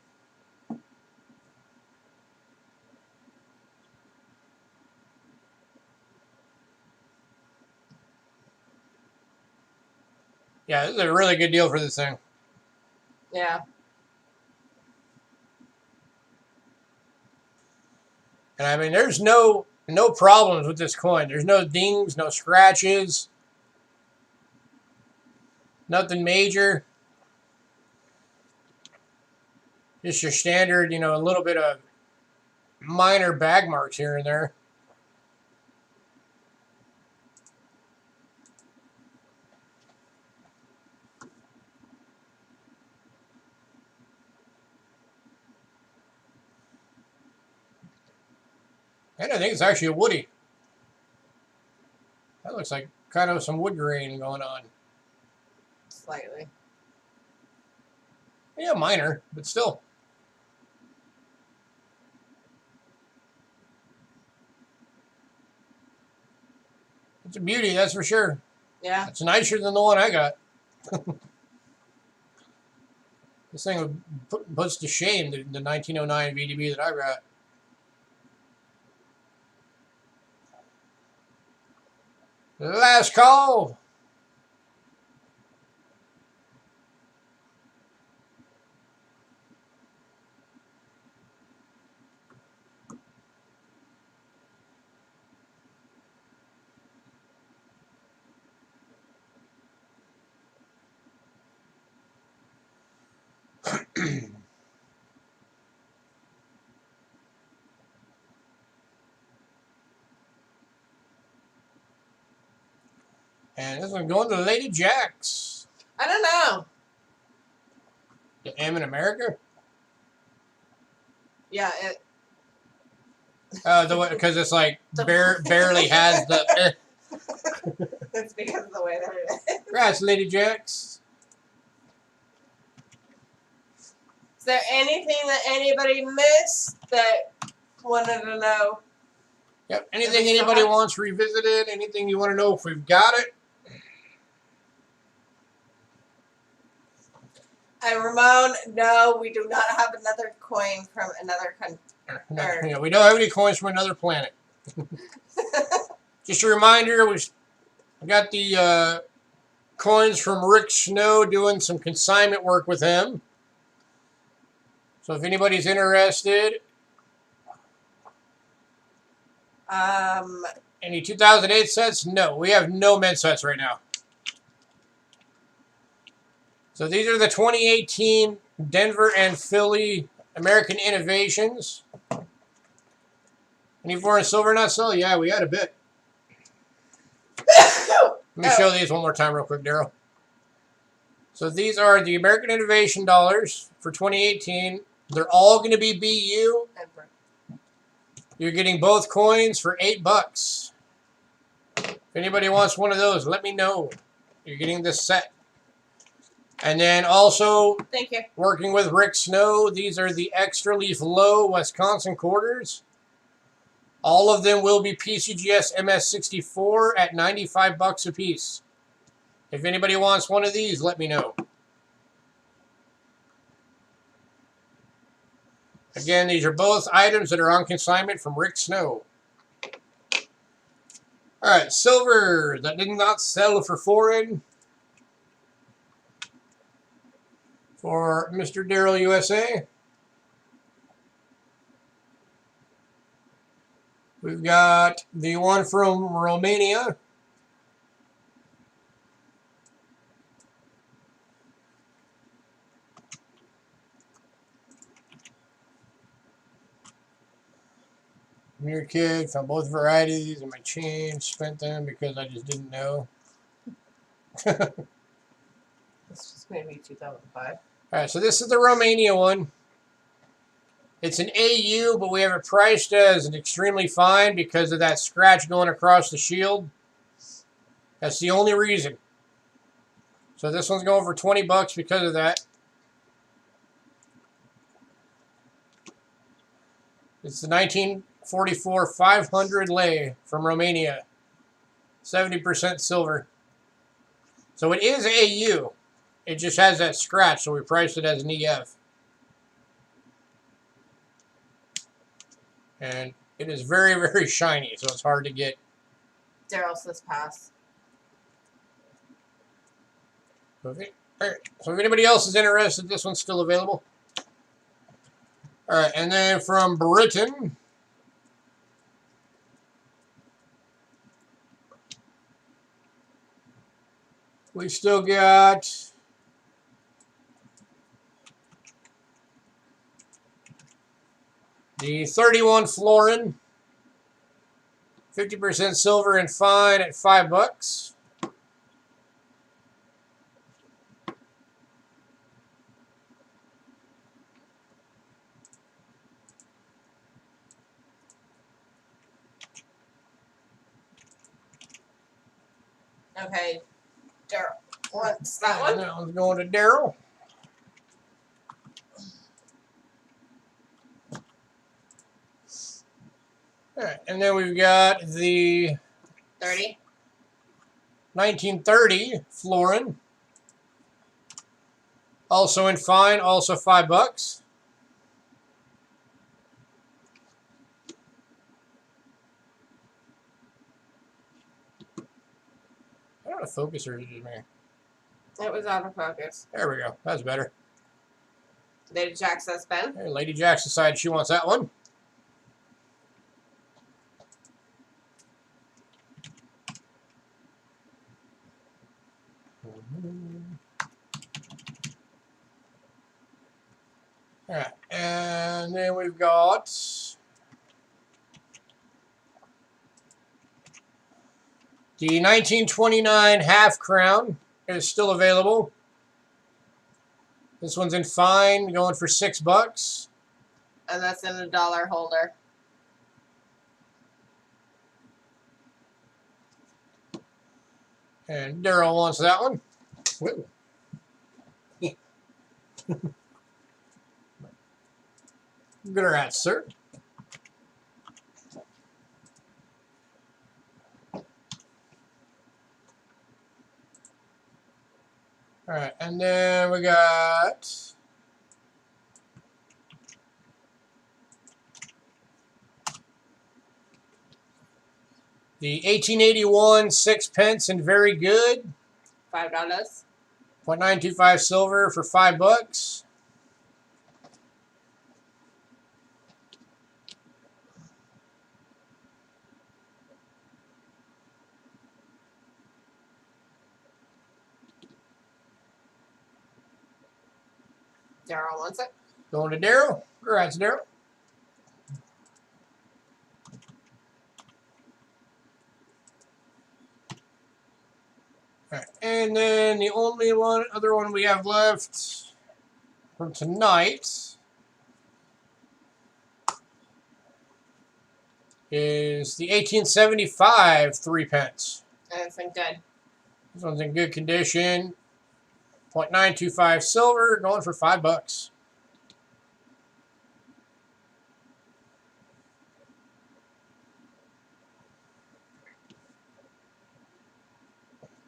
Yeah, this is a really good deal for this thing. Yeah. And I mean, there's no problems with this coin. There's no dings, no scratches, nothing major. Just your standard, you know, a little bit of minor bag marks here and there. And I think it's actually a woody. That looks like kind of some wood grain going on. Slightly. Yeah, minor, but still. It's a beauty, that's for sure. Yeah. It's nicer than the one I got. This thing puts to shame the 1909 VDB that I got. Last call. And this one's going to Lady Jacks. I don't know. The M in America? Yeah, Because it's like barely has the. It's because of the way that it is. Congrats, Lady Jacks. Is there anything that anybody missed that wanted to know? Yep. Anything anybody wants revisited? Anything you want to know if we've got it? And Ramon, no, we do not have another coin from another country. No, we don't have any coins from another planet. Just a reminder, we got the coins from Rick Snow, doing some consignment work with him. So if anybody's interested, any 2008 sets? No, we have no mint sets right now. So these are the 2018 Denver and Philly American Innovations. Any foreign silver not sell? Yeah, we had a bit. Let me show these one more time real quick, Daryl. So these are the American Innovation dollars for 2018. They're all going to be BU. You're getting both coins for $8. If anybody wants one of those, let me know. You're getting this set. And then also, thank you. Working with Rick Snow, these are the Extra Leaf Low Wisconsin quarters. All of them will be PCGS MS64 at $95 a piece. If anybody wants one of these, let me know. Again, these are both items that are on consignment from Rick Snow. All right, silver that did not sell for foreign. For Mr. Daryl USA. We've got the one from Romania. Mirror kid, found both varieties in my change, spent them because I just didn't know. This is going to be 2005. Alright, so this is the Romania one. It's an AU, but we have it priced as an extremely fine because of that scratch going across the shield. That's the only reason. So this one's going for 20 bucks because of that. It's the 1944 500 lei from Romania. 70% silver. So it is AU. It just has that scratch, so we priced it as an EF. And it is very, very shiny, so it's hard to get. Daryl says pass. Okay. All right. So if anybody else is interested, this one's still available. All right, and then from Britain, we still got the 31 florin, 50% silver and fine at $5. Okay, Daryl wants that one. That one's going to Daryl. All right, and then we've got the 30. 1930 florin, also in fine, also $5. I don't know, focus or is it just me? It was out of focus. There we go. That's better. Lady Jack says Ben. Hey, Lady Jack decided she wants that one. All right, and then we've got the 1929 half crown is still available. This one's in fine, going for $6. And that's in a dollar holder. And Daryl wants that one. Woo. Good rat, sir. All right, and then we got the 1881 6 pence and very good. $5. 0.925 silver for $5. Daryl wants it. Going to Daryl. Congrats, Daryl. Right. And then the only other one we have left from tonight is the 1875 3 pence. And it's in good. This one's in good condition. 0.925 silver, going for $5.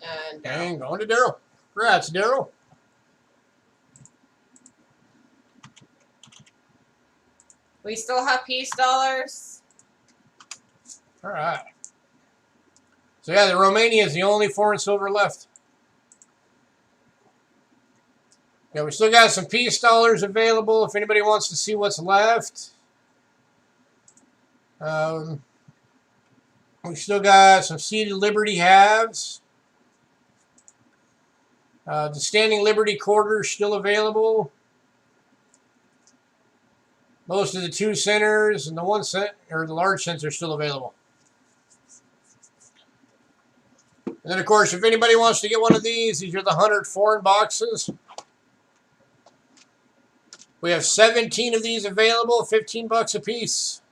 And Dang, going to Daryl. Congrats, Daryl. we still have peace dollars. All right. So yeah, the Romania is the only foreign silver left. Yeah, we still got some peace dollars available if anybody wants to see what's left. We still got some seated Liberty halves. The standing Liberty quarters still available. Most of the 2 centers and the 1 cent or the large cents are still available. And then, of course, if anybody wants to get one of these are the 100 foreign boxes. We have 17 of these available, 15 bucks a piece.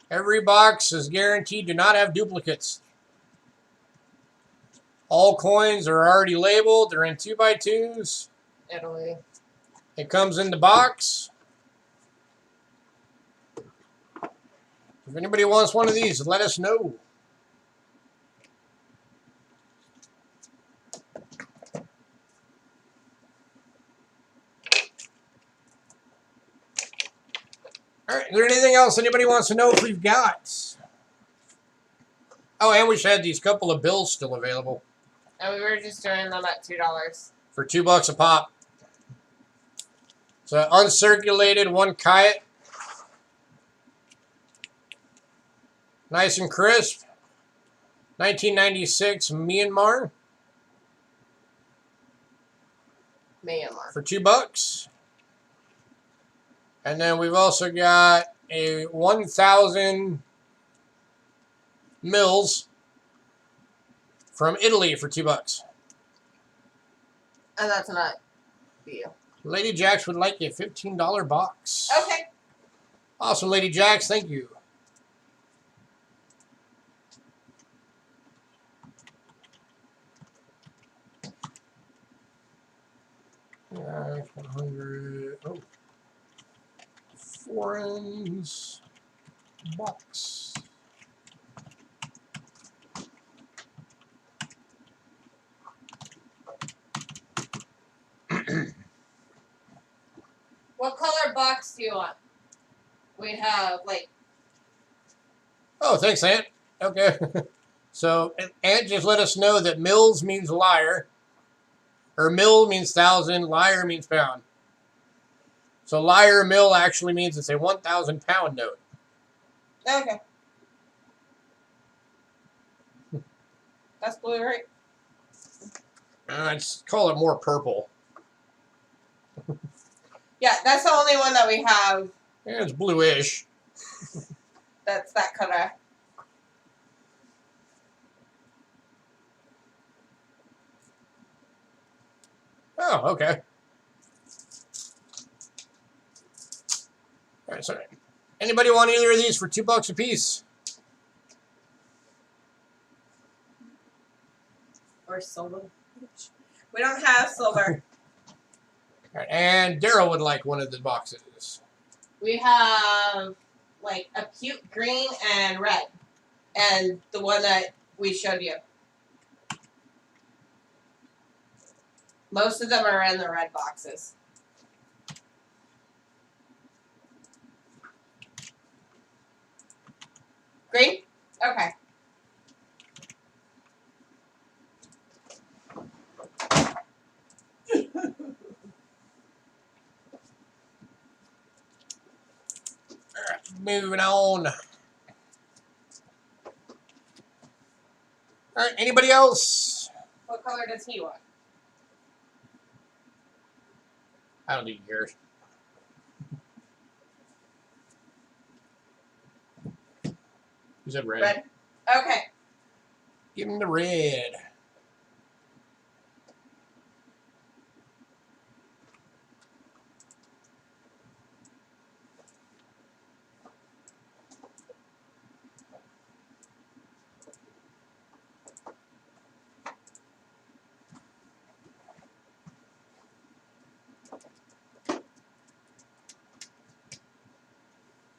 Every box is guaranteed to not have duplicates. All coins are already labeled. They're in 2x2s. Italy. It comes in the box. If anybody wants one of these, let us know. All right, is there anything else anybody wants to know if we've got? Oh, and we should have these couple of bills still available. And we were just doing them at $2. For $2 a pop. So uncirculated, one kite. Nice and crisp. 1996 Myanmar. Myanmar. For $2. And then we've also got a 1,000 mils from Italy for $2. And that's not you. Lady Jax would like a $15 box. Okay. Awesome, Lady Jax. Thank you. Yeah, 100. Oh. Foreigns box. What color box do you want? We have, like... Oh, thanks, Ant. Okay. So, Ant just let us know that mils means liar. Or mil means thousand, liar means pound. So, liar mil actually means it's a 1,000 pound note. Okay. That's blue, right? I'd call it more purple. Yeah, that's the only one that we have. Yeah, it's bluish. That's that color. Oh, okay. All right, sorry. Anybody want either of these for $2 a piece? Or silver. We don't have silver. All right, and Daryl would like one of the boxes. We have like a cute green and red. And the one that we showed you. Most of them are in the red boxes. Green? Okay. Moving on. All right, anybody else? What color does he want? I don't need yours. You said red. Red. Okay. Give him the red.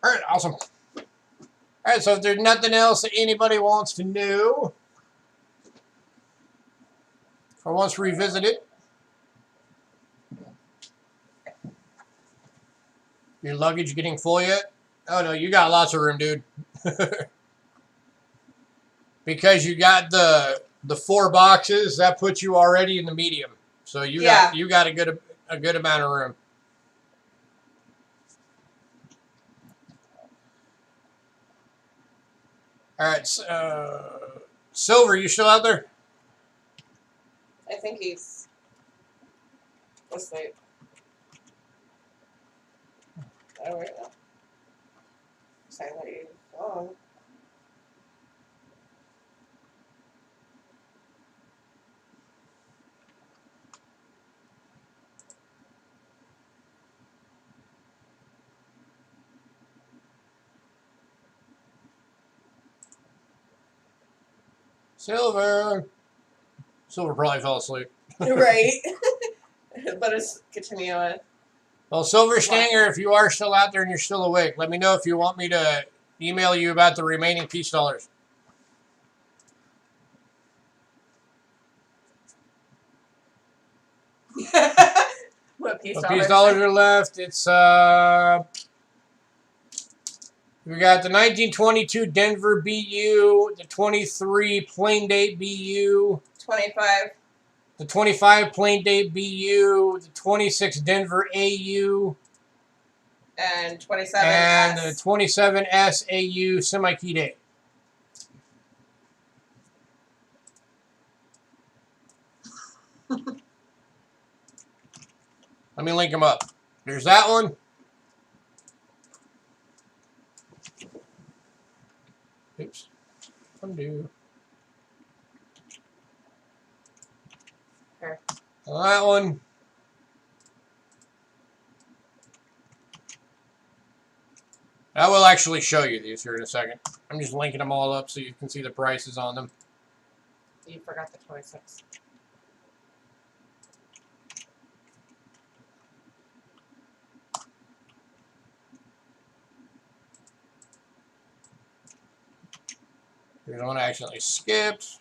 All right, awesome. All right, so if there's nothing else that anybody wants to know or wants to revisit it, your luggage getting full yet? Oh, no, you got lots of room, dude. Because you got the 4 boxes, that puts you already in the medium. So you got a good amount of room. All right, Silver, you still out there? I think he's asleep. Oh, wait. Sound like he's on. Silver. Silver probably fell asleep. Right. But it's continuing. Well, Silver Stanger, if you are still out there and you're still awake, let me know if you want me to email you about the remaining peace dollars. What peace What dollars? peace dollars are left? It's we got the 1922 Denver BU, the 23 plain date BU, 25. the 25 plain date BU, the 26 Denver AU, And 27. and the 27 SAU semi-key date. Let me link them up. There's that one. Oops. Undo. Sure. That one. I will actually show you these here in a second. I'm just linking them all up so you can see the prices on them. You forgot the 26. Here's one I accidentally skipped.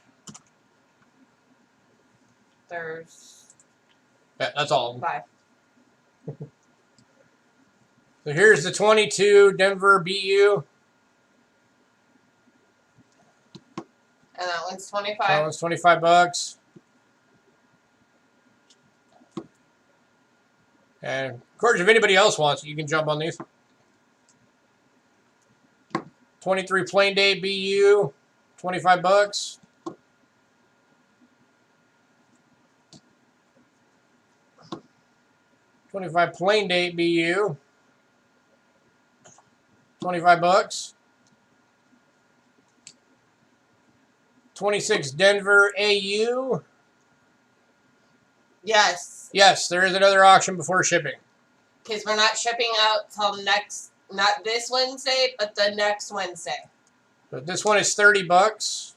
There's Yeah, that's all of them. 5. So here's the 22 Denver BU. And that one's 25. That one's $25. And of course, if anybody else wants it, you can jump on these. 23 plain day BU, $25. $25 plain date BU, $25. 26 Denver AU. Yes. Yes, there is another auction before shipping. Because we're not shipping out till next, not this Wednesday, but the next Wednesday. But this one is $30.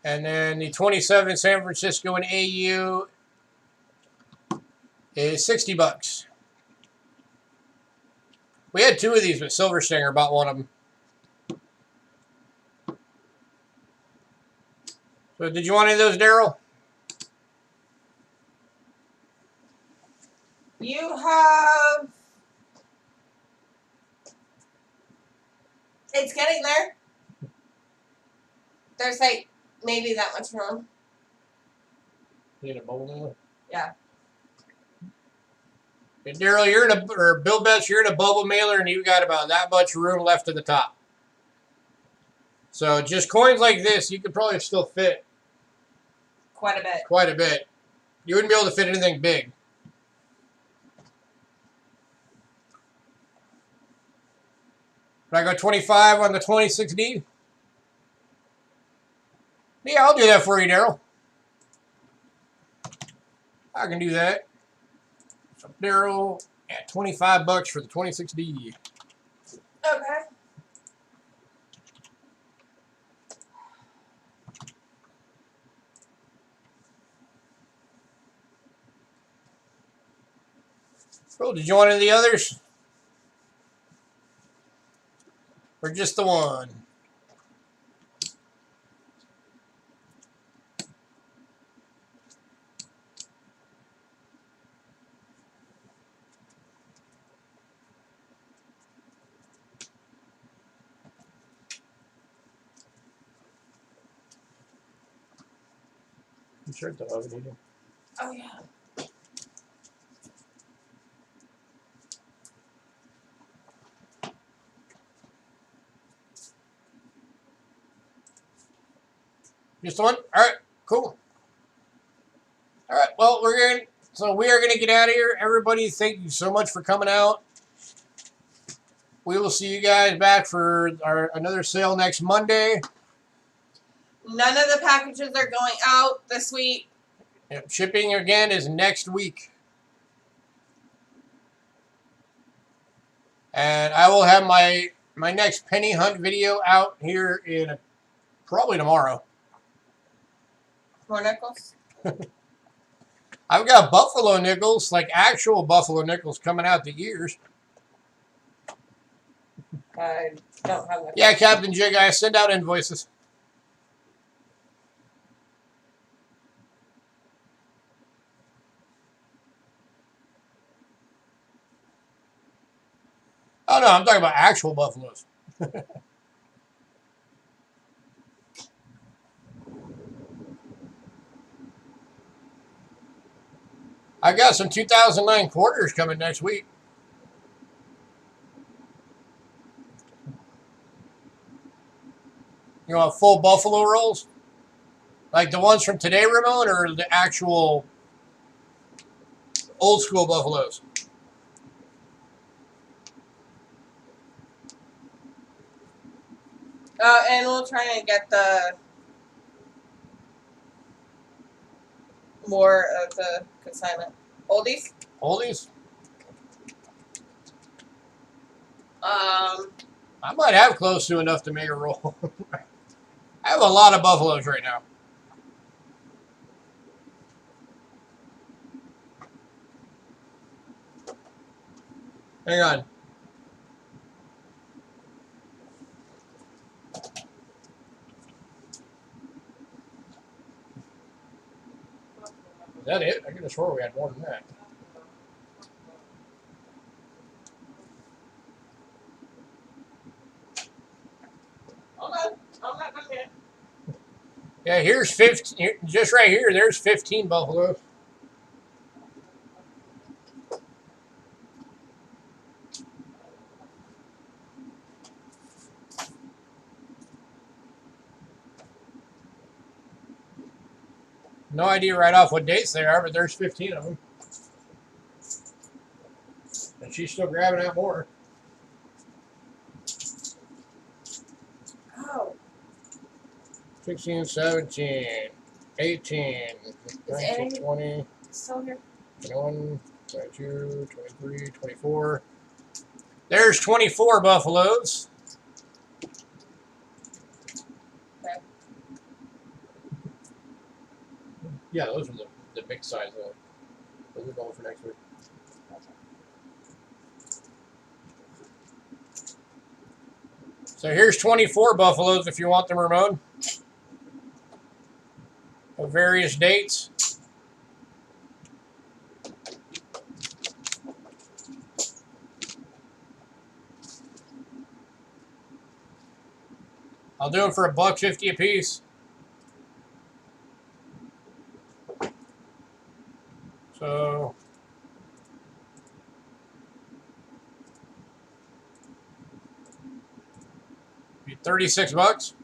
And then the 27 San Francisco and AU is $60. We had 2 of these, but Silver Stinger bought one of them. So did you want any of those, Daryl? You have... It's getting there. There's like maybe that much room. Need a bowl now? Yeah. Hey, Daryl, you're in a, or Bill Betts, you're in a bubble mailer and you've got about that much room left at the top. So just coins like this, you could probably still fit Quite a bit. quite a bit. You wouldn't be able to fit anything big. Can I go 25 on the 26D? Yeah, I'll do that for you, Daryl. I can do that. So Daryl at $25 for the 26D. Okay. Oh, did you want any of the others? Or just the one? You sure the oven heater? Oh, yeah. Just one? Alright, cool. Alright, well, we are gonna get out of here. Everybody, thank you so much for coming out. We will see you guys back for another sale next Monday. None of the packages are going out this week. Yep, shipping again is next week. And I will have my next penny hunt video out here in probably tomorrow. More nickels? I've got buffalo nickels, like actual buffalo nickels, coming out the ears. I don't have that. Yeah, Captain Jig, I send out invoices. Oh, no, I'm talking about actual buffaloes. I got some 2009 quarters coming next week. You want full buffalo rolls? Like the ones from today, Ramon, or the actual old school buffaloes? And we'll try and get the more of the consignment. Oldies? Oldies? Um, I might have close to enough to make a roll. I have a lot of buffaloes right now. Hang on. Is that it? I could have swore we had more than that. okay, I'm not done yet. Yeah, here's 15. Just right here, there's 15 buffaloes. No idea right off what dates they are, but there's 15 of them. And she's still grabbing out more. Oh. 16, 17, 18, 19, 20, Still here? 21, 22, 23, 24. There's 24 buffaloes. Okay. Yeah, those are the big size ones. Those are going for next week. So here's 24 buffaloes if you want them, Ramon. Of various dates. I'll do them for $1.50 a piece. So be $36.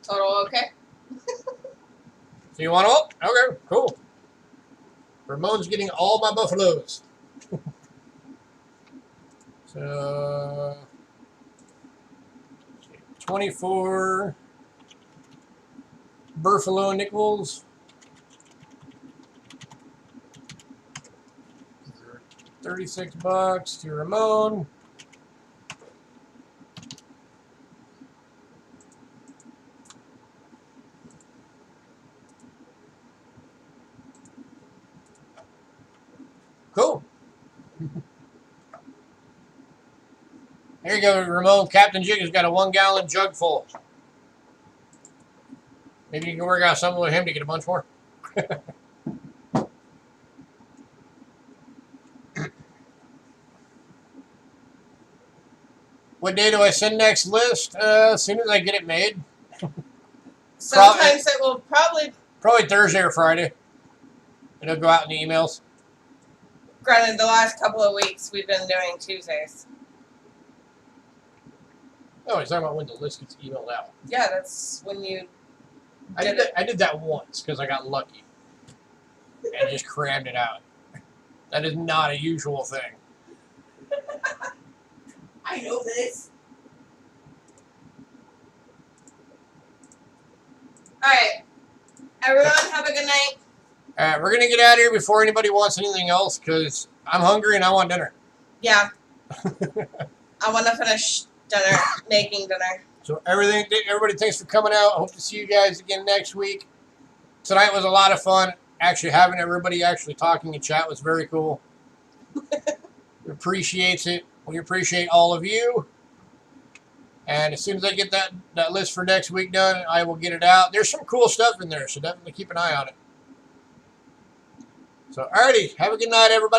Total okay? So you want all? Okay, cool. Ramon's getting all my buffaloes. So 24 buffalo nickels. $36 to Ramon. Cool. There you go, Ramon. Captain Jig has got a 1-gallon jug full. Maybe you can work out something with him to get a bunch more. What day do I send next list? As soon as I get it made. Sometimes it will Probably Thursday or Friday. It'll go out in the emails. Granted, the last couple of weeks we've been doing Tuesdays. Oh, he's talking about when the list gets emailed out. Yeah, that's when you I did that once because I got lucky. And just crammed it out. That is not a usual thing. I know this. Alright. Everyone, have a good night. Alright, we're going to get out of here before anybody wants anything else because I'm hungry and I want dinner. Yeah. I want to finish dinner, making dinner. So everybody, thanks for coming out. Hope to see you guys again next week. Tonight was a lot of fun. Actually, having everybody actually talking in chat was very cool. We appreciate it. We appreciate all of you. And as soon as I get that list for next week done, I will get it out. There's some cool stuff in there, so definitely keep an eye on it. So, alrighty. Have a good night, everybody.